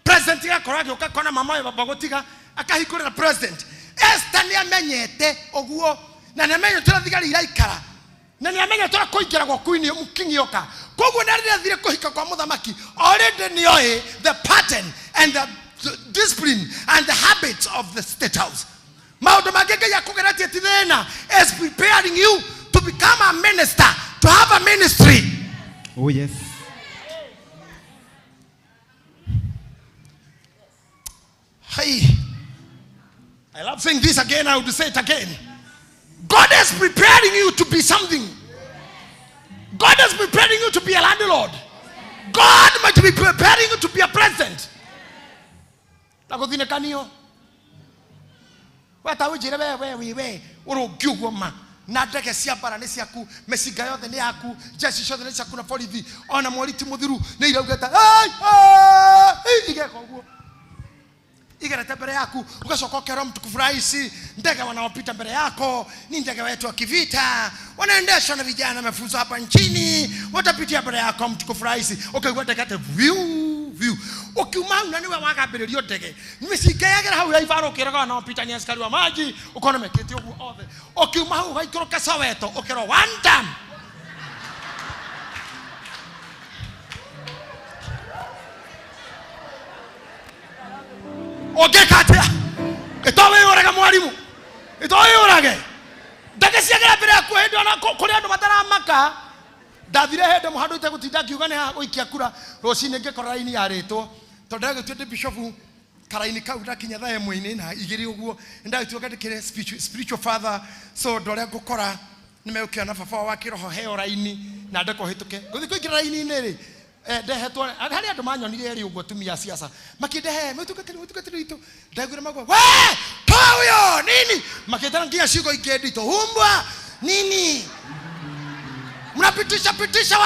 president akora gyoka kona mama we babagotiga akahikurira president. Esther ni amenyete oguo na nemenyo turathigari iraikara na ni amenyo tura kuingira kwa queen mukingi yoka koguo ndarira thire kuhika kwa muthamaki already ni oe the pattern and the discipline and the habits of the state house. Maundu magenge ya kugerati thina is preparing you to become a minister, to have a ministry. Oh yes. Hey, I love saying this again. I would say it again. God is preparing you to be something. God is preparing you to be a landlord. God might be preparing you to be a president. Nagodine kanio. Wata ujire we urugiugwo ma na ndege cia bara ni ciaku meciga yothe ni yaku jeshi ciothe ni ciaku na borithi ona moriti muthiru ni iraugeta igeka uguo igerete mbere yaku ugacoka ukero mtukufu rais ndege wanaopita mbele yako ni ndege wetu wa kivita wanaendeshwa na vijana mafunzo hapa nchini watapitia mbele yako mtukufu rais ukaigwa ndege view ukiuma nani wa wakabirio ndege nimesikiagira hau yaivaro ukiraga wanaopita ni askari wa maji ukona meketi ugu othe ukiuma hau haikoroka Soweto ukero one time ogekatia etowe oraga mwalimu etowe orage ndege ciagira mbere yaku hendo na kuri andu mataramaka ndathire hende muhandu ite gutinda ngiuga ni ha guikia kura rucini ngikora raini yaritwo tondu gutwete bishop karaini kau ndakinya thae mwini na igiri uguo ndagitwo kandikire spiritual father so ndore ngukora nimeukia na baba wa kiroho heo raini na ndeko hituke guthi kuingira raini ni ri ndehetwo hari andu manyonire eri uguo tumia siasa makindehe mutukatiri itu ndagwira magwa we pauyo nini makitana ngia shigo ingedito humbwa nini mnapitisha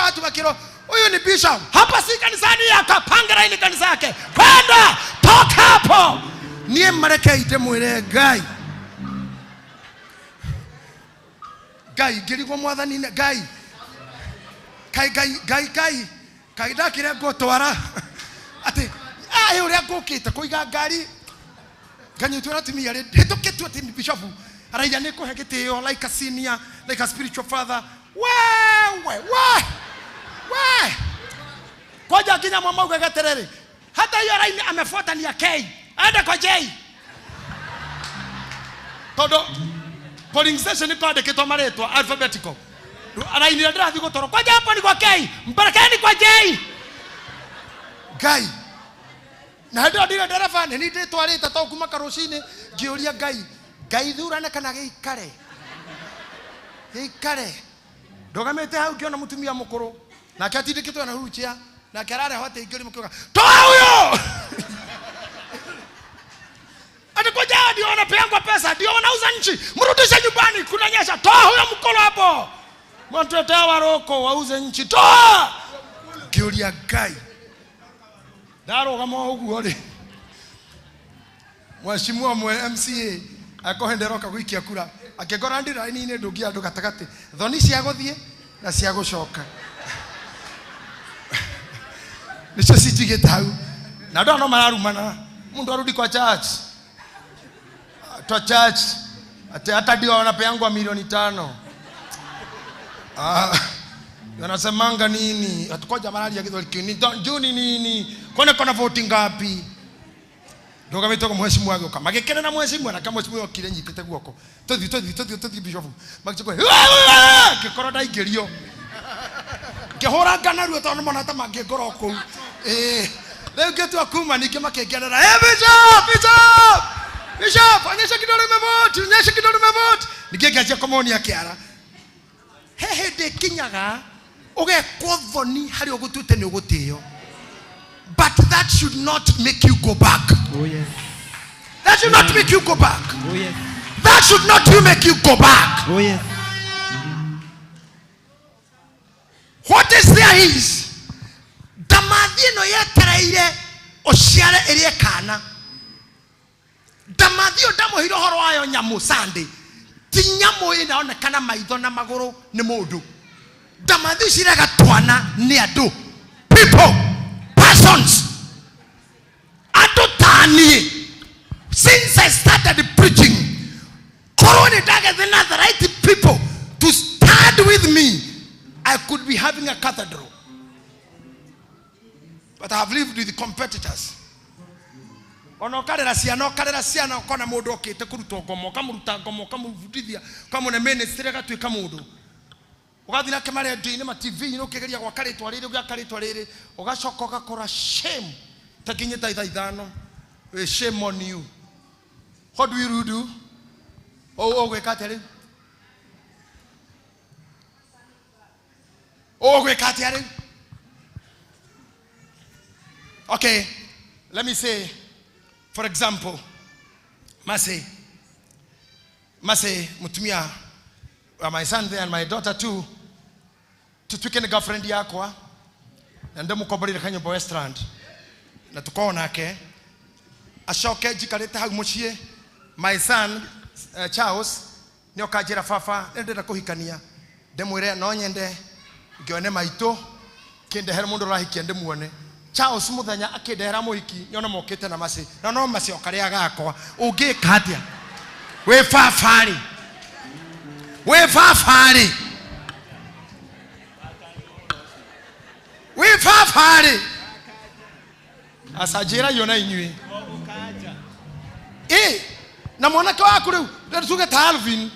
watu makiro huyu ni bishop hapa si kanisani akapanga raini kanisa yake kwenda toka hapo nie mareke ite mwire gai ngirigwo mwathani gai kai ndakire ngotwara ati uria ngukite kuiga ngari nganyitwo na tumia ri hitukitwo ati bishop araiya ni kuhe gitio like a senior like a spiritual father we koja kinya mama ugegaterere hata hiyo raini amefuata ni ya K aende kwa J todo polling station ni kwa deketwa maretwa alphabetical raini ndira thigo toro koja hapo ni kwa K mbarakeni kwa J gai na ndio ndira dereva ni nditwarite to kuma karucini ngiuria gai thurana kana geikare ndogamete hau kiona mutumia mukuru na katindikitwe na huruchia na karare hote igori mukuru toa huyo atakoja ndio anapeangwa pesa ndio wanauza nchi mrudishe nyumbani kunanyesha toa huyo mkolo hapo mtoto waroko wauze nchi toa kiuria gai daro kama hugu ore mwashimua mwe MCA akohenderoka guikia kura akegora ndira ini ndugia andu gatagati thoni cia guthie na cia gucoka nicio citigite hau na ndo no mararumana mundu arudi kwa church hata ndio wanapeangwa milioni 5 wanasemanga nini atukoja marali ya kidholi kini Juni nini kona voting ngapi ndoga mitoko mheshimu wake kama gekena na mheshimu na kama mheshimu wakire nyitete guoko tothi bishop magicoko kikoroda igerio kehora ngana ruo tono mona ta magegoro ko leo getu akuma nikimakegenera bishop anyesha kidole mevote nikigacha komoni ya kiara hehe de kinyaga oge kodhoni hari ogutute ni ogutio but that should not make you go back. Oh yes. That should not make you go back. Oh yes. That should not make you go back. Oh yes. What is there is damadino yetereire ociare erie kana damadio damohiro horo ayo nyamu Sunday tinyamo inaonekana maitho na maguru ni mundu damadio cirega twana ni andu people persons adotani since I started preaching corona target the right people to stand with me I could be having a cathedral but I have lived with the competitors onokarera siana kona mundu okite kuruta ngomo kamuvudithia kama na ministry gatwika mundu ugathina kemare ndini ma TV ino kigeria gwa karitwa riri ugakaritwa riri ugacoka ugakora shame takinye ithano shame on you. What do you do? Gwekate riu gwekate riu. Okay, let me say, for example, Mase mutumia my son there and my daughter too tutwike ni girlfriend yako na ndemu koborire kanyumba Westland na tukona ke ashoke jikarete hau mucie my son Charles nio kajira fafa ndenda kuhikania ndemwire no nyende ngione maito kinde her mundu rahikia ndemuone Charles muthenya akindehera muhiki nyona mokite na Mase na no Mase okaria gakwa ungika atia we fafari asajira yona inywe na mwanake waku riu nduge ta Alvin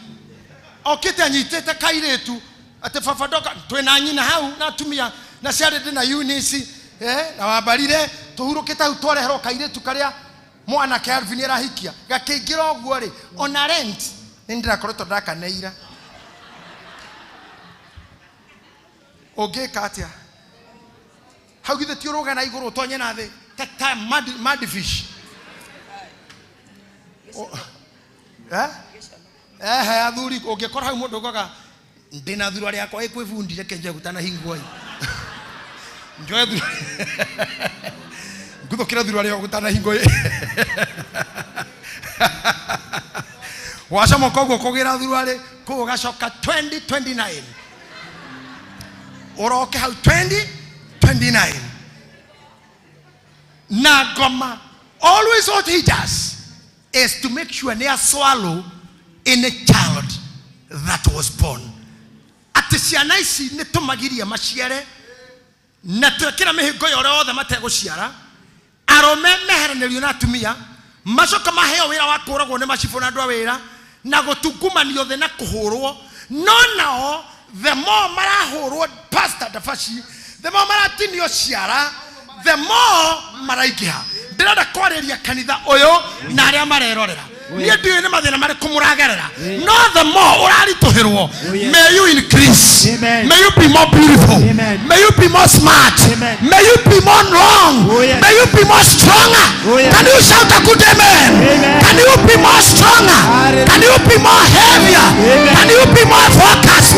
okite anyitete kairetu ate fafadoka twena nyina hau na tumia na ciarä ndä na unisi na wambarire tåhurå kä twareherwo kairä karä a mwanake Alvin arahikia gakä ra å guo rä ona rent nä ndä rakoretwo ndakaneira å ngä ka atä a hau githä ti å rå gana igå rå tonye na thä ta madfish athuri å ngä kora hau må ndå goga ndä na thura rä akwa ä kwä bundire kenja gutana hingwai ngutho kä ra thura rä gutana hingwai wacomoka å guo kå gä ra thura rä kå gå gacoka 2029 å roke hau 2029 na ngoma always what he does is to make sure they swallow any child that was born. Ati ciana ici nä tå magiria maciare na twä ra mä hä ngo yore othe mategå ciara arome meheranä rio na atumia macoka maheo wä ra wa kå ragwo nä macibå na andå a wä ra na gå tungumanio thä na kå hå rwo no nao the more marahå rwo pastor dafaci the more maratinio ciara the more maraingä ha ndä renda kwarä ria kanitha å yå na arä a marerorera niä ndiå nä mathä na marä kå må ragerera no the more å raritå hä rwo may you increase may you be more beautiful may you be more smart may you be more strong may you be more stronger can you shout a good amen can you be more stronger can you be more heavier can you be more focused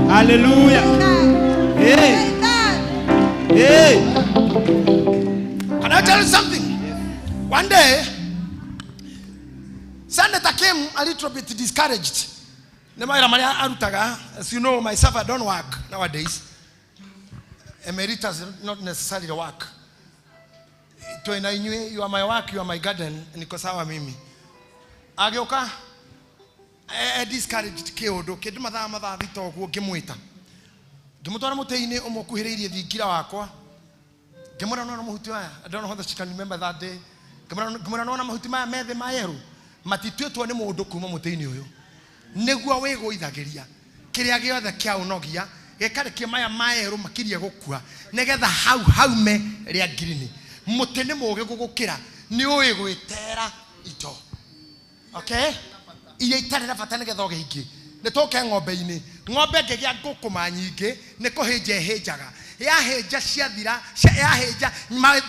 hallelujah hey can I tell you something one day Senator came a little bit discouraged. As you know, myself, I don't work nowadays. Emeritus not necessarily work. You are my work, you are my garden, and nikosawa mimi. Agioka discouraged keodo keduma madha vito ku kemuita. Dumutona muteine omokuhiririe thikira wakwa. Kemura no muhuti wa. I don't know whether she can remember that day. Kemura no muhuti ma methe mayeru. Matitwetwo nä må ndå kuma må tä-inä å yå nä guo wä gå ithagä ria kä rä a gä othe kä aunogia gäkarekia maya maerå makirie gå kua nä getha hau haume rä a ngirini må tä nä må gä gå gå kä ra nä å ä gwä tera ito iria itarä na bata nä getha å gä ingä nä tå ke ng'ombe-inä ng'ombe ngä gä a ngå kå ma nyingä nä kå hä nja ä hä njaga yahĩnja ciathira yahĩnja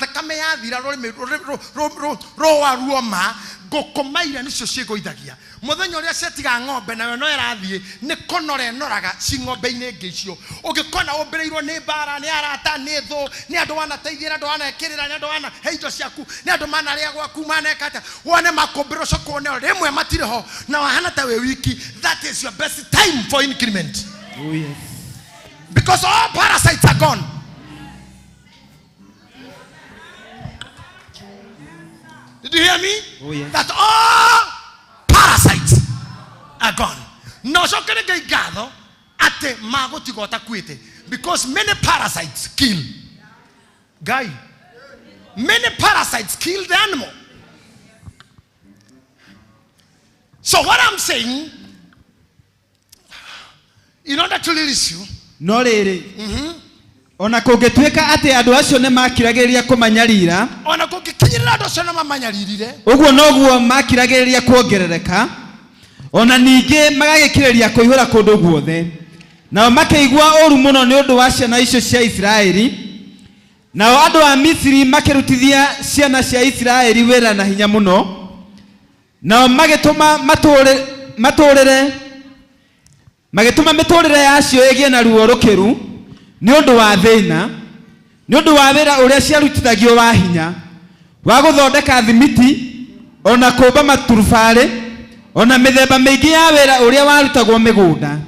thakame yathira rũa ruoma ngũkũmaire nĩcio ciĩgũithagia mũthenya ũrĩa ciatiga ng'ombe nayo no ĩrathiĩ nĩ kũnora ĩnoraga ci ng'ombe-inĩ ĩngĩ icio ũngĩkona ũmbĩrĩirwo nĩ mbara nĩ arata nĩ thũ nĩ andũ wanateithia nĩ andũ wanekĩrĩra nĩ andũ wanahe indo ciaku nĩ andũ manarĩa gwaku maneka atĩa wone makũmbĩrwo coka wone rĩmwe matirĩ ho na wahana ta wĩ wiki that is your best time for increment. Oh yes. Because all parasites are gone. Did you hear me? Oh, yes. That all parasites are gone. No, so can I gather at the magotigota quite because many parasites kill. Guy, many parasites kill the animal. So what I'm saying, in order to release you, no rĩrĩ ona kũngĩtuĩka atĩ andũ acio nĩ makiragĩrĩria kũmanyarira ona kũngĩkinyĩrĩra andũ acio nĩ mamanyaririre ũguo noguo makiragĩrĩria kuongerereka ona ningĩ magagĩkĩrĩria kũihũra kũndũ guothe nao makĩigua ũru mũno nĩ ũndũ wa ciana icio cia Isiraeli nao andũ a Misiri makĩrutithia ciana cia Isiraeli wĩra na hinya mũno nao magĩtũma magĩtũma mĩtũrĩre yacio ĩgĩe na ruo rũkĩru nĩ ũndũ wa thĩna nĩ ũndũ wa wĩra ũrĩa ciarutithagio wa hinya wa gũthondeka thimiti ona kũmba maturubarĩ ona mĩthemba mĩingĩ ya wĩra ũrĩa warutagwo mĩgũnda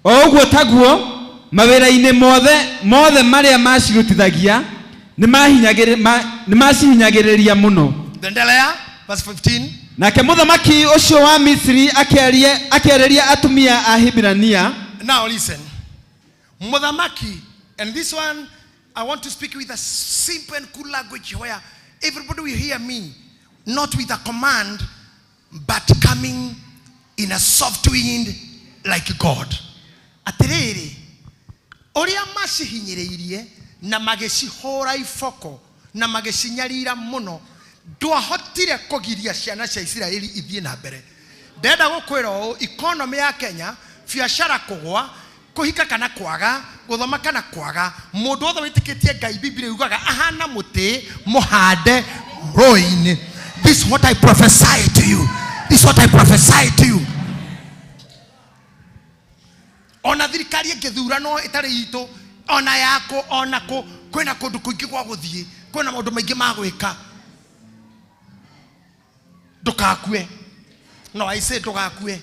o ũguo taguo mawĩra-inĩ mothe marĩa macirutithagia nĩ macihinyagĩrĩria mũno. Endelea, verse 15. Nake mũthamaki ũcio wa Misiri akĩarĩria atumia a Hibrania. Now listen. Mũthamaki, and this one I want to speak with a simple and cool language where everybody will hear me, not with a command, but coming in a soft wind like God. atiriri oria macihinyiriirie na magicihora ifoko na magicinyarira muno ndwahotire kugiria ciana cia Isiraeli ithie na mbere. Ndenda gukwira o economy ya Kenya, biashara kugwa, kuhika kana kwaga, guthoma kana kwaga, mundu othe witikitie Ngai Biblia yugaga ahana muti muhande roini. This is what I prophesy to you. This is what I prophesy to you. Ona thirikari ngithurano itari itu, ona yako onako kwina kundu kuingi kwa guthie, kwina maundu maingi ma gwika. Ndukakue. No, I say ndukakue.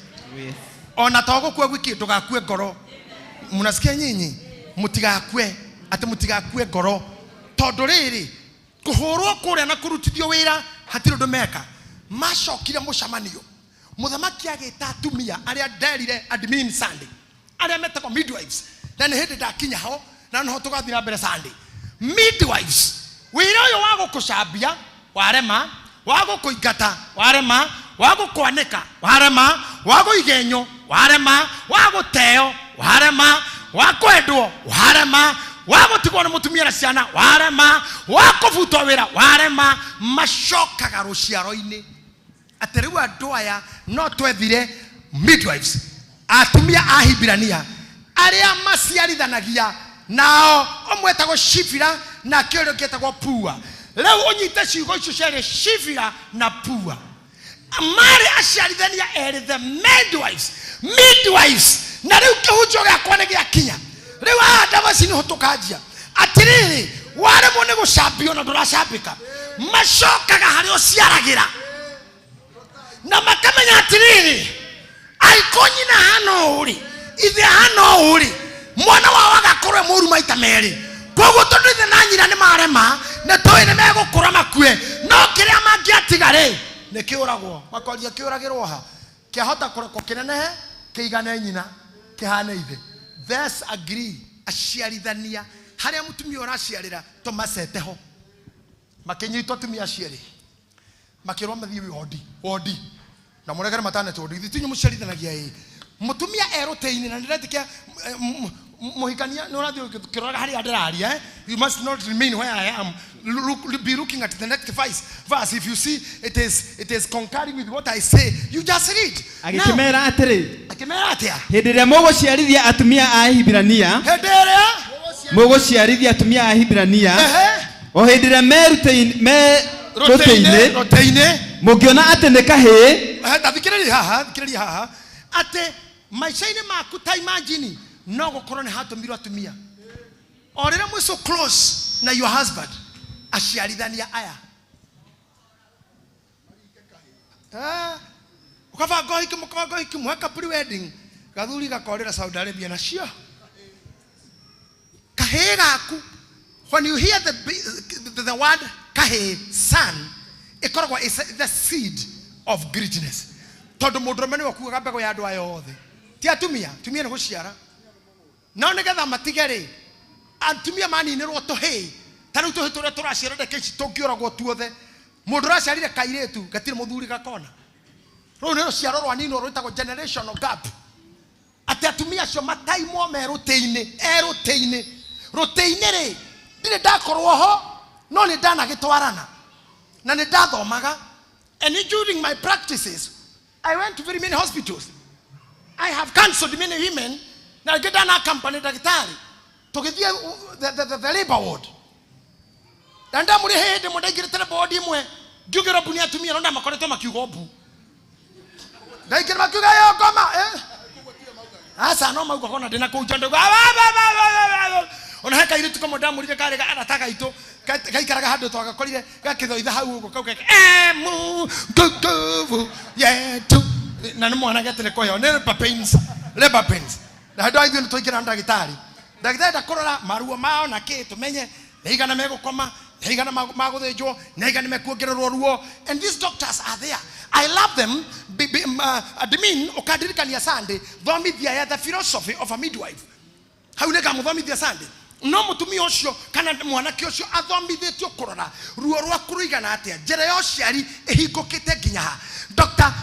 Ona togukue gwiki ndukakue ngoro. Munasikia nyinyi? Mutigakue, ati mutigakue ngoro. Tondu riri kuhurwo kuria na kurutithio wira hatiro ndomeka. Macokire mucamanio. Muthamaki agita atumia aria nderire admin Sunday. Aria metako midwives. Na ni hindi ndakinya ho na no tugathira mbere Sunday. Midwives. Wira uyu wa gukucambia warema, wa gukuingata warema, wa gukwanika warema, wa guigenyo warema, wa guteo warema, wa kwendwo warema, wa gutigwo na mutumia na ciana warema, wa kuvutwo wira warema. Macokaga ruciaro-ini. Ateriu andu aya no twethire midwives, atumia a Hibirania aria maciarithanagia nao omwetagwo Shifira na kĩrĩa kĩtagwo Pua. Leo unyite ciugo icio cia Shifira na Pua. Mari aciarithania eri the midwives. Na rĩu kĩhunjio gĩakwa nĩ gĩakinya. Rĩu ndavaci nĩ tukanjia atiriri waremwo nĩ gũcambio na ndũracambĩka. Macokaga harĩa ũciaragira na makamenya atiriri aikonyina hano uri ithe hano uri mwana wao agakorwo mũru maita merĩ. Koguo tondu ithe na nyina nĩ marema na toĩ nĩ megũkũra makue, no kĩrĩa mangĩatiga rĩ nĩ kĩũragwo. Makoria kĩũragĩrwo ha kĩahota kũrekwo kĩnenehe kĩigane nyina kĩhane ithe. Let's agree aciarithania harĩa mutumia ũraciarĩra tũmaceteho. Makinyitwo atumia aciarĩ makĩrwo mathiĩ wodi na mũregere maternity ward. Ithuĩ mũciarithanagia mutumia erũteini na nĩretikia muhikania no radio kiroga hari adararia. You must not remain where I am. Be looking at the next verse. If you see it is concurring with what I say, you just read. Agikimera atiri akimera atia hindire muguciarithia atumia a Hibirania, hindire muguciarithia atumia a Hibirania o hindire roteine mugiona ati ni kahi. Thikiriria haha ate maisha-ini maku ta imagine no gukorwo ni hatumirwo atumia orire mwe so close na your husband aciarithania aya ukava goiki mweka pre-wedding gathuri gakorera Saudi Arabia na cio kahe gaku. When you hear the word kahe, son, ikoragwo is the seed of greatness. Tondu mudrome ni wakuga mbego ya andu aya othe ti atumia ni guciara no nigetha matigere atumia maninirwo tuhi tariu tuhi turia turaciara ndekeci tungioragwo tuothe. Mundu raciarire kairetu gatire muthuri gakona ru ni ruciaro rwa nino rwitagwo generational gap. Ati atumia cio mataimwo meruteini ruteini ri ndire ndakorwo ho no ni ndanagitwarana na ni ndathomaga. And during my practices I went to very many hospitals. I have counseled many women. Now get down our company daktari to get the labor ward. And I'm muri head mo dai gire body mwe jugera bunia tumia ronda makoreto makiugo bu. Dai gire makiuga yo koma asa no maugo kona dina ko jondo ona heka iritu komo damu rike kare anataka ito kaikaraga hando to agakorire gakithoitha hau ugo kauka mu kukuvu yetu na nĩ mwana getire koyo nĩ labor pains na hando ithuĩ tũikĩra ndagĩtarĩ ndakorora maruo mao na kĩ tũmenye nĩ igana megũkoma nĩ igana magũthĩnjwo nĩ igana mekuongererwo ruo. And these doctors are there. I love them. Admin ukadirikania Sunday thomithia ya the philosophy of a midwife. Hau nĩ ngamũthomithia Sunday no mutumia ucio kana mwanake ucio athomithitio kurora ruo rwa kuruigana atia njira ya uciari ihingukite nginya ha.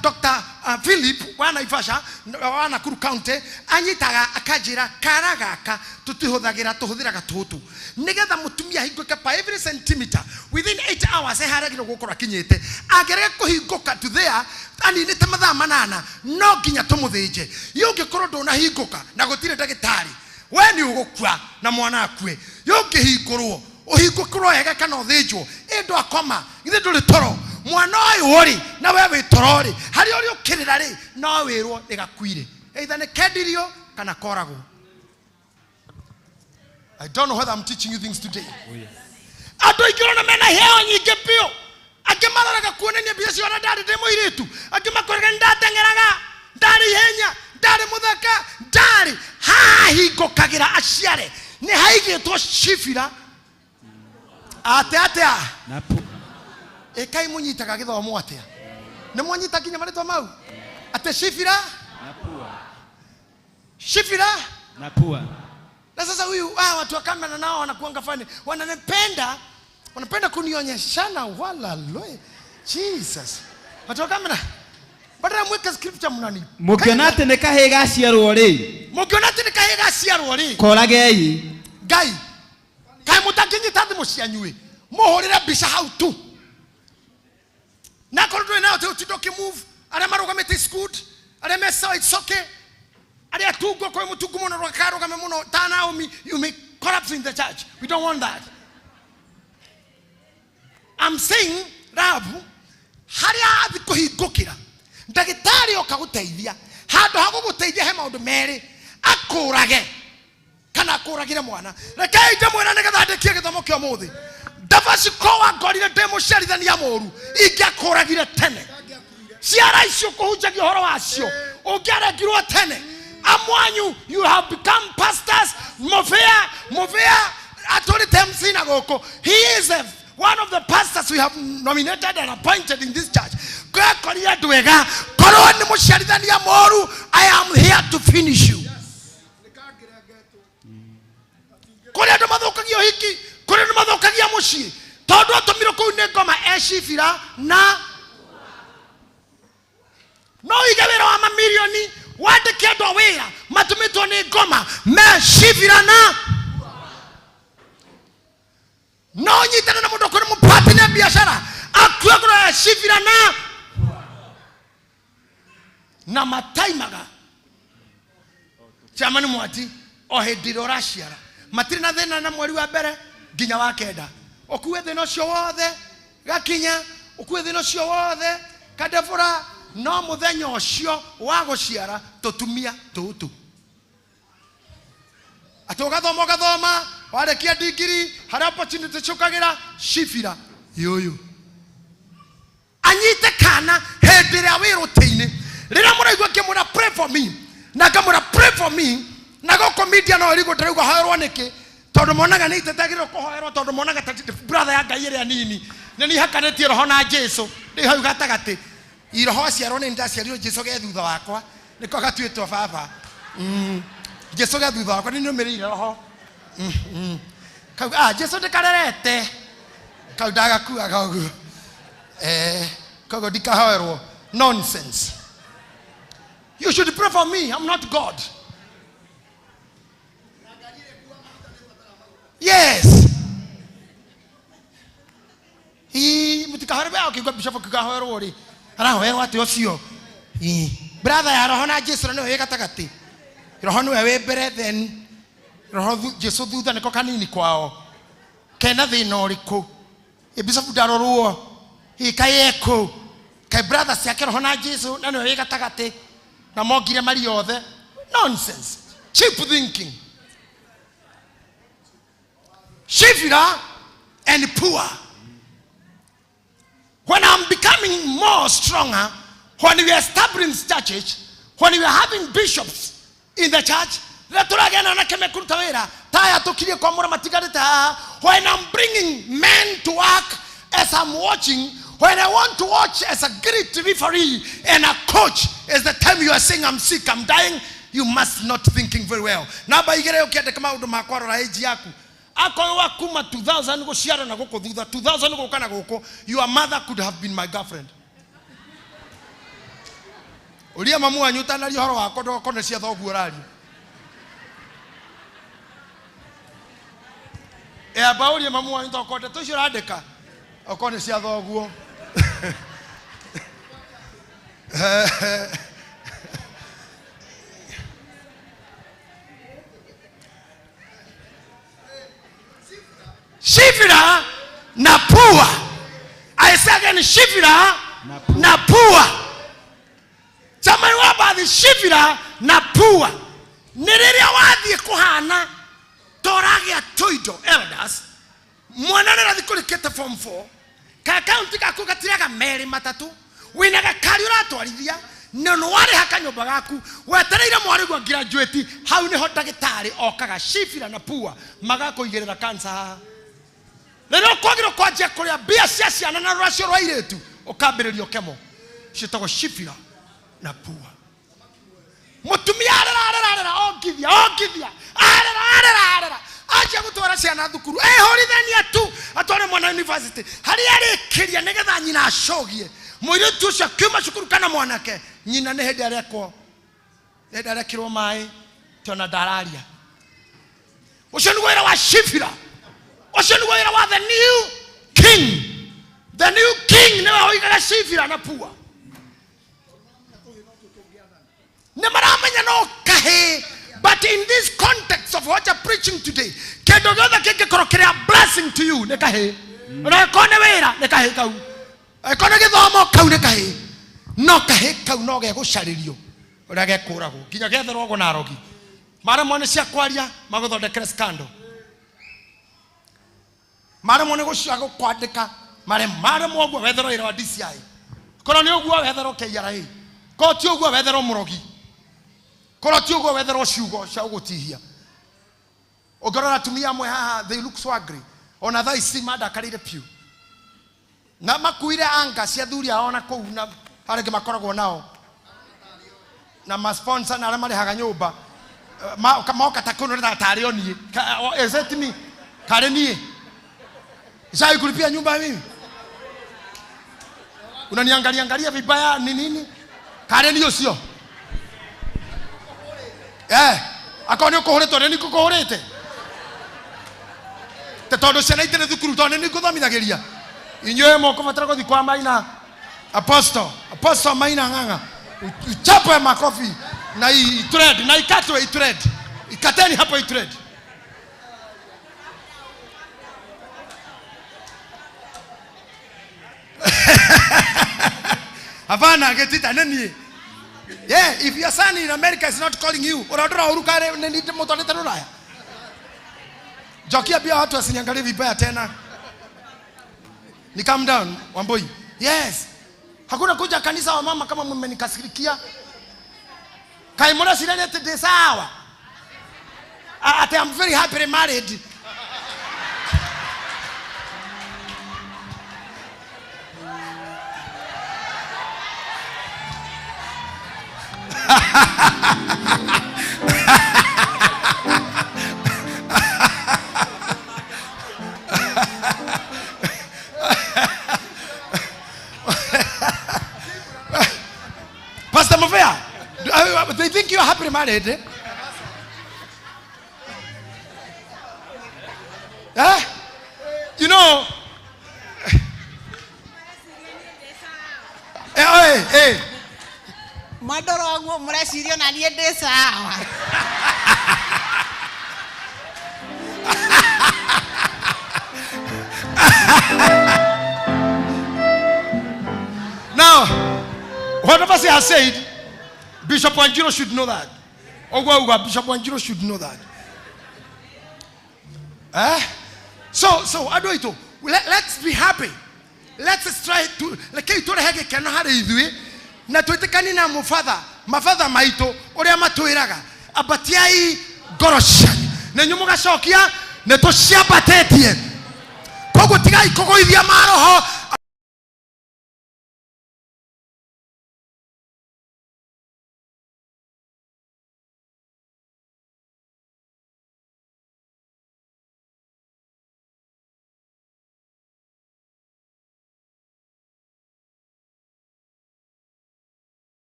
Dr. Philip wana Ivasha wana Nakuru County anyitaga akajira kara gaka tuhudhiraga tutu nigetha mutumia hinguke pa every centimeter within 8 hours eharagire gukora kinyete agere kuhinguka to there ani nite mathaa manana no nginya tumuthinje yungikorwo ndona hinguka na gutire ndagitari we ni ugukua na mwana akue yungihingurwo uhingukorwo hega kana uthinjwo endo akoma ithe nduri toro mwana uyu uri na wewe torori hari uri ukirira ri no wirwo igakuire either ne kedirio kana korago. I don't know whether I'm teaching you things today. Oh yes. Ado ikirona mena heo nyinge pio akimararaga kuonania biasi wana ndari demo iritu akimakorega ndatengeraga ndari henya ndari muthaka ndari hahingukagira aciare ni haigitwo Shifira ate napu ekai munyitaga githomo atia ni munyita kinya maritwa mau ate Shifira napua. Na sasa huyu watu wa kamera nao wanakuanga fani wanapenda kunionyeshana wala loe Jesus. Watu wa kamera badala mweka scripture mnani mukionate ne kahega ciarwo ri koragei gai kai mutakinyi tadi musianywe muhorira bisha how to na kondo na to tidoke move ara marugamete is good ara mesa it's okay ara tugo ko mutugu mono rokaro kama mono tanaomi you may collapse in the church. We don't want that. I'm saying Rabu haria athiko hingukira ndagitari okaguteithia handu haguguteithia he maundu meri akurage kana akuragire mwana rekei ndemwena nigetha ndikie githomo kio muthi ndabasi kowa ngorire ndimucerithania moru ingiakuragire tene ciara icio kuhunjagia horo wacio ungiarengirwo tene amwanyu you have become pastors movea aturi temsi na goko. He is one of the pastors we have nominated and appointed in this church. I am here to finish you. No igawera wa mamilioni wade kedo wea matumito ni goma me Shifira na no nyitana na mundu ko mupati na biashara akugura Shifira na mataimaga chamani mwati ohediro rashiara matiri na thina na mweri wa mbere nginya wa kenda okuwe thina cio wothe gakinya okuwe thina cio wothe kadefura no muthenya ucio wa guciara tutumia tutu atogathoma warekia digiri harapo chini tuchukagira Shifira yoyo anyite kana hedira wiruteini rira muraigwa kimura pray for me na kamura pray for me na goko media no rigo ndarigo hoerwa niki tondu monaga ni itetagirwo kuhoerwa tondu monaga brother ya ngai ria nini ni hakanetie roho na Jesu ndi hau gatagati iroho ciaro ni ndaciario Jesu ge thutha wakwa niko gatuitwo baba Jesu ge thutha wakwa ni numirire roho kau Jesu ndikarerete kau ndagakua kau kau ndikahoerwo nonsense. You should pray for me. I'm not God. Yes. Mutikahoerwo akigwa bishop kikahoerwo ri arahoerwo ati ocio brother ya roho na Jesu no yegatagati roho no we mbere then roho Jesu thutha niko kanini kwao kena thina uriku bishop darorwo ikayeko kai brother ciake roho na Jesu no yegatagati na mogire mari yothe nonsense cheap thinking. Shifira and poor. When I'm becoming more stronger, when we are establishing churches, when we are having bishops in the church, when I'm bringing men to work as I'm watching, when I want to watch as a great referee and a coach, is the time you are saying I'm sick, I'm dying, You must not thinking very well. Namba igere ukiandika maundu makwarora age yaku. Ako wa kuma 2000 guciara na guku thutha 2000 guka na guku. Your mother could have been my girlfriend. Ulia mamu wanyu tanari horo wako ndoko ne cia thogu rari. Baulia mamu wanyu tokote tucio randika. Okone cia thoguo. Shifira na pua. I say again, shifira na pua. Somebody waba the shifira na pua. Niriria wathi kuhana toragia toido elders. Mwanana na thikulikete form 4. Ka county ka kugatiraga meri matatu. Winaga kariura twarithia. Nono wari hakanyumba gaku wetereire mwari gwa graduate hau ni hotagitari okaga shifira na pua magako igerera cancer. Lero kwagiro kwaje kuria bia cia ciana na rwacio rwa iretu ukambiririo kemo citagwo shifira na pua. Mutumia arera ongithia arera aje gutwara ciana thukuru horithania tu atware mwana university hari arikiria nigetha nyina acogie mwire tu cia kuma cukuru kana mwanake nyina ne hedi arekwo hedi arekirwo mai tona dararia ucio ni wira wa shifira. Ucio ni wira wa the new king. The new king ne wa igara shifira na pua. Ne maramenya no kahe. But in this context of what I'm preaching today, kendo gotha keke korokera blessing to you ne kahe. Ora kone wira ne kahe kau. Kone githomo kau ne kahe. No kahe kau no ge gucaririo. Ora ge kurago. Kinya getherwo go na rogi. Mara mone cia kwaria maguthondekera scandal. Mara mone guciago kwandika mara mogwo wethero ira wa DCI. Kono ni ogwo wethero KRA. Ko ti ogwo wethero murogi. Kono ti ogwo wethero ciugo cia gutihia. Ogorora tumia mwe haha they look so angry. Ona tha ici madakarire piu. Na makuire anga cia thuri aona kou na harenge makoragwo nao. Na ma sponsor na arama haga nyumba. Kama katakono na tari oni. Is it me? Kare nie. Sasa kulipia nyumba mimi. Unaniangalia vibaya ni nini? Kare ndio sio. Akone ukohorete ni kukohorete. Tatondo ciana itene thukuru tone ni kuthomithagiria. Inywe moko batara guthi kwa maina. Apostle maina nganga. Uchape makofi na i thread na ikatwe i thread. Ikateni hapo i thread. Havana getita nani? Yeah, if your son in America is not calling you, oradora urukare nini motoleta ruraya. Jokia bia watu wasiniangalie vibaya tena. Ni calm down, Wamboi. Yes. Hakuna kuja kanisa wa mama kama mmenikasirikia. Kaimona silene tete sawa. I'm very happily married. Pastor Mofea, they think you're happily married. You know, hey. Madoro muresirio na niende sawa. Now, whatever she has said, Bishop Wanjiro should know that. Bishop Wanjiro should know that. So Adoito, let's be happy. Let's try to like ito hege kana hare idui na tuitekani na mafadha maito ore amatoiraga abatiai goroshani na nyumuga shokia ne to shiabatetie kogo tigai kogo ithia maroho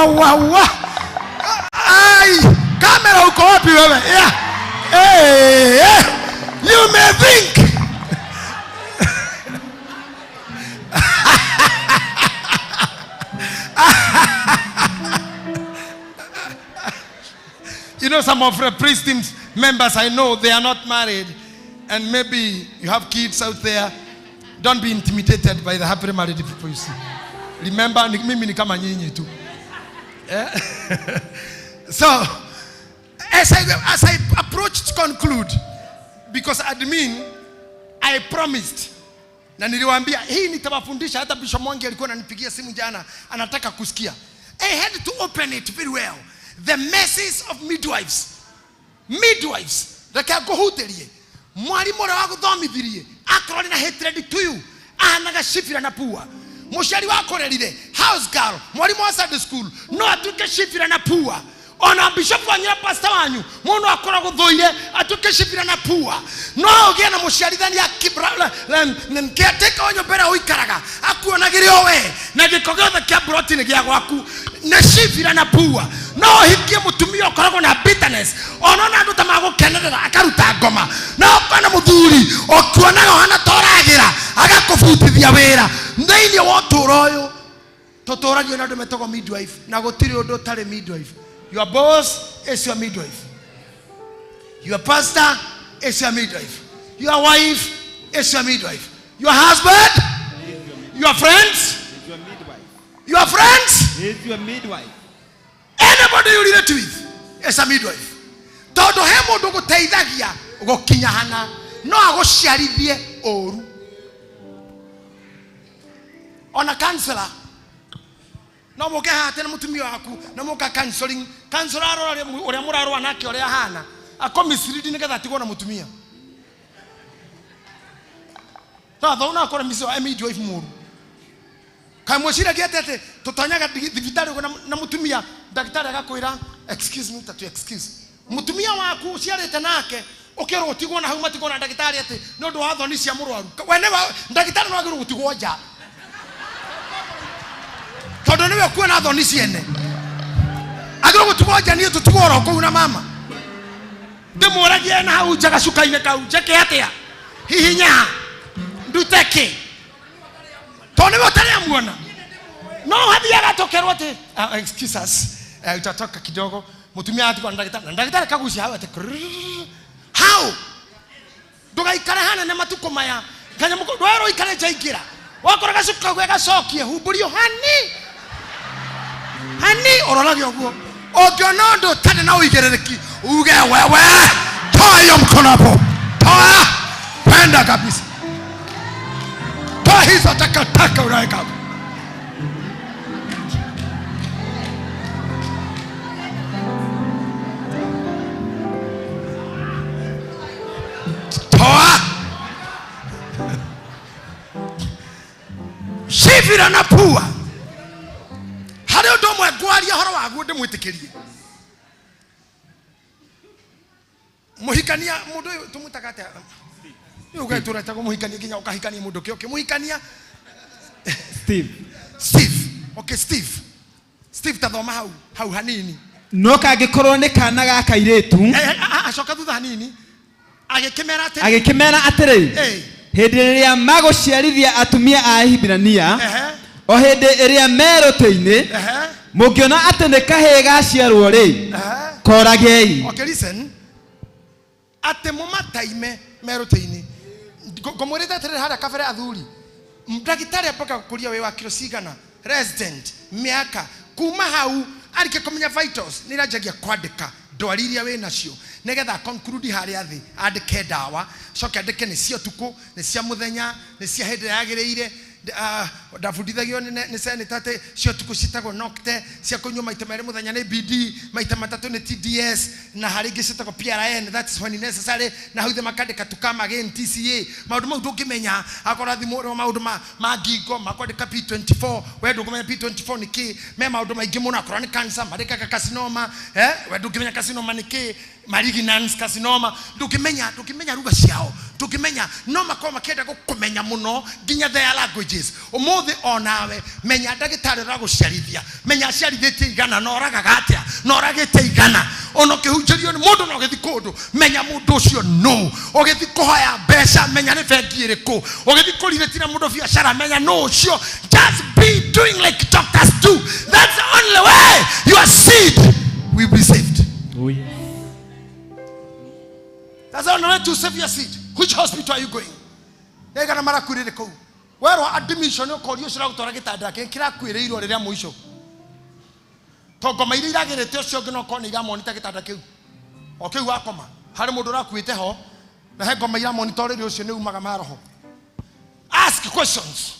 wa. Ai, kamera uko wapi wewe? Yeah. Hey, you may think. You know, some of the priest team members, I know they are not married, and maybe you have kids out there. Don't be intimidated by the happily married people you see. Remember, mimi ni kama nyinyi tu. So, as I approach to conclude, because admin, I promised, na niliwaambia hii nitawafundisha. Hata Bishop Mwangi alikuwa ananipigia simu jana, anataka kusikia. I had to open it very well. The messes of midwives. Midwives. Reka gohuterie. Mwalimu wa guthomithirie akoroni na hatred to you. Anaga shifira na pua. Mushari wako rerire house girl. Mwalimu wa Sunday school no atuke shifira na pua. Ona bishop wanyira pastor wanyu mundu akora guthoire atuke shifira na pua. No ogia na mushari thani ya kibra nketeka onyo bera uikaraga akuonagire owe na gikogothe kia protein gia gwaku na shifira na pua. No hikie mutumia okoragwo na bitterness onona andu tamagukenerera akaruta ngoma no kana muthuri okuonaga hana toragira agakubutithia wira ndeini wotoroyo totoragio na andu metogo midwife na gutiri undu tare midwife. Your boss is your midwife. Your pastor is your midwife. Your wife is your midwife. Your husband, your friends, your friends is your midwife. Anybody you relate with is a midwife. Todo hemo ndugu teithagia ugokinya hana no agociarithie oru. Ona counselor no muke hate na mutumia waku na muka counseling counselor ore murarwa nake ore hana akomisiridi nigetha tigwo na mutumia. Tado una akora miso midwife muru. Kamwashira giatete tutanyaga divitari na mutumia daktari agakwira excuse me tatu excuse mutumia waku uciarite nake ukero utigwo na hauma tigwo na daktari ati no ndo wathoni cia murwaru wene daktari no agiru gutigwo nja todo niwe kuona thoni ciene agiru gutigwo nja ni tutigwo ro ku na mama ndimuragie na hau nja gacukaine kau njeke atia hihinya nduteke to niwe tari amuona no hathiaga tokerwo ati excuse us utatoka kidogo mutumia ati kwa daktari kagucia hawa ati how ndugaikare hana na matuko maya kanya muko ndwero ikare jaikira wakoraga cuka gwega cokie humburio hani ororagio guo ogiono ndo tane na uigerereki uge wewe toa hiyo mkono hapo toa penda kabisa toa hizo takataka unaweka hapo. Toa shifira na pua hari ndo mwegwaria horo wagu ndimwitikirie muhikania mundu tumutakate uga turata ko muhikania kinya ukahikania mundu kioke muhikania Steve okay Steve tathoma hau hanini no kangikorwo ni kana gaka iretu acoka thutha hanini agikimera atiri hindi riria maguciarithia atumia a Hibirania o hindi iria meroteini mungiona ati ni kahe gaciarwo ri koragei. Okay, listen. Ate mumataime meroteini ngomurita tere hara kafere athuri ndagitari apoka kuria we wa kilo sigana resident miaka kuma hau arike komenya vitals nirajagia kwandika ndwariria we nacio negetha conclude hari athi andike dawa coke andike ni cio tuku ni cia muthenya ni cia hindi yagireire ndabudithagio ni sanitate cio tuku citagwo nocte cia kunywa maita mere muthenya ni BD maita matatu ni TDS na hari ingi citagwo PRN that's when necessary na huthe makandika tukama again TCA maundu mau ndungimenya akora thimo maundu ma ngingo makwandika P24 we ndungimenya P24 ni ki me maundu maingi muno akora ni cancer marika carcinoma we ndungimenya carcinoma ni ki malignant carcinoma ndungimenya ruga ciao ndungimenya no makoma kenda gukumenya muno ginya their languages umuthi umuthi onawe menya ndagitari raguciarithia menya ciarithitie igana no ragaga atia no ragite igana ono kihunjirio ni mundu no githi kundu menya mundu ucio no ugithi kuhoya mbeca menya ni bengi iriku ugithi kuriretira mundu biashara menya no ucio. Just be doing like doctors do. That's the only way your seed will be saved. Oh yes. That's the only way to save your seed. Which hospital are you going? Ega na mara kurire ko. Where are admission yo call you shira gutora gitanda ke kira kwireirwo riria muico. Tongo mairi iragirete ucio ngino ko ni ga monitor gitanda kiu. Okay wakoma. Hari mundu rakuite ho. Na he ngoma ira monitor ri ucio ni umaga maroho. Ask questions.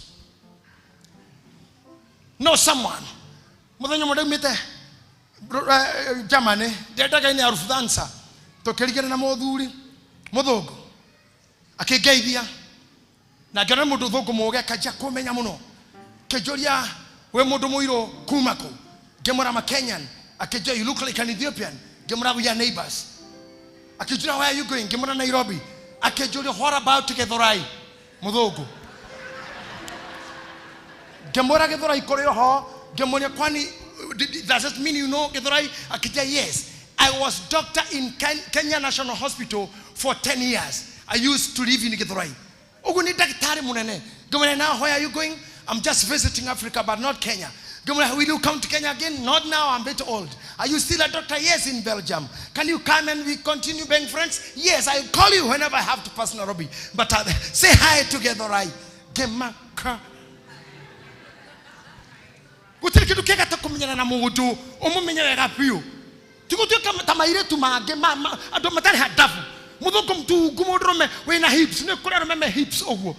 Know someone. Muthenya mundu mite Germany. Ndetaga ni arufudansa. Tokerigana na muthuri. Muthungu. Akigeithia. Na ngana mundu thungu muge kaja kumenya muno. Kejoria we mundu muiro kumako. Gemura ma Kenyan. Akejo you look like an Ethiopian. Gemura we are neighbors. Akijura where are you going? Gemura Nairobi. Akejoria what about Githurai? Muthungu. Gemura Githurai koreo ho. Gemura kwani does that mean you know Githurai? Akija yes. I was doctor in Kenya National Hospital for 10 years. I used to live in Githurai. Now where are you going? I'm just visiting Africa but not Kenya. Will you come to Kenya again? Not now, I'm a bit old. Are you still a doctor? Yes, in Belgium. Can you come and we continue being friends? Yes, I'll call you whenever I have to pass Nairobi. But say hi together, right? Gemaka. Kutiriki tukeka takumenyana na mugudu umumenyere gapiyo. Tikutu kama tamaire tumage mama adomatari hadafu. Muthungu mtungu mudrume wina hips ne kura rume hips ogwo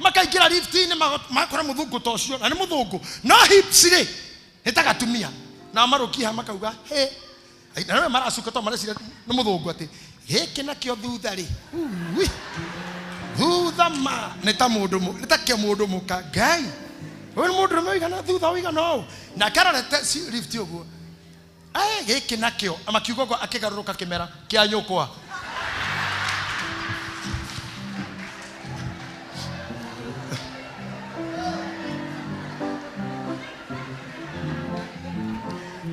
makaigira lift ni makora muthungu tocio na ni muthungu no hips ri hitagatumia na marukia makauga he na no marasuka to maracira ni muthungu ati hiki nakio thutha ri thutha ma ni ta mundu ni ta ke mundu muka ngai we mundu rume igana thutha wiga no na karare lift ogwo hiki nakio amakiugo akigaruruka kimera kia nyukwa.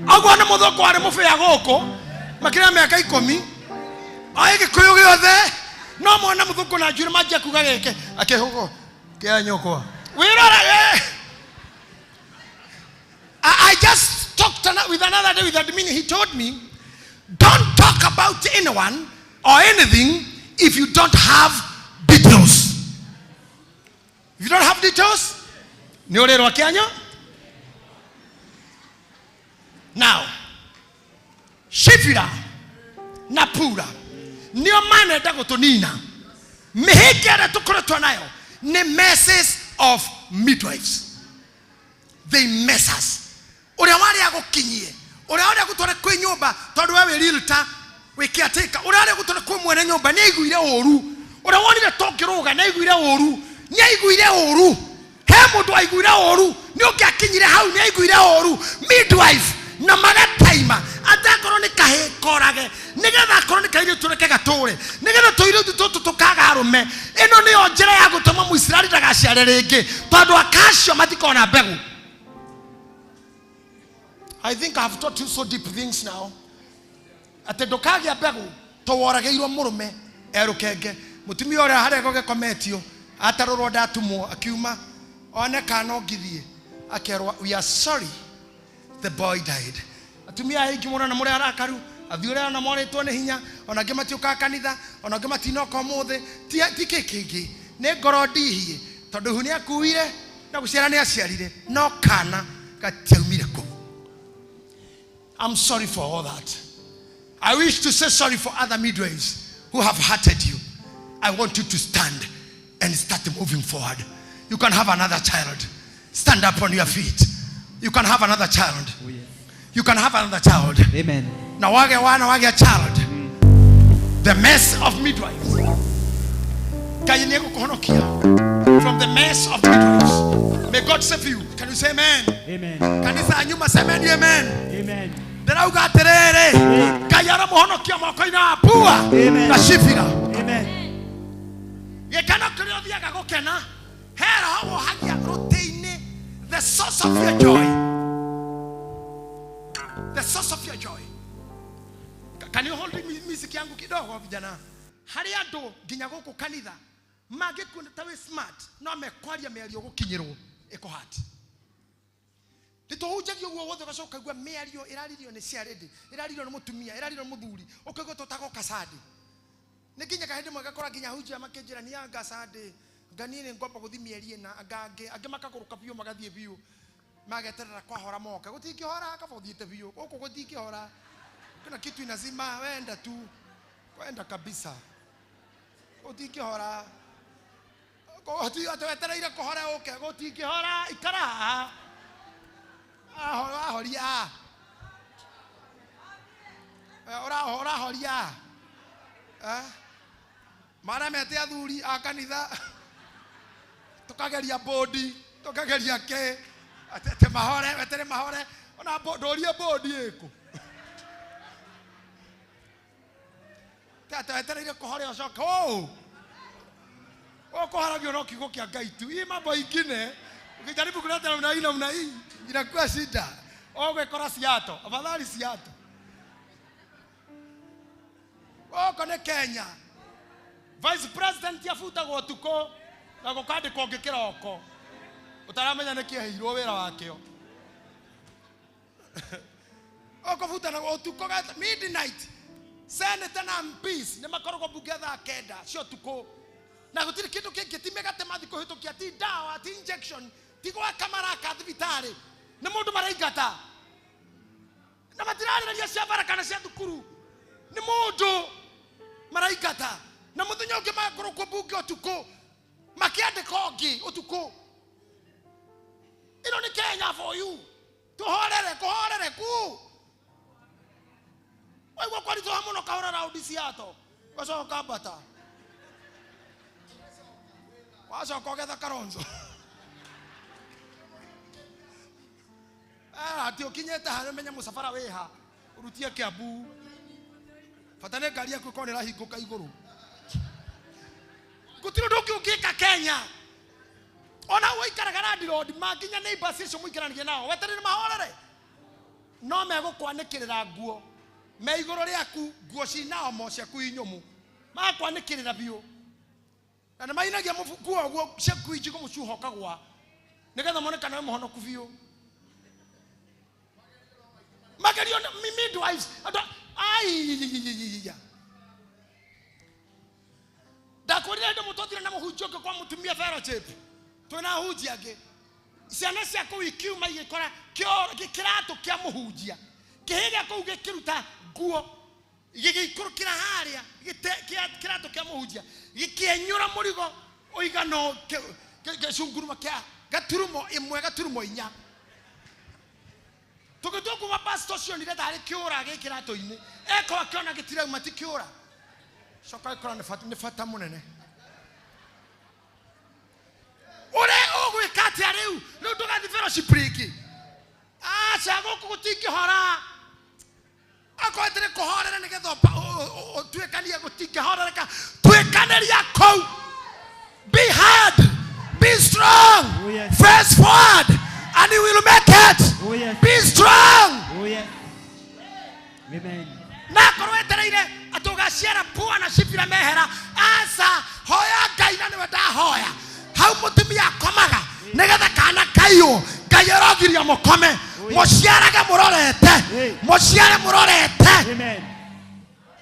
Agwana muthoko ari mufia goko makira miaka 10 aige kuyu giothe no mwana muthoko na njuri majia kuga geke akihugo kia nyoko wirora I just talked with another day with admin. He told me don't talk about anyone or anything if you don't have details. If you don't have details ni orero kianyo. Now, Shifira, Napura, Neomane Dagotonina, Mehekara Tukrotonayo, ne messes of midwives. They mess us. Orawari ago kinye, Orawari ago tore kwenyoba, Todwa Rilta, we caretaker, Orawari ago tore kumwenyo, Baneguida Oru, Orawani the Tokiroga, Neguida Oru, Neguida Oru, Hemo do I guida Oru, no Gakinja, how Neguida Oru, midwife. Na maga taima atakoro ni kahe korage niga na koro ni kaire tureke gatore niga na toire dutoto tukaga arume eno ni onjera ya gutoma muisraeli dagaciare rege tondu akasho matikona begu. I think I have taught you so deep things now. Ate dokage begu to worageirwo murume erukenge mutumi ore hare goge kometio ataroro datumo akiuma one kana ngithie akerwa we are sorry. The boy died. Atumia hiki mwana na mure arakaru athiure na mwana itone hinya ona gematiuka kanitha ona gematino komothe tikekege ne gorodihie tondu huni akuire na guciara ne aciarire no kana gatiaumire ko. I'm sorry for all that. I wish to say sorry for other midwives who have hurted you. I want you to stand and start moving forward. You can have another child. Stand up on your feet. You can have another child. Oh, yes. You can have another child. Amen. Now wage a child. The mess of midwives. From the mess of midwives. May God save you. Can you say amen? Amen. Can you say amen? Amen. Amen. Amen. Amen. You cannot clear the agakena. Hera hawo hagia roteine The source of your joy. The source of your joy. Can you hold music yangu kidogo vijana? Hari ando nginya guku kanitha mage kunetawe smart no mekwaria meario gukinyirwo iko hati. Nitohujagio guo wothe gacoka gwa meario iraririo ni cia ready, iraririo ni mutumia, iraririo ni muthuri, ukego totago kasadi. Nikinya kahende magakora nginya hujia makenjira ni anga sade. Ganine ngomba guthimierie na ange makaguruka biyo magathie biyo. Mageterera kwa hora moka. Gutingihora akabothiete biyo. Guku gutingihora. Kuna kitu inazima wenda tu. Wenda kabisa. Gutingihora. Atwetereire kuhora oke. Gutingihora ikara. Horia. Ora horia. Mara mete athuri akanitha. Tukageria bodi, tukageria ke. Atete mahore, wetere mahore. Ona bodoria bodi eko. Tata wetere ile kohore osoka. Kohora no kigo kia Ngai tu. Hii mambo ingine ukijaribu kuleta namna hii inakuwa shida. Gwekora siato, afadhali siato. Kone Kenya. Vice President yafuta gotuko na gukandi kongekira oko. Utaramenya nikihirwo wira wakio. Futa na gotuko gata midnight. Senator na MPs ni makorogo bugetha kenda cio tuko. Na gutiri kindu kingitimega temathi kuhitukia ti dawa ti injection ti kwa kamera ka thibitari. Ni mundu maraigata. Na matirarĩria cia baraka na cia thukuru. Ni mundu maraigata. Na muthenya ungi makoro kwa bunge utuko. Makiandika ongi utuko. Ino ni Kenya for you. Kuhorere ku. Wewe kwa nini hamuno kahora na audisiato? Wacoka bata. Wacoka getha karonzo. Ati ukinyete hano menya musafara weha. Urutie Kiambu. Fatane gari yako konera hinguka iguru. Gutiro nduki ukika Kenya. Ona woikaraga na road maginya neighbors icio muikaranigie nao. Wetere ni mahorere. No megukwanikirira nguo. Me iguru riaku nguo cinao mo ciaku inyumu. Makwanikirira biu. Na nĩ mainagia nguo guo ciaku injigo mucuho kagwa. Nigetha moneka na muhonoku biu. Magario midwives. Ai. Dakorire ndo mutotire na muhujioke kwa mutumia fellowship. Tuna hujia ge. Ciana ciaku wikiuma igikora kirato kia muhujia. Kihiga kuu gikiruta nguo. Gigikurukira haria kirato kia muhujia. Gikienyura murigo oigano gicunguruma kia gaturumo imwe gaturumo inya. Tukitu kuma pastor cio nire tari kiura gikirato ini. Eko akiona gitira umati kiura. Shoka ikora ni fata munene. Ore ogwikati ariu no tugathi fellowship riki. Cago gutingihora. Akoetere kuhorera nigetha twekania gutingihorereka. Twekaniria kou. Be hard. Be strong. Oh, yes. Press forward and you will make it. Oh, yes. Be strong. Oh, yes. Amen. Na korwetereire atugaciara bua na cibira mehera asa hoya Ngai na niwe ndahoya hau mutumia akomaga nigetha kana kaio Ngai arogiria mukome muciaraga murorete Amen.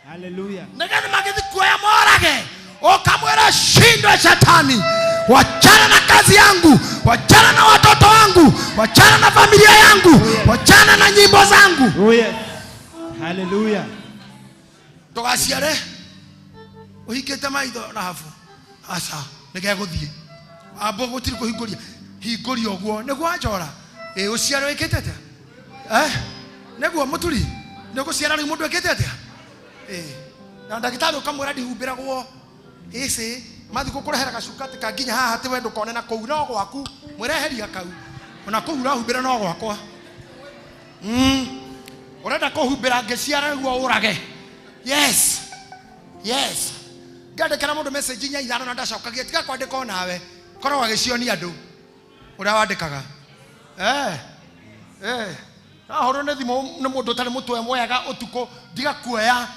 Hallelujah. nigetha magithi kuoya morage ukamwira shindwe shetani. Wachana na kazi yangu, wachana na watoto wangu, wachana na familia yangu, wachana na nyimbo zangu. Oh yes. Hallelujah. Tugaciare uhikete maitho na hafu asa nigeguthie abo gutiri kuhinguria oguo niguo ajora uciare wikete atia niguo muturi niguciara ri mundu ekete atia na ndagitari ukamwira ndihumbiragwo isi mathi gukurehera gacukati kanginya haha ti wendo kone na kou no gwaku mwireheria kau ona kou urahumbira no gwakwa urenda kuhumbira ngiciara niguo urage. Yes. Gade kana mundu message nya ithano na ndacokagia tiga kwandika nawe korwo gagicio ni andu ura wandikaga Ahoro ne thimo ne mundu tari mutwe mwega utuko diga kuoya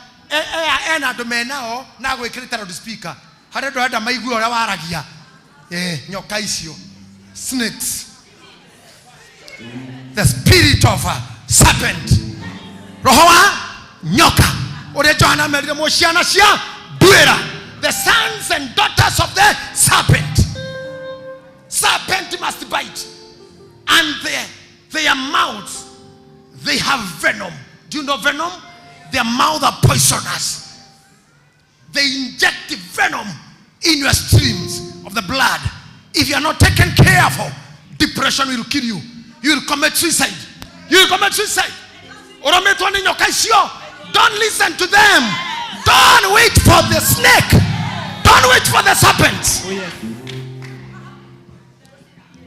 ena andu menao na gwikirita loud speaker hare ndo enda maigua ora waragia nyoka icio snakes, the spirit of a serpent, roho wa nyoka ore Johana merire mociana cia duera, the sons and daughters of the serpent. Serpent must bite, and their mouths, they have venom. Do you know venom? Their mouths are poisonous. They inject the venom in your streams of the blood. If you are not taken care of, depression will kill you. You will commit suicide. You will commit suicide. Don't listen to them. Don't wait for the snake. Don't wait for the serpent. Oh, yes.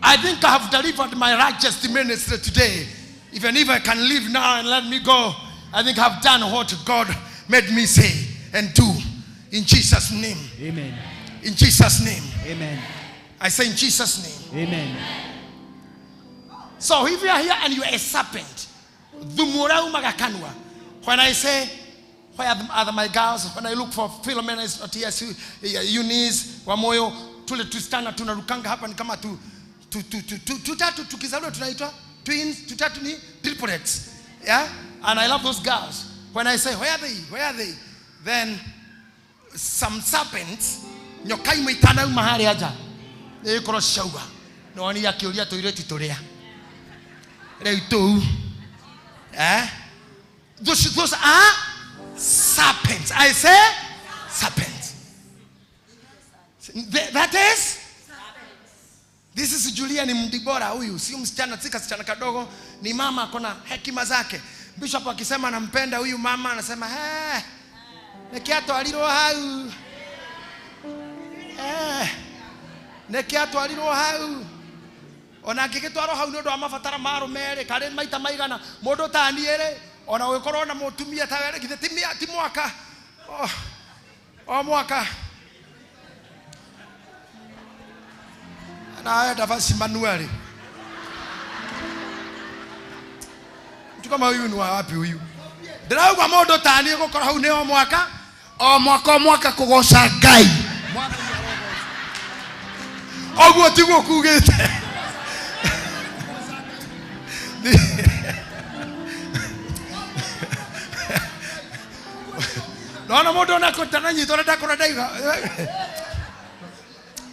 I think I have delivered my righteous ministry today. Even if I can leave now and let me go, I think I've done what God made me say and do. In Jesus' name. Amen. In Jesus' name. Amen. I say in Jesus' name. Amen. So if you are here and you are a serpent, when I say, where are my girls? When I look for Philomena is not here, Eunice, Wamoyo, tule tustana tunarukanga hapa ni kama tutatu tukizaliwa tunaitwa twins, tutatu ni triplets. Yeah? And I love those girls. When I say, where are they? Where are they? Then some serpents nyokai mwitana mahali aja. Ekoro shauga. No ani yakiuria toireti torea. Reitu. Those are serpents. I say serpents. That is this is Julia ni mdibora huyu, si msichana tika sichana kadogo, ni mama akona hekima zake. Bishop akisema anampenda huyu mama anasema nekiato aliro hau. Nekiato aliro hau. Ona ngigitwaro hau ndodo amafatara maro mere kare maita maigana mundu taniere ona wikorwo na mutumia ta were githe ti mwaka mwaka na aenda basi manuali mtu kama huyu ni wapi huyu ndirauga mundu tani gukora hau ni mwaka kugoca Ngai oguo tiguo kugite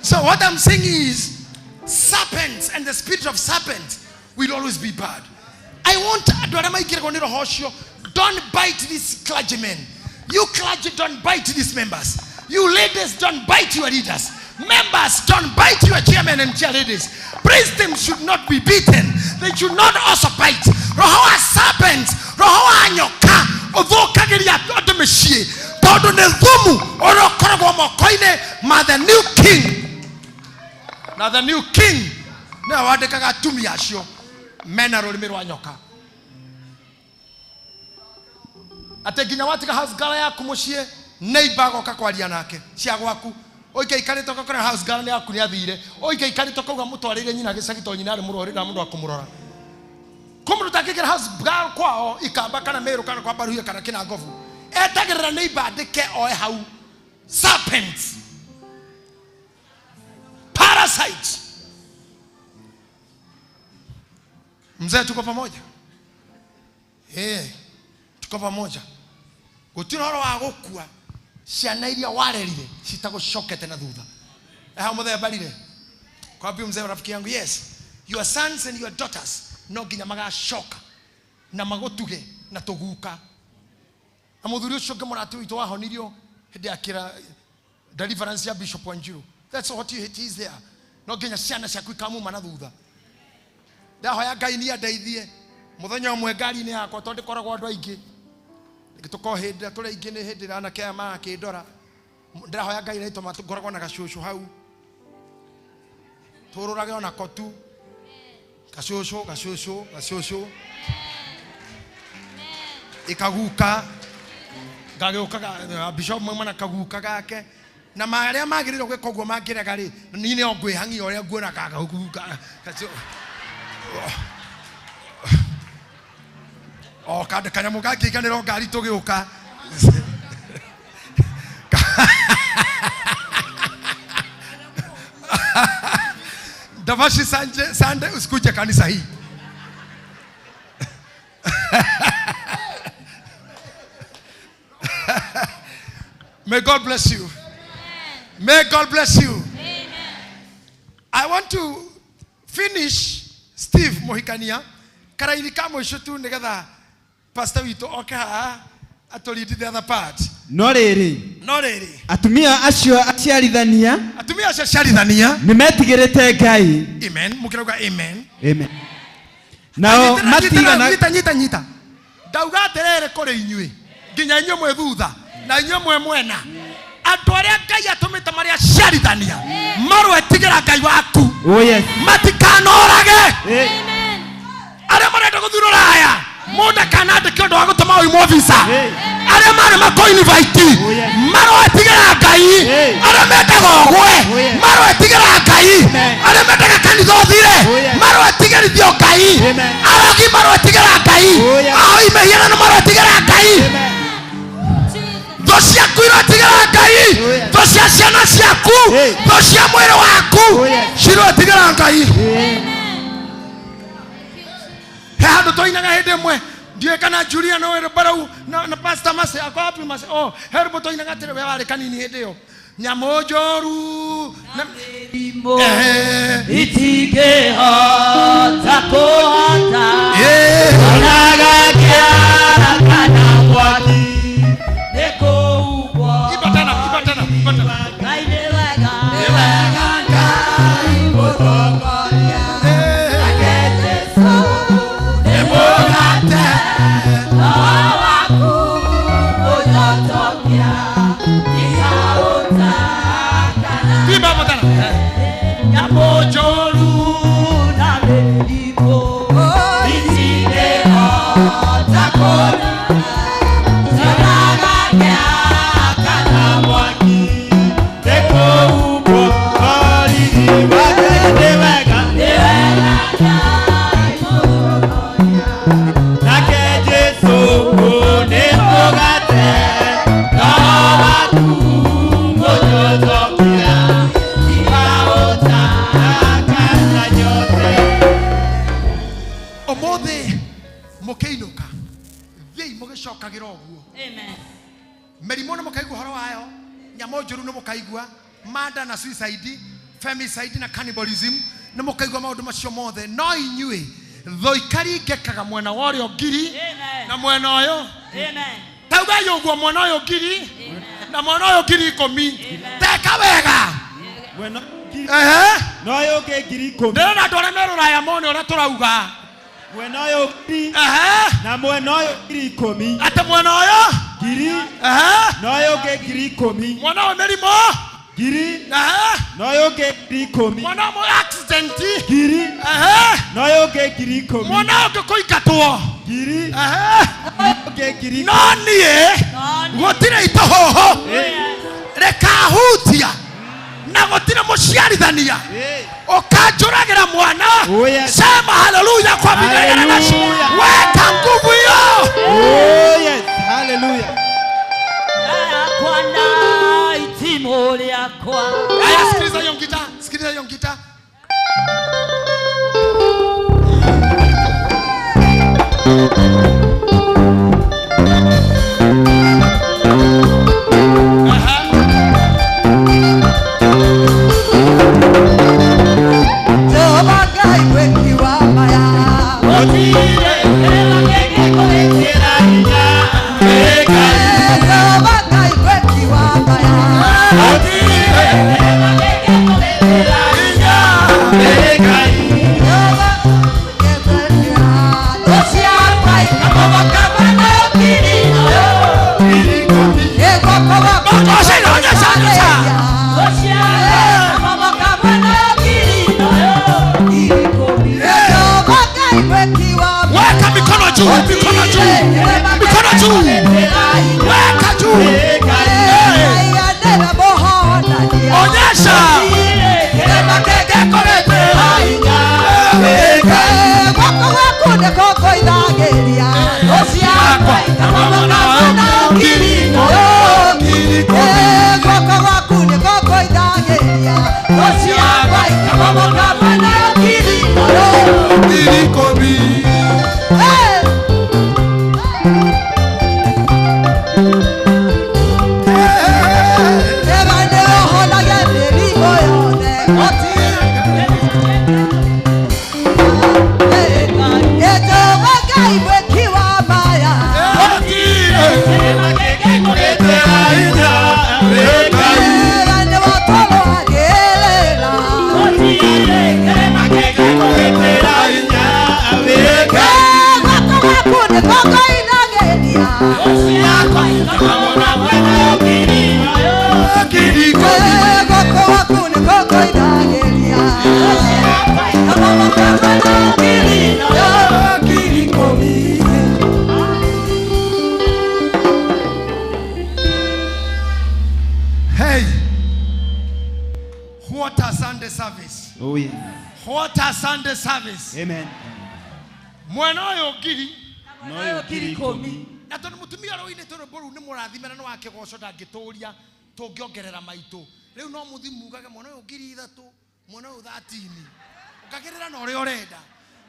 So what I'm saying is, serpents and the spirit of serpent will always be bad. I want don't bite these clergymen. You clergy, don't bite these members. You ladies, don't bite your leaders. Members, don't bite your chairmen and chairladies. Praise them should not be beaten. They should not also bite. Rohoa serpents, rohoa nyoka, although kageria otomeshie, todo nezumu, oro korogomo koine, ma the new king. Now the new king, na wade kaga tumi ashio, mena rolimiro nyoka. Ateginya watika house gala ya kumoshie, neighbor go kakwalia nake, cia gwaku. Oike ikari toka kora house girl ni akunia thire oike ikari toka uga mutwarire nyina gicagito nyina ari murori na mundu akumurora kumuruta kigera house girl kwao ikamba kana meru kana kwa baruya kana kina ngovu etagirira neighbor dike oe hau serpents parasites. Mzee tuko pamoja tuko pamoja gutino ro wa gukua ciana iria warerire citagucokete na thutha muthe barire kwambia mzee rafiki yangu yes your sons and your daughters no ginya magacoka na magutuge na tuguka na muthuri ucio ngemurati witu wahonirio hindi akira deliverance ya Bishop Wanjiru. That's what it is there. No ginya ciana ciaku ikamuma na thutha ndahoya Ngai ni andeithie muthenya umwe ngari ni yakwa tondu koragwo andu aingi gituko hindira turi ingi ni hindira na kia ma kindora ndirahoya Ngai naito matugoragwo na gacushu hau tururage ona kotu gacushu ikaguka ngageuka Bishop mwana kaguka gake na maria magiriro gwika uguo mangiraga ri ni ne ogwe hangi oria nguona kaga guka Oh, kada kanyamu gaki kanero ngari tugĩũka. Davashi Sunday usikuje kanisa hii. May God bless you. May God bless you. Amen. I want to finish Steve Mohikania. Karaini kamo ishotu negatha pastor wito oka atolidi the other part. No riri. Atumia acio aciarithania. Atumia acio aciarithania. Nimetigirite Ngai. Amen. Mukirauga amen. Amen. Nao matigana nyita. Dauga terere kore inyui. Nginya inyui mwe thutha na inyui mwe mwena. Andu aria Ngai atumite maria aciarithania. Marwe tigera Ngai waku. Oh yes. Matikanorage. Amen. Aria marenda guthura raya. Mundu kanande kiondo wa gutuma oimo visa. Aria mari mako invite. Marwe tigera Ngai. Aria metaga ogwe. Marwe tigera Ngai. Aria metaga kanitha uthire. Marwe tigerithio Ngai. Aragi marwe tigera Ngai. Ai mehiana na marwe tigera Ngai. Dosia kuira tigera Ngai. Dosia ciana ciaku. Dosia mwiri waku. Shiro tigera Ngai. Hado toinaga hede mwe. Ndiye kana Julia no ero barau na pastor mase akopi mase. Oh, herbo toinaga tere wale kanini hedeo. Nyamojoru na itige hata kohata. Onaga kia kana mwaki. Neko uwa. Ibatana. Kaide wega. Kai botokoria. Akete so. Ebogate. Awaku oyotokia. Ikaota kana. Iba botana. Nyamojoru na medipo. Itige hata kohata. Amen. Merimono mukaigu horo wayo. Nyamojoru no mukaigua. Murder na suicide, femicide na cannibalism. No mukaigua maundu macio mothe. No inyue tho ikari ngekaga mwena wario ngiri na mwena oyo. Amen. Tauga yoguo mwena oyo ngiri na mwena oyo ngiri 10. Teka wega. Mwena no oyo ngiri 10. Ndena ndore merura ya mone ora turauga. Mwena oyo ngiri na mwena oyo ngiri 10. Ate mwena oyo ngiri na oyo ngiri 10. Mwena oyo merimo ngiri na oyo ngiri 10. Mwena oyo accident ngiri na oyo ngiri 10. Mwena oyo kuikatwo ngiri na oyo ngiri 10. No nie gotire itohoho reka hutia na gotire muciarithania ukajuragira mwana. Sema haleluya kwa bidii na weka nguvu hiyo. Oh yes, hallelujah. Kwana itimole yakwa. Aya, sikiliza hiyo ngita. Jehovah Ngai wekiwa maya. Otire ela keke kolekera. Hey, what a Sunday service. Oh yeah. What a Sunday service. Amen. Mwana yo giri. No kiri komi. Na tondu mutumia ro ine toro boru ni murathimana no wake goco ndangituria tungiongerera maitu. Riu no muthimu gage mwana yo giri 3, mwana yo 13. Ukagerera no ri orenda.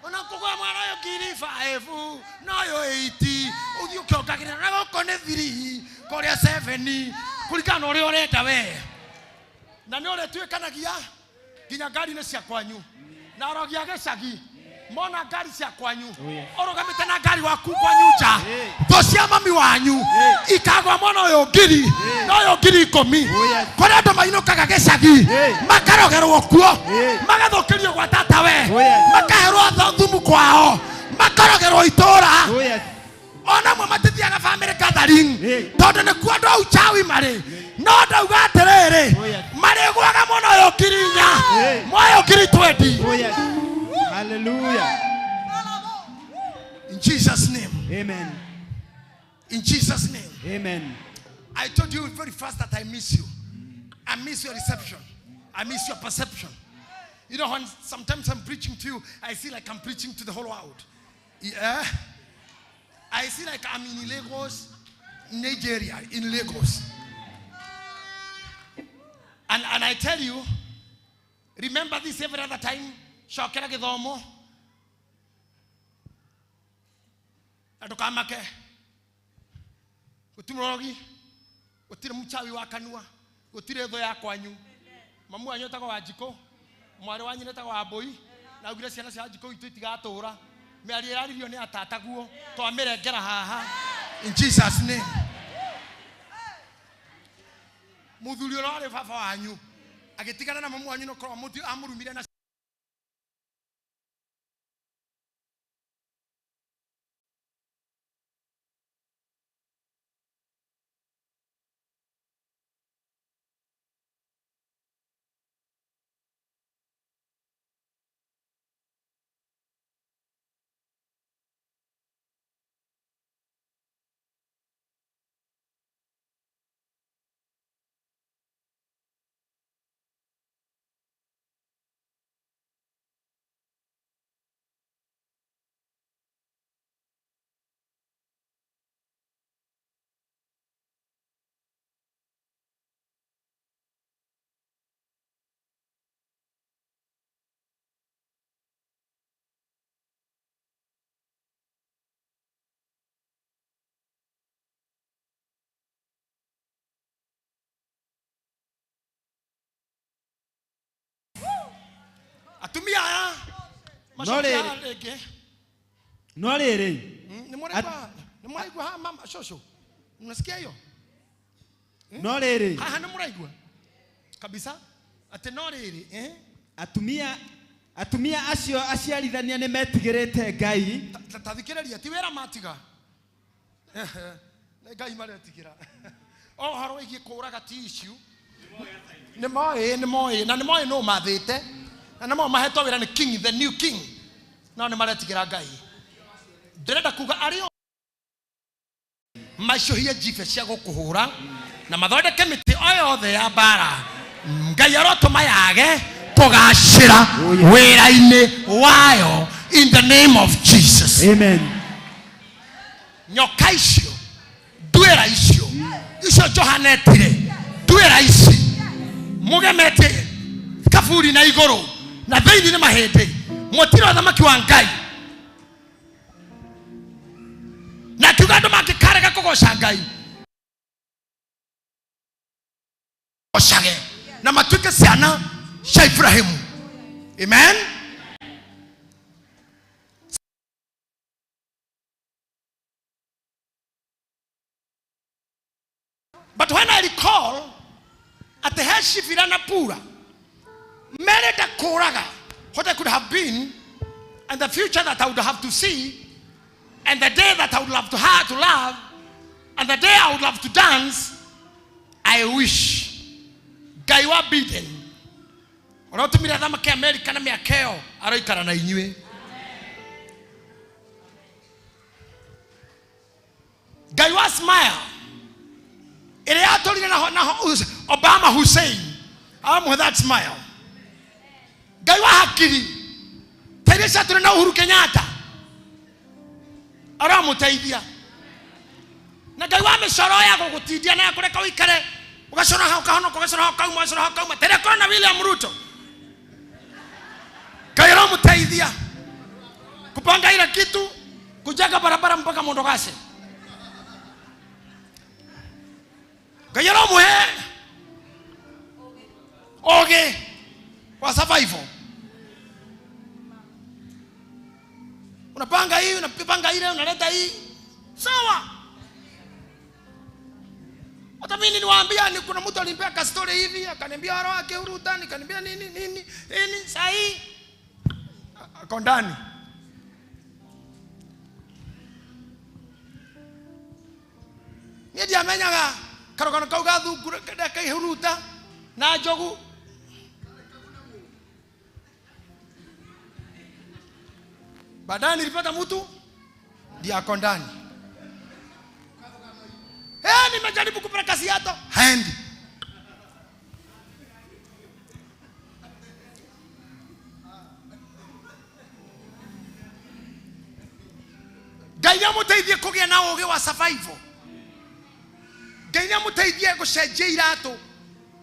Ona kugwa mwana yo giri 5, no yo 8. Uthi ukiongerera na goko ni 3, koria 7. Kulika no ri orenda we. Na ni ore twikanagia ginya ngari ni cia kwanyu. Na orogia gecagi. Mona ngari cia kwanyu. Orogamite na ngari waku kwanyu nja. Tho cia mami wanyu. Ikagwa mwana uyu ngiri. Na uyu ngiri 10. Kore andu mainukaga gecagi. Makarogerwo kuo. Magathukirio gwa tata we. Makaherwo thumu kwao. Makarogerwo itura. Ona mwe matithiaga family gathering. Tondu ni kuo andu au chawi mari. No ndauga atiriri. Mari gwaga mwana uyu ngiri 4. Mwayo ngiri 20. Hallelujah. In Jesus' name. Amen. In Jesus' name. Amen. I told you very fast that I miss you. I miss your reception. I miss your perception. You know, when sometimes I'm preaching to you, I feel like I'm preaching to the whole world. Yeah. I feel like I'm in Lagos, Nigeria, in Lagos. And I tell you, remember this every other time. Shokera githomo adukamake gutimrogi gutire muchawi wa kanua gutire tho ya kwanyu mamu anyu tago wajiko mwari wanyu netago wa boy na ugire ciana cia jiko itu itigatura miari iraririo ni atataguo to amirengera haha in Jesus name. Muthuri urare baba wanyu agitigana na mamu wanyu no kwa mutu amurumire na atumia aya mashokia leke no riri ni muraigwa mama shosho unasikia hiyo no riri haha ni muraigwa kabisa ate no riri atumia acio aciarithania ni metigirite Ngai tathikiriria ti wera matiga na Ngai maretigira o haro igi kuraga ti issue ni moi na ni moi no mathite na mo mahetwo wira ni king, the new king. No ni maretigira Ngai ndirenda kuga ario macohia jife cia gukuhura na mathondeke miti oyothe ya bara Ngai arotuma yage tugashira wira-ini wayo in the name of Jesus. Amen. Nyoka icio ndwira icio Johanetire ndwira ici mugemete kaburi na iguru na thiini ni mahindi mutiro thamaki wa Ngai na kiuga andu makikarega kugoca Ngai gocage na matuike ciana cia Ibrahimu. Amen. But when I recall at the Heshifirana Pura, Merida Koraga, what I could have been, and the future that I would have to see, And the day that I would love to have to love, and the day I would love to dance, I wish Ngai wa Biden orotumira thamaki America na miakeo aroikara na inyue. Ngai wa smile ere atorire na Obama Hussein amu that smile. Ngai wa hakiri Teresa turi na Uhuru Kenyatta aramuteithia. Na Ngai wa micoro ya gugutindia na kureka uikare ugacora hau kahonoka ugacora hau kauma ugacora hau kauma tere kona William Ruto Ngai aramuteithia kupanga ila kitu kujaga barabara mpaka Mondogase. Ngai aramuhe oge wa survival. Unapanga hii, unapanga ile, unaleta hii. Sawa. Hata mimi niwaambia ni kuna mtu alinipea ka story hivi, akaniambia roho yake Uruta, nikaniambia nini sahi. Akondani. Niye amenyaga karogana kauga thukuru kai Uruta na jogu. Baadaye nilipata mtu diako ndani. Nimejaribu kupeleka siato haendi. Ngai amũteithie kũgĩa na ũũgĩ wa survival. Ngai amũteithie gũcenjia irato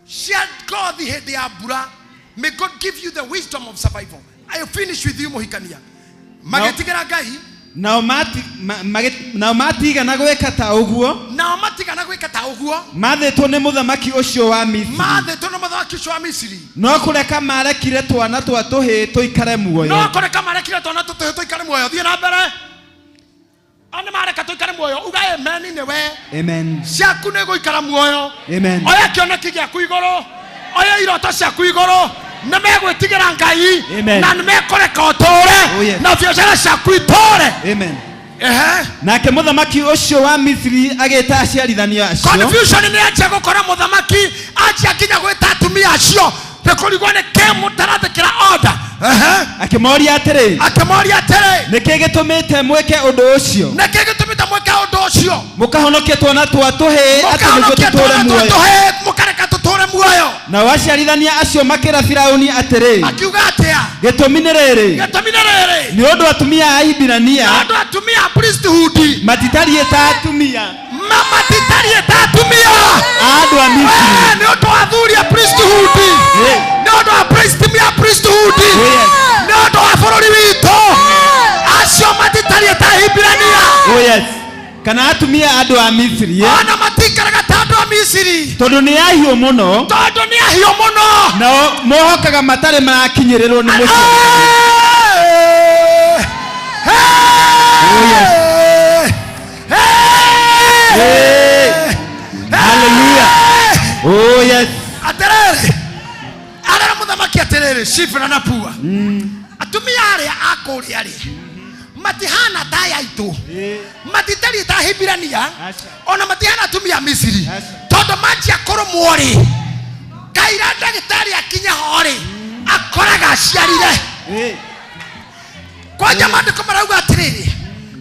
cia ngothi hĩndĩ ya mbura. May God give you the wisdom of survival. I finish with you Mohikania. Magetigira Ngai nao matigana gweka ta uguo mathĩtwo nĩ mũthamaki ũcio wa Misiri no kũreka marekire twana twa tũhĩ tũikare muoyo thiĩ na mbere ana mareka tũikare muoyo uga amen nĩ we amen ciaku nĩ gũikara muoyo amen oya kĩoneki gĩaku igũrũ oya iroto ciaku igũrũ na megwĩtigĩra Ngai na nĩmekũreka ũtũũre na biacara ciaku itũũre amen nake mũthamaki ũcio wa Misiri agĩta aciarithania acio confusion nĩ aje gũkora mũthamaki aje akinya gwĩta atumia acio rekũrigwo nĩ kĩmũtarathĩkĩra order akĩmoria atĩrĩ nĩkĩ gĩtũmĩte mwĩke ũndũ ũcio mũkahonokia twana twa tũhĩ atĩ nĩguo tũtũũre muoyo mũkareka tũtũũre muoyo. Nao aciarithania acio makĩra Firaũni atĩrĩ akiuga atĩa gĩtũmi nĩ rĩrĩ nĩ ũndũ atumia a Ibirania priesthood matitariĩ ta atumia andũ a Misiri nĩ ũndũ wa athuri a priesthood nĩ ũndũ wa priesthood nĩ ũndũ wa bũrũri witũ acio matitariĩ ta Ibirania kana atumia andũ a Misiri ona matikaraga ta andũ a Misiri tondũ nĩ ahiũ mũno nao mohokaga matarĩ marakinyĩrĩrwo nĩ mũciĩ. Hallelujah. Oh yes. Aterere ara mũthamaki aterere Shifra na Pua atumia arĩa akũrĩa rĩ matihana ta yaitũ matitari ta Ibirania ona matihana atumia Misiri tondũ manjia kũrũmwo rĩ kaira ndagĩtarĩ akinya ho rĩ akoraga aciarire kwa jamandĩko marauga atĩrĩrĩ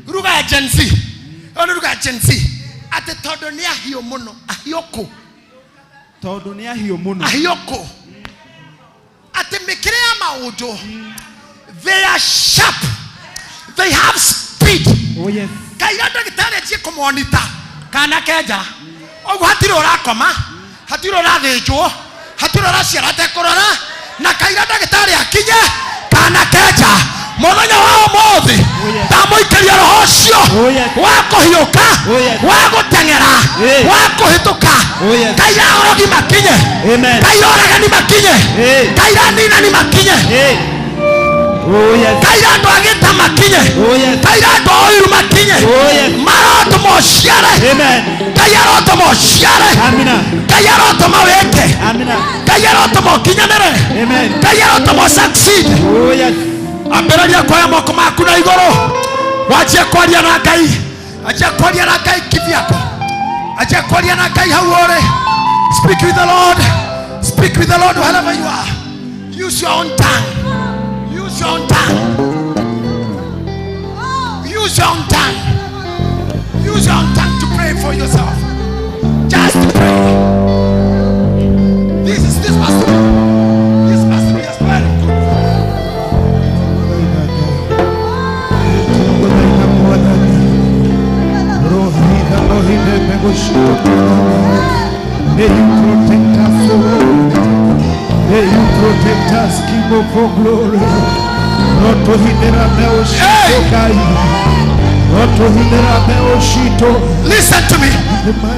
ruga ya Gen Z atĩ tondũ nĩ ahiũ mũno ahiũkũ atĩ mĩkĩre ya maũndũ they are sharp, they have speed. Kaira ndagĩtarĩ atie kũmonita kana kenja ũguo hatirĩ ũrakoma hatirĩ ũrathĩnjwo hatirĩ ũraciara tekũrora na kaira ndagĩtarĩ akinye kana kenja mũthenya wa ũmũthĩ ndamũikĩria roho ũcio wa kũhiũka wa gũteng'era wa kũhĩtũka kaira orogi makinye kaira oragani makinye kaira ninani makinye kaira andũ agĩta makinye kaira andũ oiru makinye maroto mociare kaira roto mociare kaira roto mawĩke kaira roto mokinyanĩre kaira roto mo succeed ambĩrĩria kuoya moko maku na igũrũ Wacha kwaria na Ngai. Acha kwaria na Ngai kivyako. Acha kwaria na Ngai hauore. Speak with the Lord. Speak with the Lord wherever you are. Use your own tongue. Use your own tongue. Use your own tongue. Use your own tongue to pray for yourself. Just pray. This must be as very good. May you protect us, Lord. May you protect us, King of all glory. Not to hinder us, not to hinder us. Listen to me.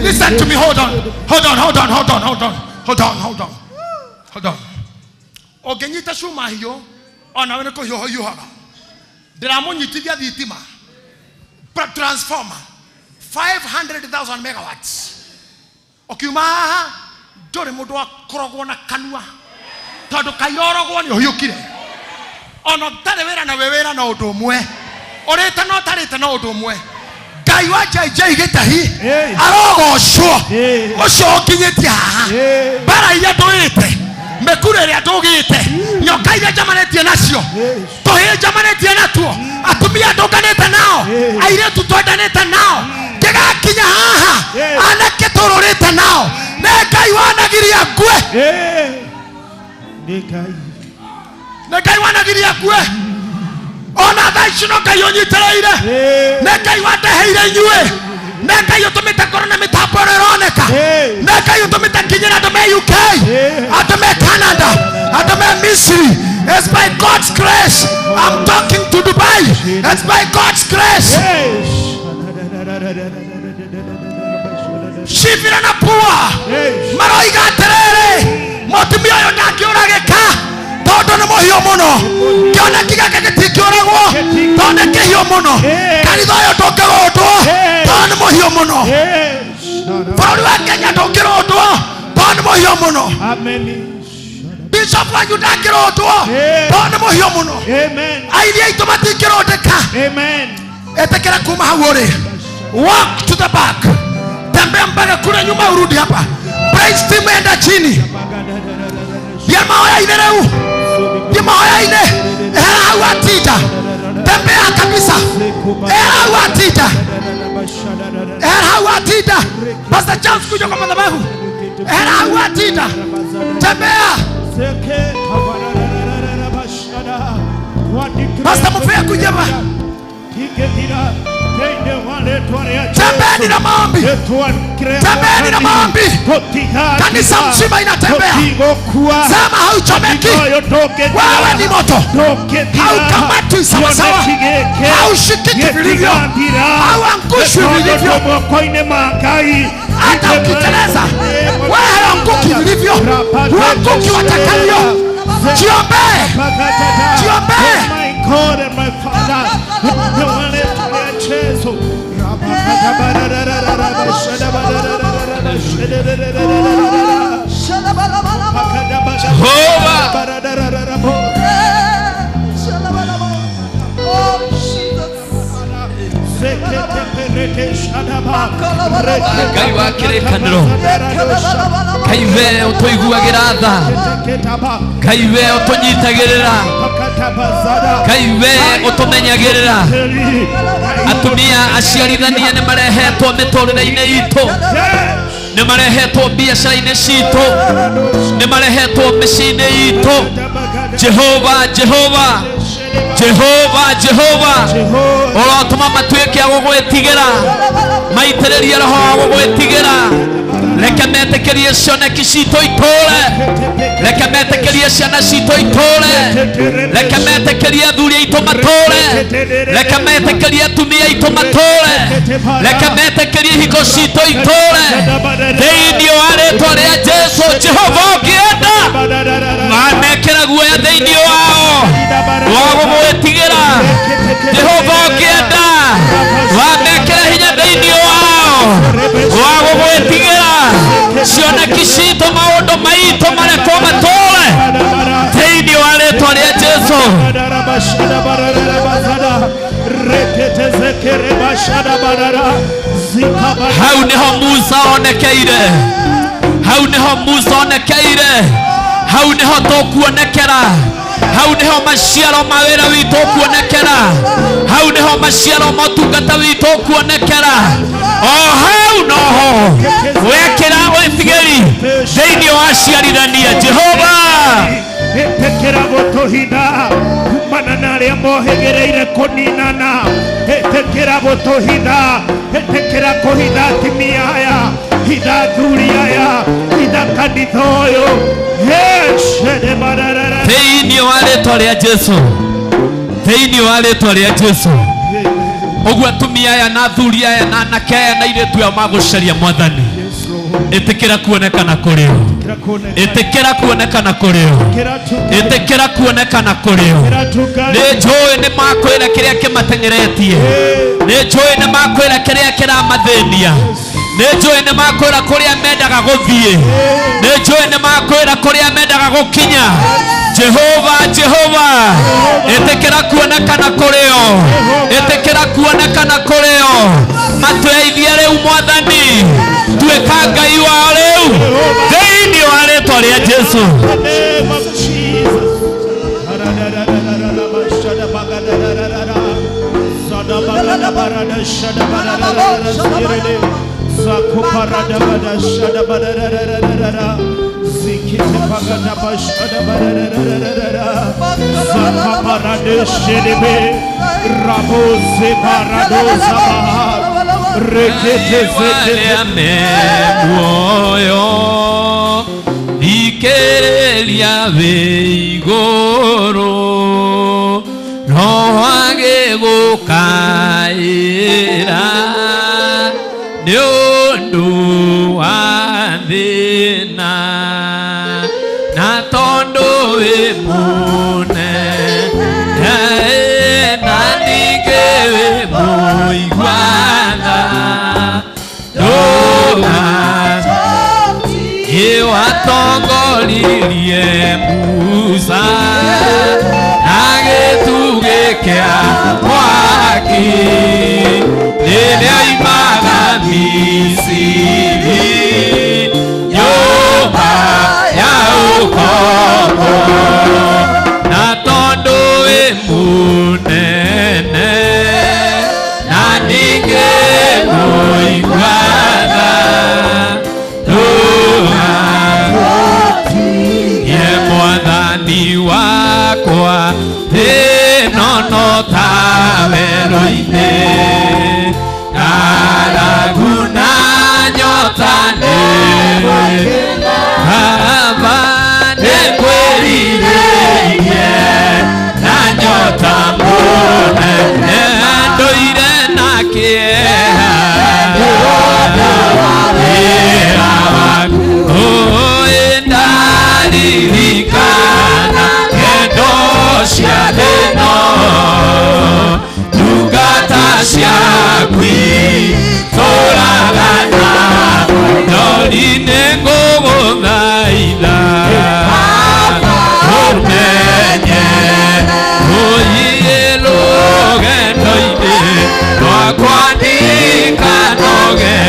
Listen to me. Hold on. Ogenyita shuma hiyo ona wene ko hiyo yuhaga. Ndiramunyitithia thitima. Transformer 500,000 megawatts. Okiuma ndore mundu akorogwo na kanua. Tondu kairorogwo ni huyukire. Ona tare wera na wewera na undu umwe. Orete no tarite na undu umwe. Ngai wa GITAHI arogocwo. Ucio nginyitie haha. Bara iria ndwite. Mekure ria ndugite. Nyoka iria njamanetie nacio. Tuhi njamanetie natuo. Atumia ndunganite nao. Airetu twendanite nao. Kigakinya haha. Anake tururite nao. Ne Ngai wanagiria ngwe. Ne Ngai wanagiria ngwe. Ona thaicino Ngai unyitereire. Ne Ngai wandeheire inyue. Ne Ngai utumite korona mitambo ironeka. Ne Ngai utumite kinyira andu me UK, andu me Canada, andu me Misri. It's by God's grace. I'm talking to Dubai. It's by God's grace. Shivira na pua. Maroiga terere. Motumia yo ndakiuragika. Tondu ni muhio muno. Kiona kigake gitikiuragwo. Tondu ni kihio muno. Kanitha yo ndungirundwo. Tondu ni muhio muno. Bũrũri wa Kenya ndungirundwo. Tondu ni muhio muno. Bishop wanyu ndangirundwo. Tondu ni muhio muno. Airia itu matingirundika. Etekera kuma hau uri. Walk to the back. Tembea mpaka kule nyuma urudi hapa. Praise team enda chini. Yema hoya ine leo. Yema hoya ine. Hau atita. Tembea kabisa. Hau atita. Hau atita. Pastor Charles kuja kwa madhabahu. Hau atita. Tembea. Pastor Mufea kuja hapa. Tembeni na maombi. Tembeni na maombi. Kanisa mzima inatembea. Sema hauchomeki. Wewe ni moto. Haukamatwi sawa sawa. Haushikiki vilivyo. Hauangushwi vilivyo. Hata ukiteleza wewe hauanguki vilivyo. Huanguki watakavyo. Jiombee. Jiombee. God and my Father, Ngai wa kirekaniro Ngai we utuiguagira tha Ngai we utunyitagirira Ngai we utumenyagirira atumia aciarithania ni marehetwo miturire-ini itu ni marehetwo biacara-ini citu ni marehetwo micii-ini itu Jehova Jehova Jehova Jehova urotuma matuike agugwitigira maitiririe roho wa gugwitigira reke metekerie cioneki citu itũre reke metekerie ciana citu itũre reke metekerie athuri aitu matũre reke metekerie atumia aitu matũre reke metekerie higo citu itũre thĩinĩ wa rĩtwa rĩa Jesu Jehova ũngĩenda mamekĩra guoya thĩinĩ wao wa gũgwĩtigĩra Jehova ũngĩenda wamekĩra hinya thĩinĩ wao wa gũgwĩtigĩra cioneki citu maũndũ maitũ marekwo matũre thĩinĩ wa rĩtwa rĩa Jesu hau niho Musa onekeire, hau niho Musa onekeire, hau niho tukuonekera, hau niho maciaro mawira witu kuonekera, hau niho maciaro motungata witu kuonekera. Hau noho wekera oithigeri thĩinĩ wa ciarithania Jehova. Etekera botohida kumana na arĩa mohegereire kũninana. Etekera botohida, etekera kũhitha atumia aya, hitha athuri aya, hitha kanitha ũyũ. Thĩinĩ wa rĩĩtwa rĩa Jesu, thĩinĩ wa rĩĩtwa rĩa Jesu. Ũguo atumia aya na athuri aya na anake aya na airĩtu aya magũcaria Mwathani, ĩtĩkĩra kuonekana kũrĩ o, ĩtĩkĩra kuonekana kũrĩ o, ĩtĩkĩra kuonekana kũrĩ o. Nĩ njũĩ nĩ makwĩra kĩrĩa kĩmatengeretie, nĩ njũĩ nĩ makwĩra kĩrĩa kĩramathĩnia, nĩ njũĩ nĩ makwĩra kũrĩa mendaga gũthiĩ, nĩ njũĩ nĩ makwĩra kũrĩa mendaga gũkinya. Jehova, Jehova, ĩtĩkĩra kuonekana kũrĩ o, ĩtĩkĩra kuonekana kũrĩ o. Matũteithie rĩu Mwathani, tuĩka Ngai wao rĩu thĩinĩ wa rĩĩtwa rĩa Jesu. Ikerelia vigoro no wage gukaira ni undu wa thina na tondu wi munene na ninge wi muigwana watongoririe Musa na gĩtugĩ kĩa mwaki rĩrĩa oimaga Misiri nyũmba ya ũkombo na tondũ wĩ mũnene na ningĩ mũiguaga Mwathani wakwa ĩnono tawe rũinĩ ng'aragu na nyota Baba nĩkwĩrirĩirie na nyota mũnene ndũire na kĩeha wĩra waku ririkana kendo cia thĩno ndungata ciaku tũragana ndori nĩ ngũgũthaitha ũmenye ũthiĩ rũgendo-inĩ rwakwa ndikanoge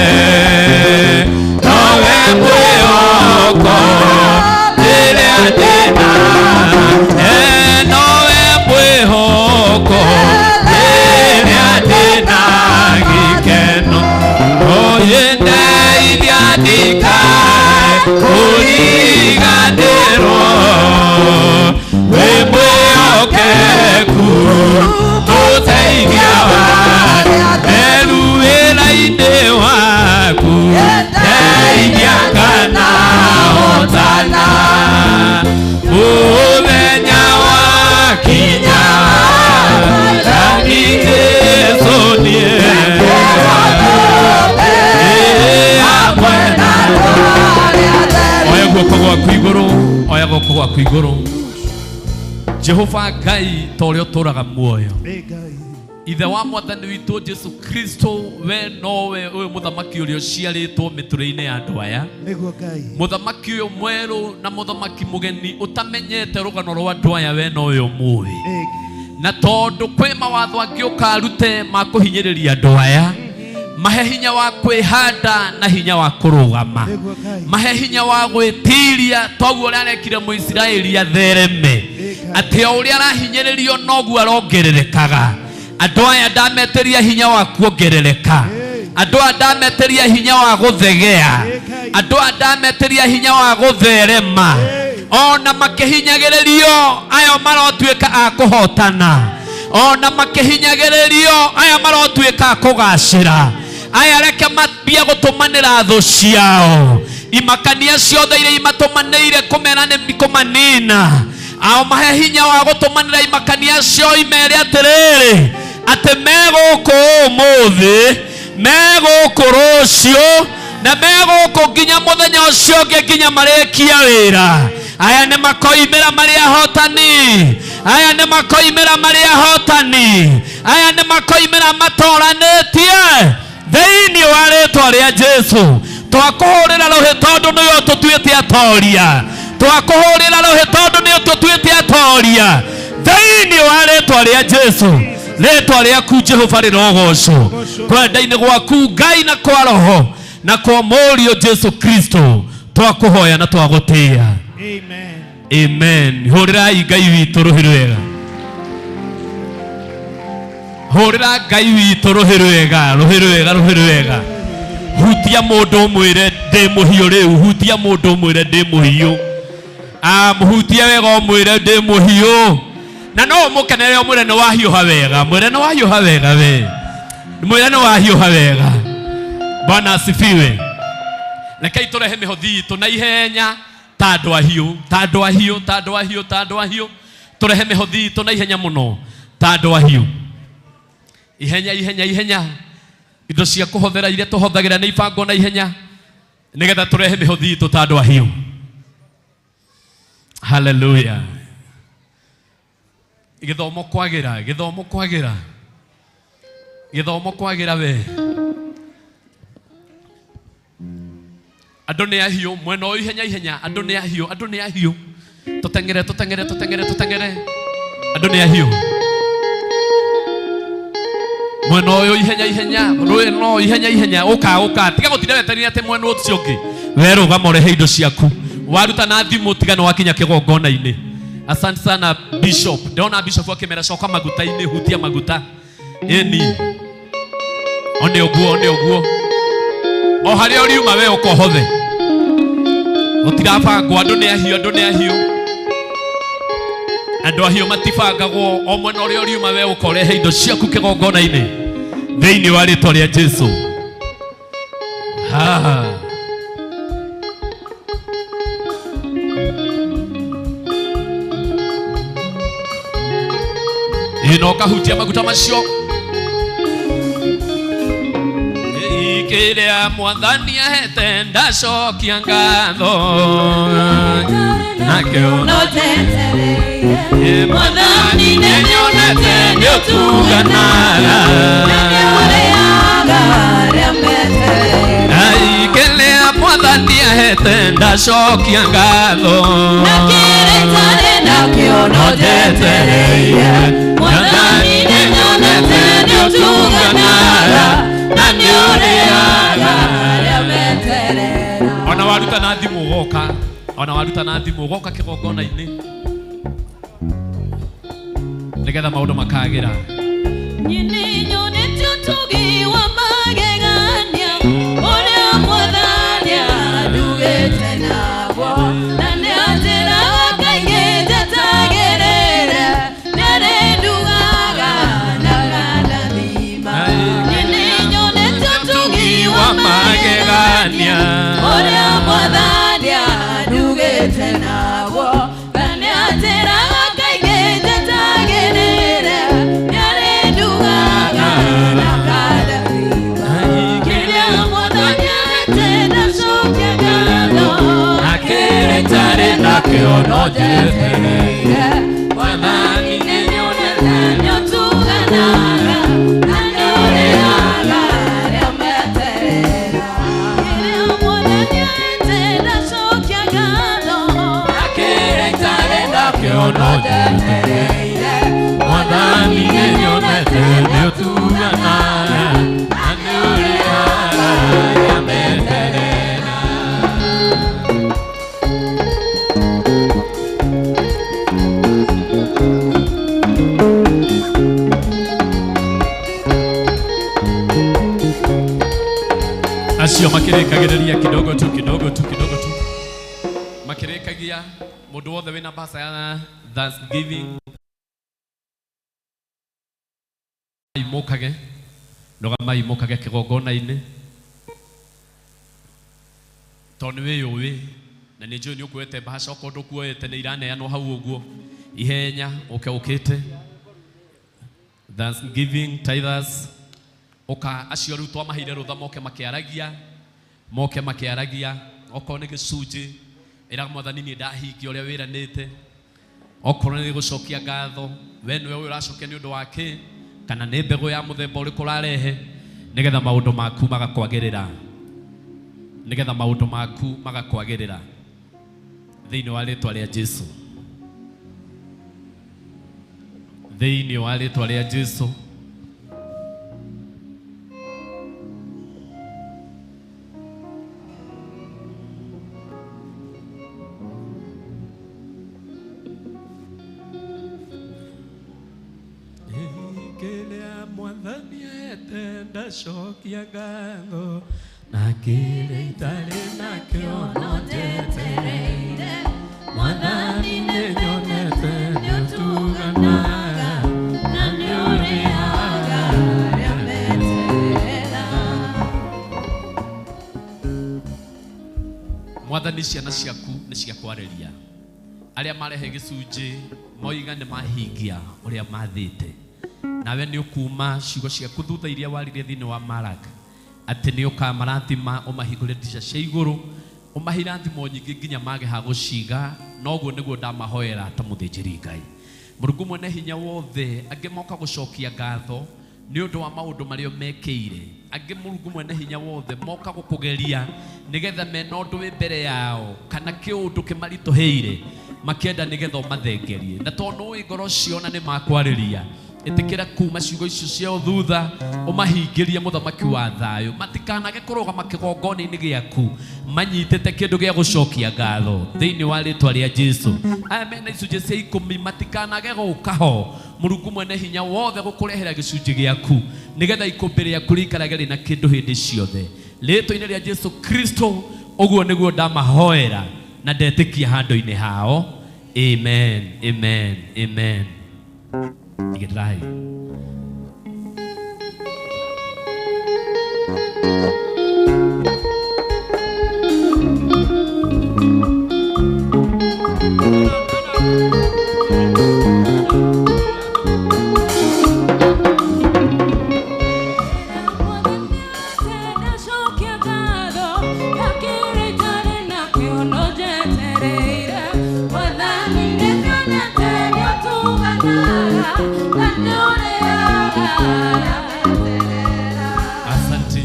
nowe mwĩhoko nowe mwĩhoko rĩrĩa ndĩna gĩkeno ũndeithia ndikae kũriganĩrwo wĩ mwĩhokeku ũteithia waku wĩra-inĩ waku ndeithia nganahotana mũthenya wakinya ndangĩgĩconie oya guoko gwaku igũrũ, oya guoko gwaku igũrũ. Jehova Ngai ta ũrĩa ũtũũraga muoyo, ithe wa Mwathani witũ Jesu Kristo, we nowe ũyũ mũthamaki ũrĩa ũciarĩtwo mĩtũrĩ-inĩ ya andũ aya, mũthamaki ũyũ mwerũ na mũthamaki mũgeni ũtamenyete rũgano rwa andũ aya, we nowe ũmũĩ na tondu kwi mawatho angioka rute makuhinyiriria andu aya mahe hinya wa kwihanda na hinya wa kurugama mahe hinya wa gwitiria toguo uria arekire Muisiraeli athereme ati o uria arahinyiririo noguo arongererekaga andu aya ndameteria hinya wa kuongerereka andu aya ndameteria hinya wa guthegea andu aya ndameteria hinya wa gutherema ona makihinyagiririo ayo marotuika akuhotana ona makihinyagiririo aya marotuika akugacira aya reke mambia gutumanira thu ciao imakania ciothe iria imatumanire kumera ni kumanina ao mahe hinya wa gutumanira imakania cio imere atiriri ati meguku umuthi meguku rucio na meguku nginya muthenya ucio ungi nginya marikia wira aya ni makoimera mari ahotani aya ni makoimera mari ahotani aya ni makoimera matoranitie thiini wa ritwa ria Jesu twakuhurira ruhi tondu niyo tutuite atoria twakuhurira ruhi tondu niyo tutuite atoria thiini wa ritwa ria Jesu ritwa riaku Jehova rirogoco kwenda-ini gwaku Ngai na kwa roho na kwa murio Jesu Kristo twakuhoya na twagutia. Amen. Amen. Hurirai Ngai witu ruhi rwega. Hurira Ngai witu ruhi rwega, ruhi rwega, ruhi rwega. Hutia mundu mwire ndi muhiu riu, hutia mundu mwire ndi muhiu. Muhutia wega mwire ndi muhiu. Na no mukenere mwire no wahiuha wega, mwire no wahiuha wega we. Mwire no wahiuha wega. Bwana asifiwe. Rekei turehe mihothi itu na ihenya tandu ahiu, tandu ahiu, tandu ahiu, tandu ahiu. Turehe mihothi itu na ihenya muno tandu ahiu. Ihenya ihenya ihenya indo cia kuhothera iria tuhothagira ni ibango na ihenya nigetha turehe mihothi itu tandu ahiu. Hallelujah. Githomo kwagira, githomo kwagira, githomo kwagira we. Andu ni ahiu mwena uyu ihenya ihenya, andu ni ahiu, andu ni ahiu. Tutengere tutengere tutengere tutengere. Andu ni ahiu. Mwena uyu ihenya ihenya, ruĩ no ihenya ihenya, uka tiga gutira weterire ati mwena ucio ungi. We rugama urehe indo ciaku. Waruta na thimu tigano wakinya kigongona-ini. Asante sana Bishop. Ndona Bishop akimera coka maguta-ini, hutia maguta. Eni. One uguo, one uguo. O haria uriuma we ukohothe. Utirabangwo andu ni ahiu, andu ni ahiu. Andu ahiu matibangagwo o mwena uria uriuma we ukorehe indo ciaku kigongona-ini. Thiini wa ritwa ria Jesu. Ino kahutia maguta macio. Ikiria mwathani ahete ndacokia ngatho nakio mwathani ninyonete niutuganaga ikiria mwathani ahete ndacokia ngatho nakio nojetereire mwathani ninyonete niutuganaga na niuriaga remeterera. Ona waruta na thimu goka, ona waruta na thimu goka kigongona-ini nigetha maundu makagira. Nyini nyonete utugi wa magegania uria mwathani andugite naguo na ni atira wakaigite tagirire nari ndugaga na thima. Nyini nyonete utugi wa magegania uria mwathani andugite naguo na ni atira wakaigite tagirire nari ndugaga na thima. Kiria mwathani atenda cokia ngatho akiritari nakio nojetereire mwathani ninyonete niutuganaga na niuriaga remeterera. Kiria mwathani atenda cokia ngatho akiritari nakio nojetereire mwathani Acio makirekagereria kidogo tu makirekagia mundu wothe wina basa ya Thanksgiving imokage nogama imokage kigongona-ini toni we na nĩ njũĩ nĩ ũkuĩte bahasha okorwo ndũkuoete nĩ iraneanwo hau ũguo ihenya ũkĩte Thanksgiving tithers oka acio rĩu twamaheire rũtha moke makĩaragia okorwo nĩ gĩcunjĩ ĩra Mwathani nĩ ndahingia ũrĩa wĩranĩte okorwo nĩ gũcokia ngatho we nĩwe ũracokia nĩ ũndũ wake kana nĩ mbegũ ya mũthemba ũrĩkũ ũrarehe nĩgetha maũndũ maku magakwagĩrĩra thĩinĩ wa rĩtwa rĩa Jesũ Mwathani etenda shokia ngatho na kile itare na kiono jetereire Mwathani nĩnyonete nĩũtuganaga na nĩũrĩhaga arĩa meterera Mwathani ciana ciaku nĩ ciakwarĩria arĩa marehe gĩcunjĩ moiga nĩ mahingia ũrĩa mathĩte nawe nĩ ũkuma ciugo ciaku thutha iria warire thĩinĩ wa Maraka atĩ nĩ ũkamarathima ũmahingũre ndirica cia igũrũ ũmahirathimo nyingĩ nginya mage ha gũciga noguo nĩguo ndamahoera ta mũthĩnjĩri Ngai Mũrungu mwene hinya wothe angĩ moka gũcokia ngatho nĩ ũndũ wa maũndũ marĩa mekĩire angĩ Mũrungu mwene hinya wothe moka gũkũgeria nĩgetha mena ũndũ wĩ mbere yao kana kĩũndũ kĩmaritũhĩire makĩenda nĩgetha ũmathengerie na tondũ ũĩ ngoro ciona nĩ makwarĩria ĩtĩkĩra kuma ciugo icio ciao thutha ũmahingĩrie mũthamaki wa thayũ matikanage kũrũgama kĩgongona-inĩ gĩaku manyitĩte kĩndũ gĩa gũcokia ngatho thĩinĩ wa rĩtwa rĩa Jesũ aya mena icunjĩ cia 10 matikanage gũka ho Mũrungu mwene hinya wothe gũkũrehera gĩcunjĩ gĩaku nĩgetha ikũmbĩ rĩaku rĩikarage rĩna kĩndũ hĩndĩ ciothe rĩtwa-inĩ rĩa Jesũ Kristo ũguo nĩguo ndamahoera na ndetĩkia handũ-inĩ hao amen GITAHI Asante.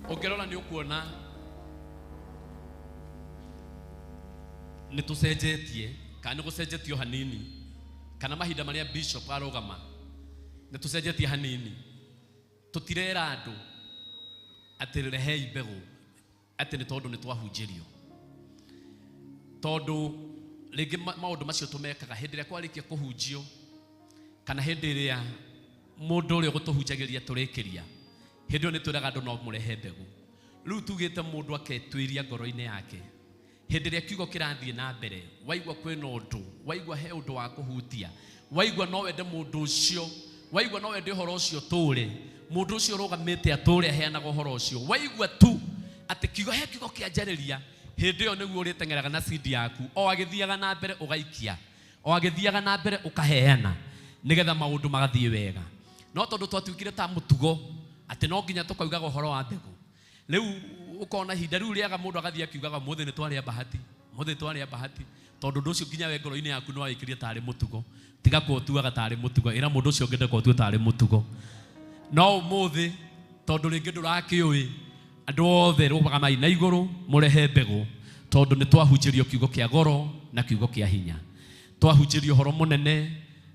Ongerora nĩ ũkuona nĩ tũcenjetie kana nĩ gũcenjetio hanini kana mahinda marĩa bishop arũgama nĩ tũcenjetie hanini tũtirera andũ atĩ rehei mbegũ atĩ nĩ tondũ nĩ twahunjĩrio tondũ rĩngĩ maũndũ macio tũmekaga hĩndĩ ĩrĩa kwarĩkia kũhunjio kana hĩndĩ ĩrĩa mũndũ ũrĩa gũtũhunjagĩria tũrĩkĩria hĩndĩ ĩyo nĩ twĩraga andũ no mũrehe mbegũ rĩu tugĩte mũndũ aketwĩria ngoro-inĩ yake hĩndĩ ĩrĩa kiugo kĩrathiĩ na mbere waigua kwĩna ũndũ waigua he ũndũ wa kũhutia waigua no wende mũndũ ũcio waigua no wende ũhoro ũcio tũũre mũndũ ũcio ũrũgamĩte atũũre aheanaga ũhoro ũcio waigua tu atĩ kiugo kĩanjarĩria hĩndĩ ĩyo nĩguo ũrĩteng'eraga na seed yaku o agĩthiaga na mbere ũgaikia o agĩthiaga na mbere ũkaheana nĩgetha maũndũ magathiĩ wega no tondũ twatuĩkire ta mũtugo atĩ no nginya tũkaugaga ũhoro wa mbegũ rĩu ũkona hinda rĩu rĩaga mũndũ agathiĩ akiugaga mũthĩ nĩ twarĩa bahati tondũ ũndũ ũcio nginya we ngoro-inĩ yaku nĩ wawĩkĩrie tarĩ mũtugo tiga kũũtuaga tarĩ mũtugo ĩra mũndũ ũcio ũngĩenda kũũtua tarĩ mũtugo no ũmũthĩ tondũ rĩngĩ ndũrakĩũĩ andũ othe rũgamai na igũrũ mũrehe mbegũ tondũ nĩ twahunjĩrio kiugo kĩa goro na kiugo kĩa hinya twahunjĩrio ũhoro mũnene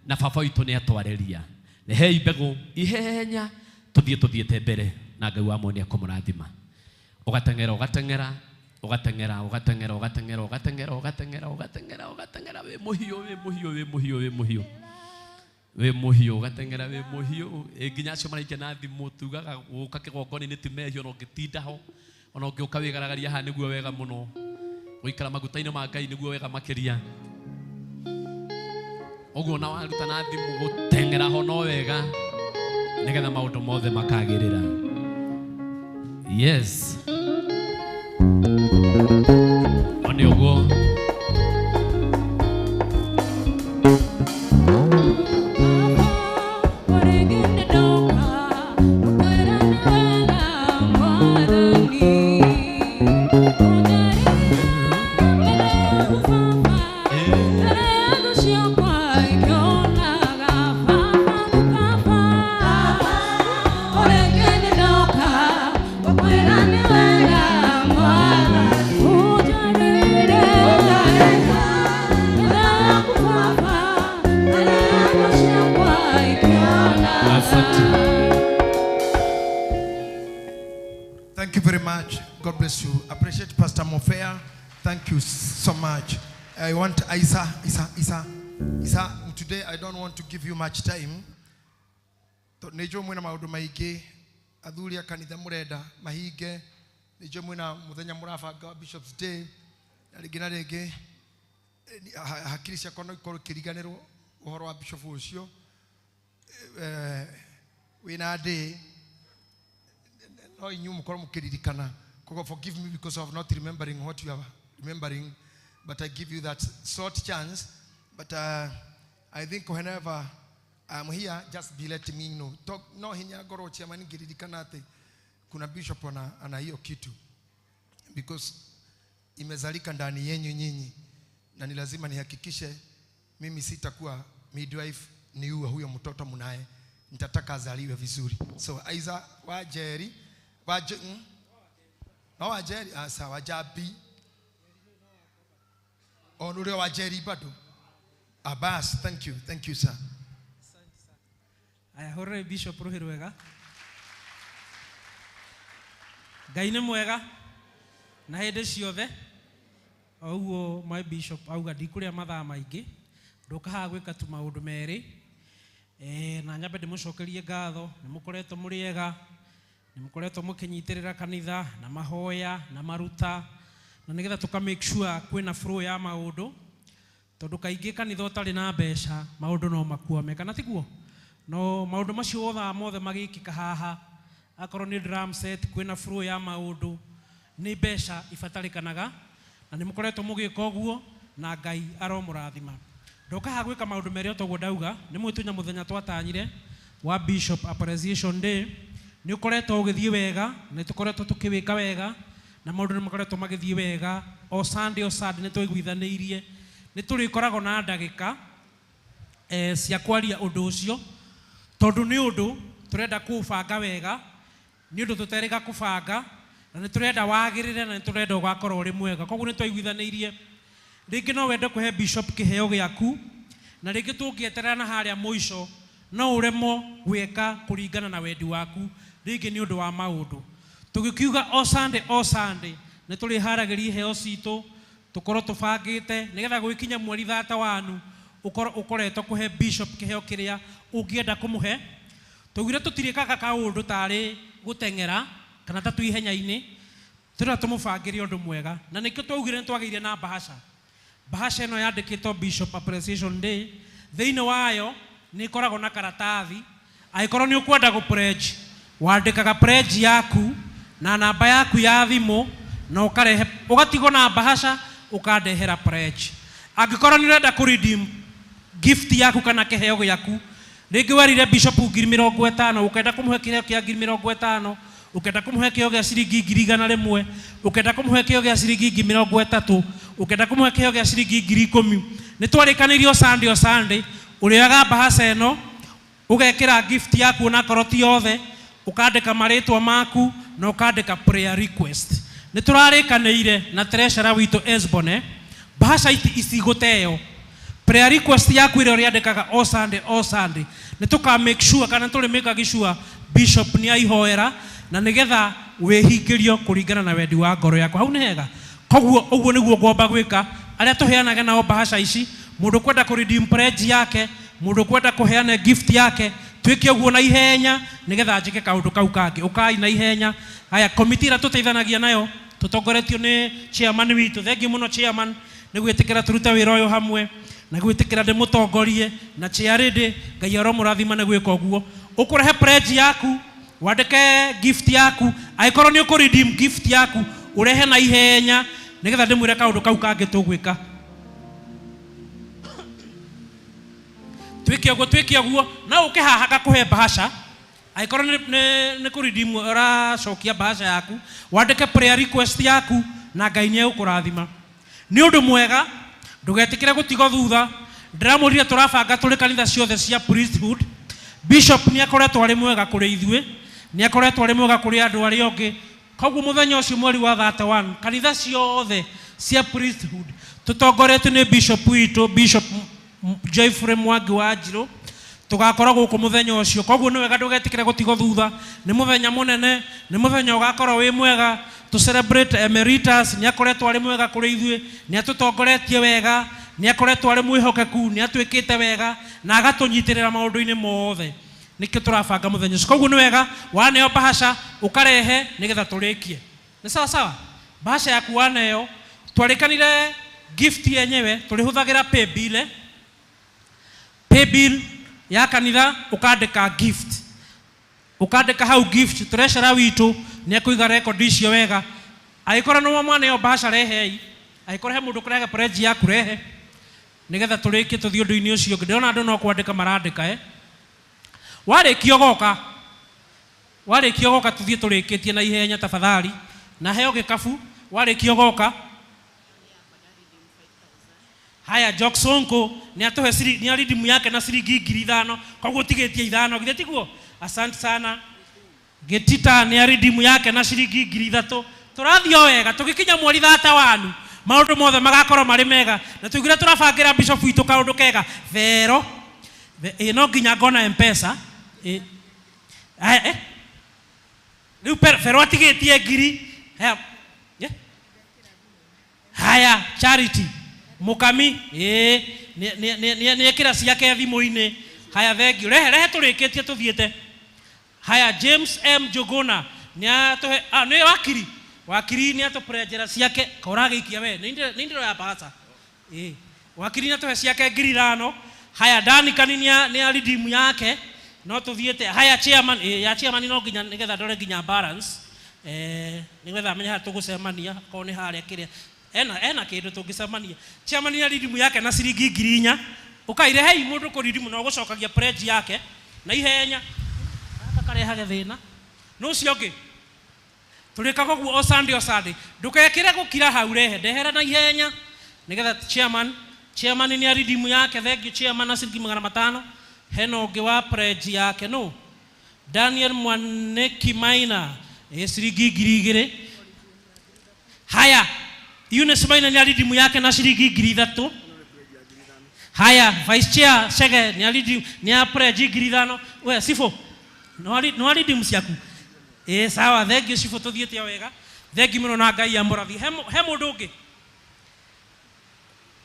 na baba witũ nĩ atwarĩria rehei mbegũ ihenya tuthiĩte mbere na Ngai wa mwene akũmũrathima ũgateng'era wĩ mũhiũ we muhiu gatengera we muhiu nginya acio maraike na thimu tugaga guka kigongoni ni timehio no gitinda ho ona ukiuka wigaragaria ha niguo wega muno guikara magutaini ma Ngai niguo wega makiria oguo na waruta na thimu gutengera ho no wega nigetha maundu mothe makagirira. Yes oni oguo Thank you very much. God bless you. Appreciate Pastor Mofea. Thank you so much. I want Isa. Today I don't want to give you much time. Nejo mwina maudu maige adhuria kanitha murenda mahige nejo mwina muthenya murabanga Bishop's Day na rege hakiri cia kono ikoro kiriganirwo uhoro wa bishop ucio wina day no inyu mukoro mukiririkana. Forgive me because of not remembering what you are remembering, but I give you that short chance. But I think whenever I'm here, just be letting me know. Talk no hinya goro chiamani kiririkana ate kuna bishop ana hiyo kitu, because imezalika ndani yenyu nyinyi, na ni lazima nihakikishe mimi sitakuwa midwife ni huyo mtoto mnaye, nitataka azaliwe vizuri. So Aiza wajeri no wajeri asa wajabi onure wajeri bado Abbas. Thank you sir. Aya hore Bishop Ruhirwega Ngai nĩ mwega na hĩndĩ ciothe. Oguo my bishop auga ndikuria mathaa maingĩ ndukaha gwĩka tu maũndũ merĩ na nyambe ndĩmũcokerie ngatho nĩ mũkoretwo mũrĩega, nĩ mũkoretwo mũkĩnyitĩrĩra kanitha na mahoya na maruta, na nĩgetha tũka make sure kwĩna flow ya maũndũ, tondũ kaingĩ kanitha ũtarĩ na mbeca maũndũ no makuame, kana tiguo? No maũndũ macio mothe magĩkĩka haha, akorwo nĩ drum set kwĩna flow ya maũndũ nĩ mbeca ibatarĩkanaga, na nĩ mũkoretwo mũgĩka ũguo na Ngai aromũrathima. Ndokaha gwĩka maũndũ merĩ otoguo ndauga, nĩ mwĩtunya mũthenya twatanyire wa Bishop Appreciation Day nĩ ũkoretwo ũgĩthiĩ wega, nĩ tũkoretwo tũkĩwĩka wega, na maũndũ nĩ makoretwo magĩthiĩ wega. O Sunday nĩ tũiguithanĩirie, nĩ tũrĩkoragwo na ndagĩka cia kwaria ũndũ ũcio, tondũ nĩ ũndũ tũrenda kũbanga wega, nĩ ũndũ tũterĩga kũbanga, na nĩ tũrenda wagĩrĩre, na nĩ tũrenda ũgakorwo ũrĩ mwega. Koguo nĩ twaiguithanĩirie rĩngĩ no wende kũhe bishop kĩheo gĩaku, na rĩngĩ tũngĩeterera na harĩa mũico no ũremwo gwĩka kũringana na wendi waku, rĩngĩ nĩ ũndũ wa maũndũ. Tũgĩkiuga o Sunday nĩ tũrĩharagĩria iheo citũ, tũkorwo tũbangĩte nĩgetha gwĩkinya mweri 31 ũkoretwo kũhe bishop kĩheo kĩrĩa ũngĩenda kũmũhe. Tũgire tũtirĩkaga kaũndũ tarĩ gũteng'era kana ta twihenya-inĩ, tũrĩa tũmũbangĩre ũndũ mwega, na nĩkĩo twaugire nĩ twagĩire na bahasha ĩno yandĩkĩtwo Bishop Appreciation Day. Thĩinĩ wayo nĩ ikoragwo na karatathi, angĩkorwo nĩ ũkwenda gũ-pledge wandĩkaga pledge yaku na namba yaku ya thimũ, na ũkarehe ũgatigwo na bahasha ũkandehera pledge. Angĩkorwo nĩ ũrenda kũ-redeem gift yaku kana kĩheo gĩaku, rĩngĩ werire bishop 50,000 ũkenda kũmũhe kĩheo kĩa 50,000, ukenda kumuhe kĩheo gĩa ciringi 100,000, ukenda kumuhe kĩheo gĩa ciringi 30,000, ukenda kumuhe kĩheo gĩa ciringi 10,000, nĩ twarĩkanĩirio Sunday ũrĩaga bahasha ĩno ũgekĩra gift yaku na koroti yothe, ukandĩka marĩtwa maku na ukandĩka prayer request. Nĩ tũrarĩkanĩire na treasurer witũ Esbone bahasha itigũteo. Prayer request yaku ĩrĩa ũrĩandĩkaga o Sunday nĩ tũka make sure kana tũrĩ make sure bishop nĩ aihoera, na nĩgetha wĩhingĩrio kũringana na wendi wa ngoro yaku. Hau nĩ hega. Koguo ũguo nĩguo ngomba gwĩka arĩa tũheanaga nao bahasha ici. Mũndũ kwenda kũ-redeem pledge yake mundu kwenda kuheana gift yake twike uguo na ihenya nigetha njike kaundu kau kangi ukai na ihenya. Haya committee ra tuteithanagia nayo tutongoretio ni chairman witu. Thengi muno chairman ni gwitikira turuta wira uyu hamwe na gwitikira ndi mutongorie na chairide Ngai aro murathima na gwika uguo. Ukurehe pledge yaku wandike gift yaku aikorwo ni ukuredeem gift yaku urehe na ihenya nigetha ndimwire kaundu kau kangi tugwika. Twike uguo na ukihaha gakuhe bahasha aikorwo ni kuredeem ora cokia bahasha yaku wandike prayer request yaku na Ngai ni ukurathima. Ni undu mwega ndugetikire gutigo thutha. Ndiramurire turabanga turi kanitha ciothe cia priesthood. Bishop ni akoretwo ari mwega kuri ithue, ni akoretwo ari mwega kuri andu ari onge. Koguo muthenya ucio mweri wa 31 kanitha ciothe cia priesthood tutongoretio ni bishop witu Bishop Joyfrey Mwangi wa Njiro tugakora guku muthenya ucio. Koguo ni wega ndugetikire gutigo thutha. Ni muthenya munene, ni muthenya ugakora wi mwega to celebrate emeritus. Ni akoretwo ari mwega kuri ithue, ni atutongoretie wega, ni akoretwo ari mwihokeku, ni atwikite wega na agatunyitirira maundu-ini mothe. Niki turabanga muthenya ucio. Koguo ni wega waneo bahasha ukarehe nigetha turikie. Ni sawa sawa? Bahasha yaku waneo twarikanire gift yenyewe tulihuthagira pay bill ya kanitha ukandika gift. Ukandika hau gift treasurer witu ni akuiga record icio wega. Aikora no mwana yo bahasha rehe aikora he mundu kurega pledge yaku rehe nigetha turikie tuthio ndu-ini ucio. Ndona andu no kwandika marandika warikio goka tuthie turikitie na ihenya tafadhali na heo gikafu warikio goka. Haya Joksonko ni atuhe siri ni aridimu yake na ciringi 5,000 koguo tigetie 5 githe tiguo. Asante sana. Getita ni aridimu yake na ciringi 3,000. Turathio wega tugikinya mweri 31 maundu mothe magakorwo mari mega na tugira turabangira bishop witu kaundu kega vero no nginya ngona mpesa riu vero atigitie ngiri. Haya Charity Mukami ni ekira ciake thimu-ini. Haya thengio rehe turikitie tuthiete. Haya James M Jogona ni atuhe ni wakiri ni atuprejera ciake koragikia we ni ndiro ya bahasa wakiri ni atuhe ciake 5,000. Haya Dani Kaninia ni aridimu yake no tuthiete. Haya chairman ya chairman no nginya nigetha ndore nginya balance nigetha menya tugucemania ko ni haria kiria ena kindu tungicemania. Chairman ni aridimu yake na ciringi 4,000 ukaire hei mundu kuridimu no gucokagia pledge yake na ihenya akakarehage thina no ciongi turikaga guo o Sunday ndukekire gukira hau rehe ndehera na ihenya nigetha chairman ni aridimu yake. Thengio chairman na ciringi 500. Heno ngi wa pledge yake no Daniel Mwaneki Maina ciringi 2,000. Haya Eunice Maina ni aridimu yake na ciringi 3,000. Haya vice chair Chege ni aridimu ni a pledge 5,000. We sifo no aridimu ciaku sawa. Thengio sifo tuthiete wega. Thengio muno na Ngai amurathi. He mundu ungi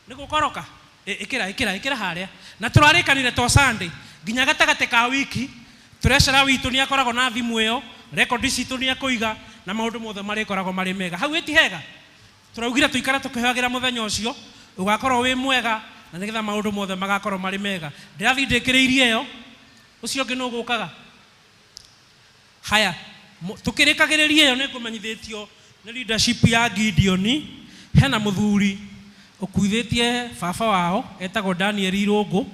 nigukoroka ikira haria na turarikanire to Sunday nginya gatagate ka wiki. Treasurer witu ni akoragwo na thimu iyo record citu ni akuiga na maundu mothe marikoragwo mari mega hau eti hega. Turaugira tuikara tukihagira muthenya ucio ugakorwo wi mwega na nigetha maundu mothe magakorwo mari mega. Ndirathi ndikiriirie iyo ucio ngi no gukaga. Haya tukirikagiriria iyo ni kumenyithitio ni leadership ya Gideon. Hena muthuri ukuithitie baba wao etagwo Daniel Irungu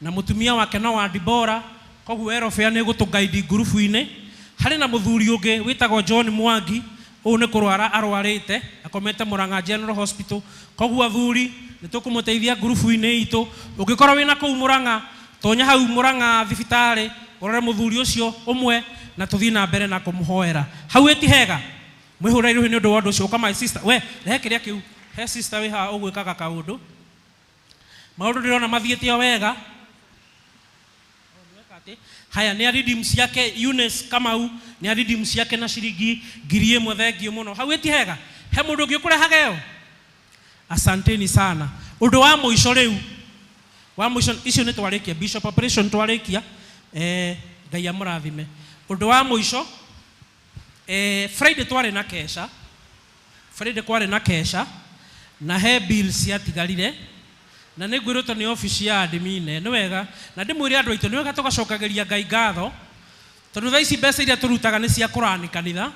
na mutumia wake no wa Dibora. Koguo erofea ni gutugaidi group-ini. Hari na muthuri ungi witagwo John Mwangi u ni kurwara arwarite akomete Murang'a General Hospital. Koguo athuri ni tukumuteithia group-ini itu. Ugikorwo wina kuu Murang'a tonya hau Murang'a thibitari urore muthuri ucio umwe na tuthii na mbere na kumuhoera hau eti hega. Mwihura iruhi ni undu wa undu ucio kama my sister we rehekiria kiu he sister we ha ugwikaga kaundu maundu ndirona mathiete wega. Haya ni aridimu ciake Eunice Kamau ni aridimu ciake na ciringi 1,000. Thengio muno hau eti hega. He mundu ungi ukurehaga yo asanteni sana. Undu wa muico riu wa muico icio nĩ twarĩkia bishop operation twarĩkia Ngai amũrathime. Ũndũ wa muico Friday twarĩ na kesha. Friday kwarĩ na kesha na he bills yatigarire na nĩ ngwĩrĩtwo nĩ office ya admin nĩ wega na ndĩmwĩre andũ aitũ nĩ wega tũgacokagĩria Ngai ngatho tondũ thaa ici mbeca iria tũrutaga nĩ cia kũrani kanitha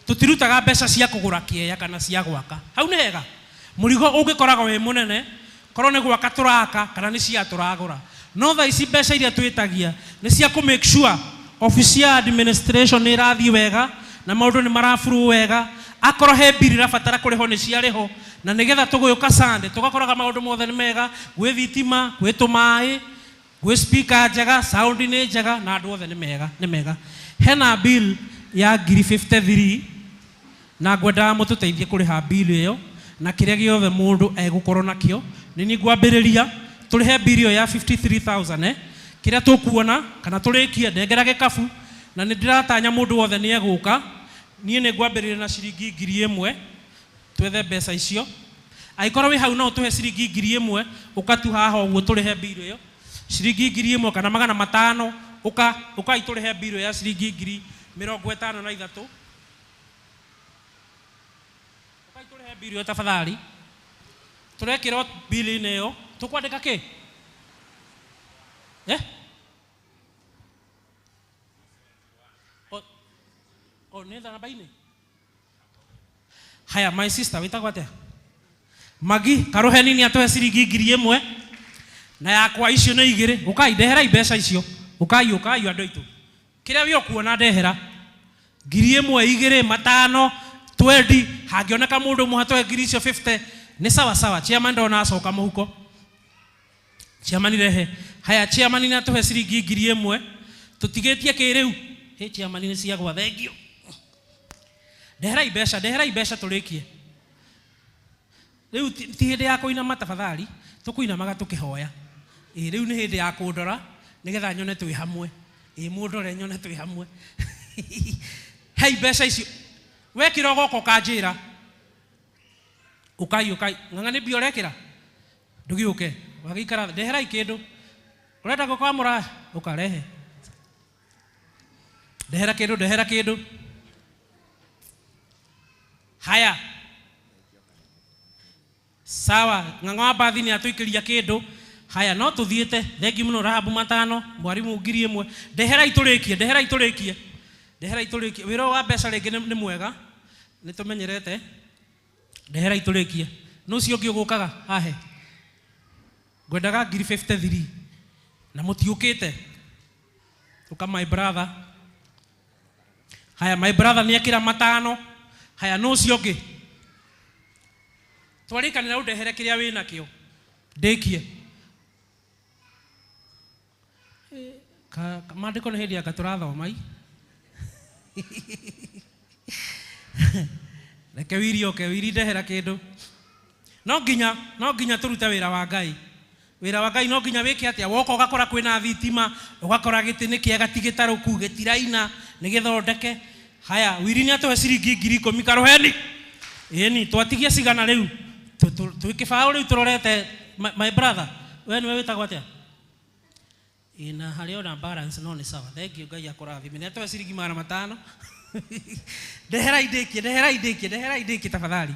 tũtirutaga mbeca cia kũgũra kĩeya kana cia gwaka. Hau nĩ hega mũrigo ũngĩkoragwo wĩ mũnene korwo nĩ gwaka tũraka kana nĩ cia tũragũra no thaa ici mbeca iria twĩtagia nĩ cia kũ make sure office ya administration nĩ ĩrathiĩ wega na maũndũ nĩ marafuru wega akorwo he bill ĩrabatara kũrĩho nĩ ciarĩho na nĩgetha tũgũyũka Sunday tũgakoraga maũndũ mothe nĩ mega gwĩ thitima gwĩ tũmaĩ gwĩ speaker njega sound nĩ njega na andũ othe nĩ mega. Hena bill ya 53 na ngwenda mũtũteithie kũrĩha bill ĩyo na kĩrĩa gĩothe mũndũ egũkorwo nakĩo nĩ niĩ ngwambĩrĩria tũrĩhe bill ĩyo ya 53,000 kĩrĩa tũkuona kana tũrĩkie ndengera gĩkabu na nĩ ndĩratanya mũndũ wothe nĩ egũka niĩ nĩ ngwambĩrĩria na ciringi 1,000 twethe mbeca icio aikorwo wĩ hau no tũhe ciringi 1,000 ũkatu haha ũguo tũrĩhe bill ĩyo ciringi 1,000 kana 500 ũka itũrĩhe bill ya ciringi 53,000 ũkaitũrĩhe bill ĩyo tafadhali tũrekĩrwo bill ĩyo tũkwandĩka kĩ nenda namba-inĩ. Haya my sister wĩtagwo atĩa Magi karoheni nĩ atũhe ciringi 1,000 na yakwa icio nĩ 2 ũkai ndehera mbeca icio ũkai andũ aitũ kĩrĩa wĩ ũkuona ndehera 1,000 2 5 20 hangĩoneka mũndũ ũmwe hatũhe 50 nĩ sawa chairman ndona acoka mũhuko chairman rehe. Haya chairman nĩ atũhe ciringi 1,000 tũtigĩtie kĩrĩu chairman nĩ ciagwa thengio ndehera mbeca tũrĩkie rĩu ti hĩndĩ ya kũinama tafadhali tũkũinamaga tũkĩhoya rĩu nĩ hĩndĩ ya kũndora nĩgetha nyone twĩ hamwe mũndore nyone twĩ hamwe hei mbeca icio wekĩra goko kanjĩra ũkai ng'ang'ani bio rekĩra ndũgĩũke wagĩikara ndehera kĩndũ ũrenda gũkwamũra ũkarehe ndehera kĩndũ. Haya sawa ng'ang'a bathi nĩ atũikĩria kĩndũ. Haya no tũthiĩte thengi mũno Rahabu 5 mwarimu 1,000 ndehera itũrĩkie wĩra wa mbeca rĩngĩ nĩ mwega nĩ tũmenyerete ndehera itũrĩkie no cio ũngĩ ũgũkaga hahe ngwendaga 53 na mũtiũkĩte ũka my brother. Haya my brother nĩ ekĩra 5. Haya no cio ũngĩ twarĩkanĩra ũndehere kĩrĩa wĩ nakĩo ndĩkie maandĩko nĩ hĩndĩ ya tũrathoma reke wiri ndehera kĩndũ no nginya tũrute wĩra wa Ngai no nginya wĩke atĩa woka ũgakora kwĩna thitima ũgakora gĩtĩ nĩ kĩega ti gĩtarũku gĩtiraina nĩ gĩthondeke. Haya wiri nĩ atũhe ciringi 10,000 karoheni ĩni twatigie cigana rĩu twĩkĩbaũ rĩu tũrorete my brother we nĩwe wĩtagwo atĩa na harĩ ona balance no nĩ sawa thengio Ngai akũrathime nĩ atũhe ciringi 500 ndehera idĩkie tafadhali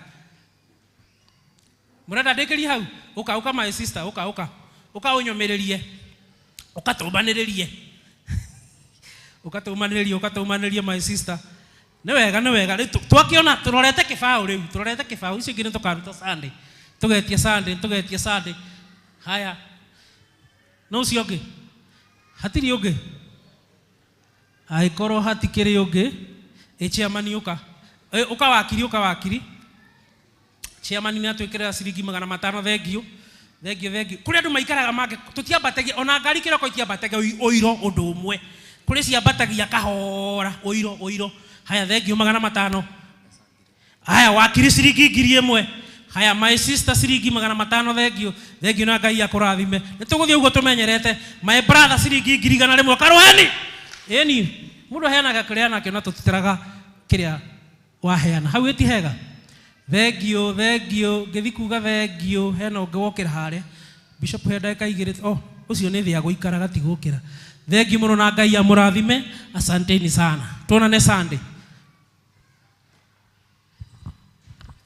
mũrenda ndĩkĩrie hau ũka my sister ũka ũnyũmĩrĩrie ũkatũmanĩrĩrie my sister nĩ wega twakĩona tũrorete kĩbaũ icio ingĩ nĩ tũkaruta Sunday tũgetie Sunday. Haya no ũcio ũngĩ hatirĩ ũngĩ aikorwo hatikĩrĩ ũngĩ chairman ũka wakiri chairman nĩ atwĩkĩrĩra ciringi 500 thengio kũrĩ andũ maikaraga mangĩ tũtiambatagia ona ngari kĩroko itiambatagia ũiro ũndũ ũmwe kũrĩ ciambatagia kahora ũiro. Haya thengio 500. Haya wakiri ciringi 1,000. Haya my sister ciringi 500 thengio na Ngai akũrathime nĩ tũgũthiĩ ũguo tũmenyerete. My brother ciringi 100 karoheni ĩni mũndũ aheanaga kĩrĩa nakĩo na tũtitaraga kĩrĩa waheana hau ĩti hega thengio ngĩthi kuga thengio hena ũngĩ wokĩra harĩa Bishop henda kaigire ucio ni thia guikara gatigukira. Thengi muno na Ngai amurathime. Asanteni sana. Tuonane Sunday.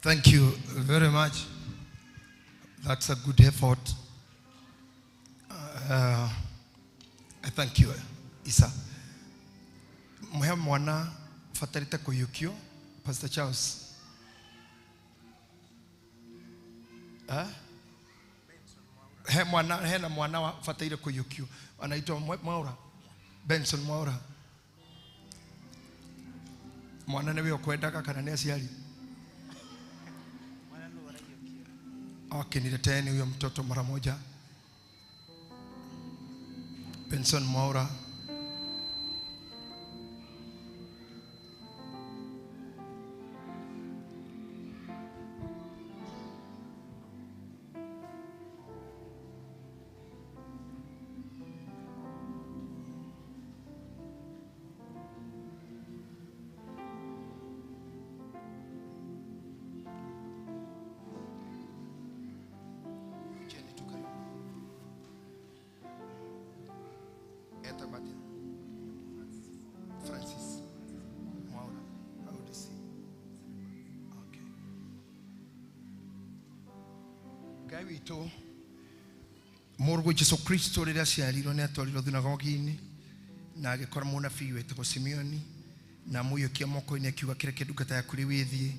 Thank you very much. That's a good effort. I thank you, Isa. Mwe mwana fatarita kuyukio, Pastor Charles. Hena mwana wa fatarita kuyukio. Anaitwa Mwaura. Benson Mwaura. Mwana newe okwendaka kana ni aciari. Okay, nileteni huyo mtoto mara moja. Benson Mwaura. Francis Mwaura. How do you see? Okay. Ngai witũ mũrũ Jesu Kristo rĩrĩa aciarirwo nĩ atwarirwo thunagogi-inĩ na agĩkora mũnabii wetagwo Simeoni na mũiyũkia moko-inĩ akiuga kĩreke ndungata yaku rĩu ĩthiĩ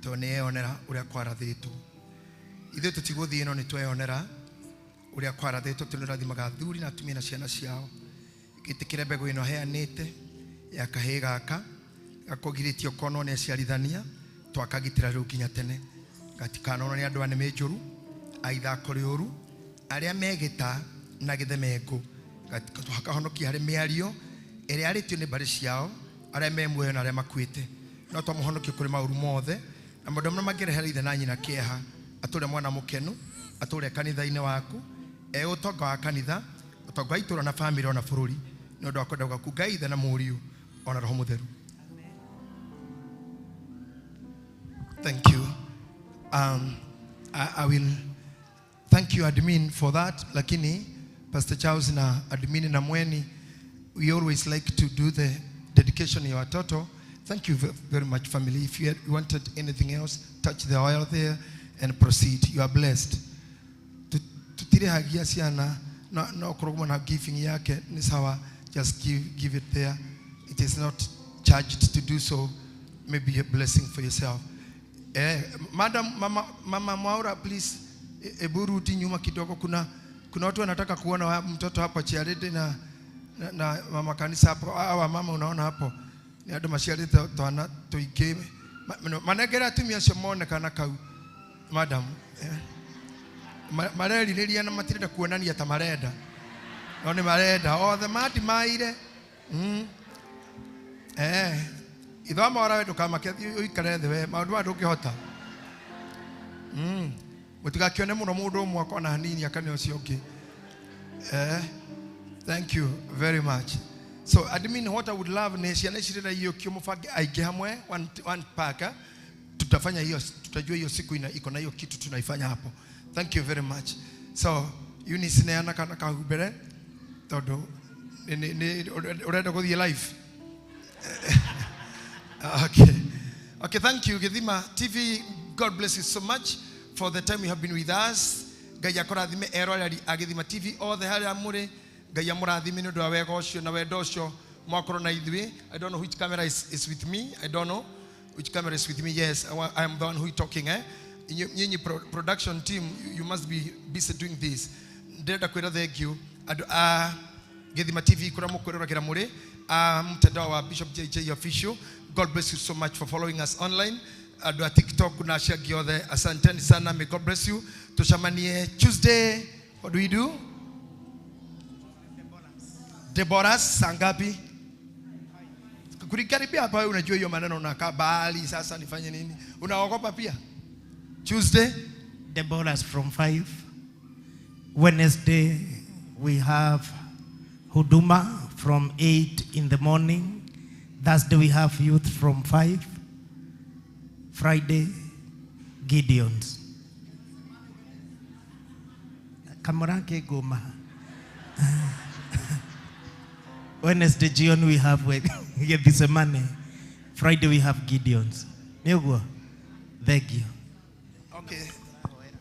tondũ nĩeyonera ũrĩa kwarathĩtwo. Ithuĩ tũtigũthiĩ no nĩtweyonera ũrĩa kwarathĩtwo tondũ nĩũrathimaga athuri na atumia na ciana ciao. Gĩtĩkĩre mbegũ ĩno heanĩte ya kahĩĩ gaka gakũgirĩtio kono nĩ aciarithania twakagitĩra rĩu nginya tene gatikanonwo nĩ andũ anĩ njũru aithako rĩũru arĩa megĩta na gĩthemengũ hakahonokia harĩ mĩario ĩrĩa arĩtio nĩ mbarĩ ciao arĩa me muoyo na arĩa makuĩte no twamũhonokia kũrĩ maũru mothe na maũndũ marĩa mangĩrehera ithe na nyina kĩeha atũre mwana mũkenu atũre kanitha-inĩ waku ũtonga wa kanitha ũtonga wa itũra na bamĩrĩ ona bũrũri nĩ ũndũ wa kwenda gwaku Ngai ithe na mũriũ ona Roho Mũtheru. Thank you. I will thank you admin for that. Lakini Pastor Charles na admin na Mweni, we always like to do the dedication ya watoto. Thank you very much family. If you wanted anything else, touch the oil there and proceed. You are blessed. Tutire hagia siana no kuruguma na giving yake ni sawa, just give it there. It is not charged to do so. Maybe a blessing for yourself. Madam Mama Mwaura, please eburuti nyuma kidogo. Kuna watu wanataka kuona mtoto hapa Chiarede na mama kanisa hapo. Hawa mama unaona hapo ni ado mashiari toana toike manegera tumia shomone kana kau madam mareli lilia na matirida kuonania ta marenda no ni marenda othe mati maire ithoma ora wetu kama kethi uikare thĩ we maũndũ ma ndũngĩhota mũtigakione mũno mũndũ ũmwe akona hanini akane ũcio ũngĩ. Thank you very much. So admin, what I would love ni ciana ici rĩrĩa iũkio mũbange aingĩ hamwe one pack tutafanya hiyo, tutajua hiyo siku iko na hiyo kitu tunaifanya hapo. Thank you very much. So Eunice neana kana kahubere todo urenda gũthiĩ live. Okay, thank you Githima TV. God bless you so much for the time you have been with us. Ngai akũrathime eroreri a Githima TV othe harĩa mũrĩ. Ngai amũrathime nĩ ũndũ wa wega ũcio na wendo ũcio mwakorwo na ithuĩ. I don't know which camera is with me. I don't know which camera is with me. Yes, I am the one who is talking. Nyinyi production team, you must be busy doing this. Ndĩrenda kwĩra thank you andũ a Githima TV kũrĩa mũkwĩroragĩra mũrĩ mtandao wa Bishop JJ official. God bless you so much for following us online. Adu TikTok na share othe. Asanteni sana. May God bless you. Tushamanie Tuesday. What do we do? Deborah's sangapi? Kurikaribia hapa unajua hiyo maneno unakaa bali sasa nifanye nini? Unaogopa pia? Tuesday Deborah's from 5. Wednesday we have Huduma from 8 in the morning. Thursday we have youth from 5. Friday, Gideon's. Kamorake Goma. Wednesday jioni we have Gethsemane. Friday we have Gideon's. Thank you. Okay.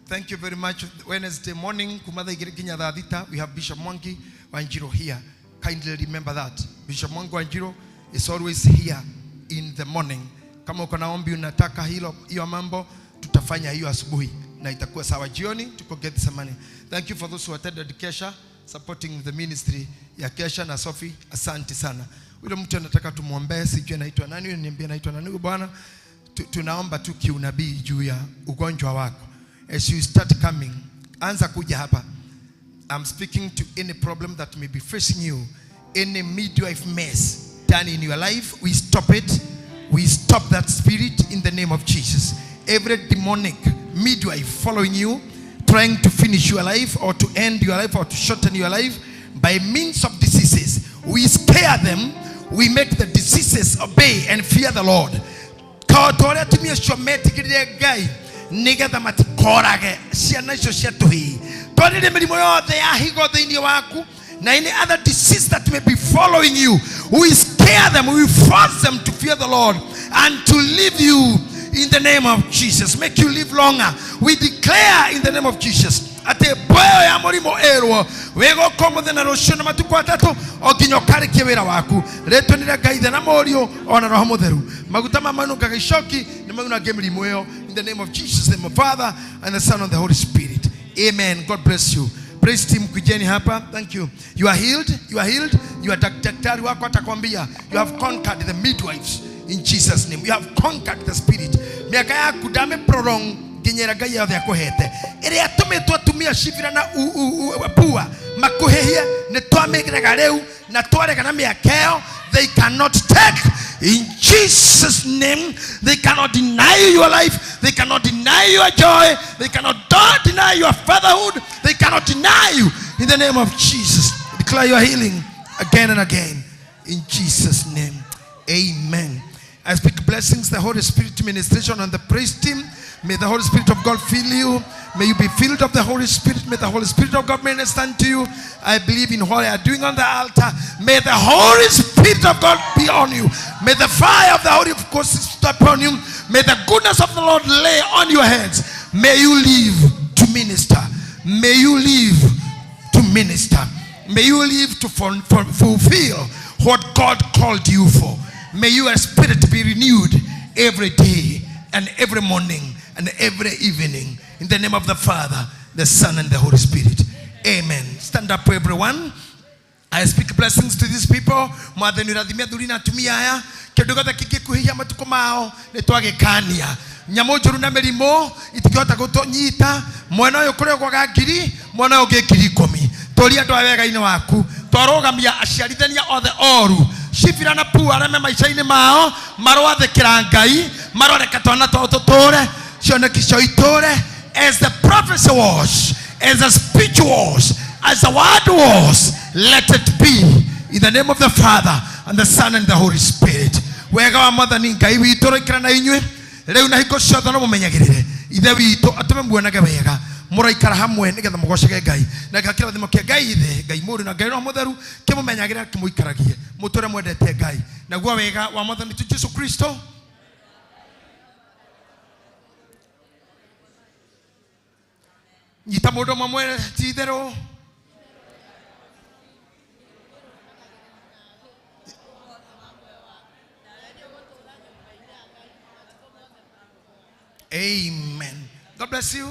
Thank you very much. Wednesday morning, we have Bishop Mwangi Wanjiro here. Kindly remember that. Bishop Mwangi Wanjiro is always here in the morning. Kama uko na ombi unataka hiyo mambo, tutafanya hiyo asubuhi na itakuwa sawa jioni tuko Gethsemane. Thank you for those who attended Kesha, supporting the ministry ya Kesha na Sophie. Asante sana. Yule mtu anataka tumuombee, sijui anaitwa nani, niambie anaitwa nani. Bwana, tunaomba tu kiunabii juu ya ugonjwa wako. As you start coming, anza kuja hapa. I'm speaking to any problem that may be facing you, any midwife mess done in your life. We stop it. We stop that spirit in the name of Jesus. Every demonic midwife following you, trying to finish your life or to end your life or to shorten your life by means of diseases, we scare them. We make the diseases obey and fear the Lord. Now any other disease that may be following you, we scare them, we force them to fear the Lord and to live you in the name of Jesus. Make you live longer. We declare in the name of Jesus. Ate boyo ya morimo erwo wego komo thena roshona matuko atatu oginyokari kiwira waku leto nira gaitha na morio ona roho mutheru maguta mamanu gagishoki na maguna gemrimo yo in the name of Jesus, the Father and the Son and the Holy Spirit. Amen. God bless you. Praise team kujeni hapa. Thank you. You are healed. You are healed. You are daktari wako atakwambia. You have conquered the midwives in Jesus name. You have conquered the spirit. Miaka ya kudame prolong ginyera gaya ya kohete. Ere atume tu atumia shifira na pua makuhehia ne tuame gregareu na tuare kana miakeo. They cannot take in Jesus name. They cannot deny you your life. They cannot deny your joy. They cannot deny your fatherhood. They cannot deny you in the name of Jesus. Declare your healing again and again in Jesus name. Amen. I speak blessings, the Holy Spirit ministration on the praise team. May the Holy Spirit of God fill you. May you be filled of the Holy Spirit. May the Holy Spirit of God minister to you. I believe in what you are doing on the altar. May the Holy Spirit of God be on you. May the fire of the Holy Ghost step on you. May the goodness of the Lord lay on your heads. May you live to minister. May you live to minister. May you live to fulfill what God called you for. May your spirit be renewed every day and every morning and every evening. In the name of the Father, the Son, and the Holy Spirit. Amen. Stand up, everyone. I speak blessings to these people. Nyamojuru na merimo itikota gutonyita mwana uyu kure kwa gagiri mwana ugekiri 10 toria ndo wega ine waku twarogamia aciarithania othe oru shifira na pu arame maisha-ini mao marwathikira Ngai maroreka twana tutore cioneki cio itore as the prophecy was, as the speech was, as the word was, let it be in the name of the Father and the Son and the Holy Spirit. Wega wa mwathani Ngai witu roikira na inywe leo na hiko ciothe no mumenyagirire ithe witu atume muonage wega muraikara hamwe nigetha mugocege Ngai na gakira thimo kia Ngai ithe Ngai muri na Ngai no mutheru kimumenyagirira kimuikaragie muture mwendete Ngai naguo wega wa mwathani tu Jesu Kristo. Nyita mundu mamwe tithero Amen. God bless you.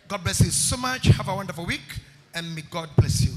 God bless you so much. Have a wonderful week and may God bless you.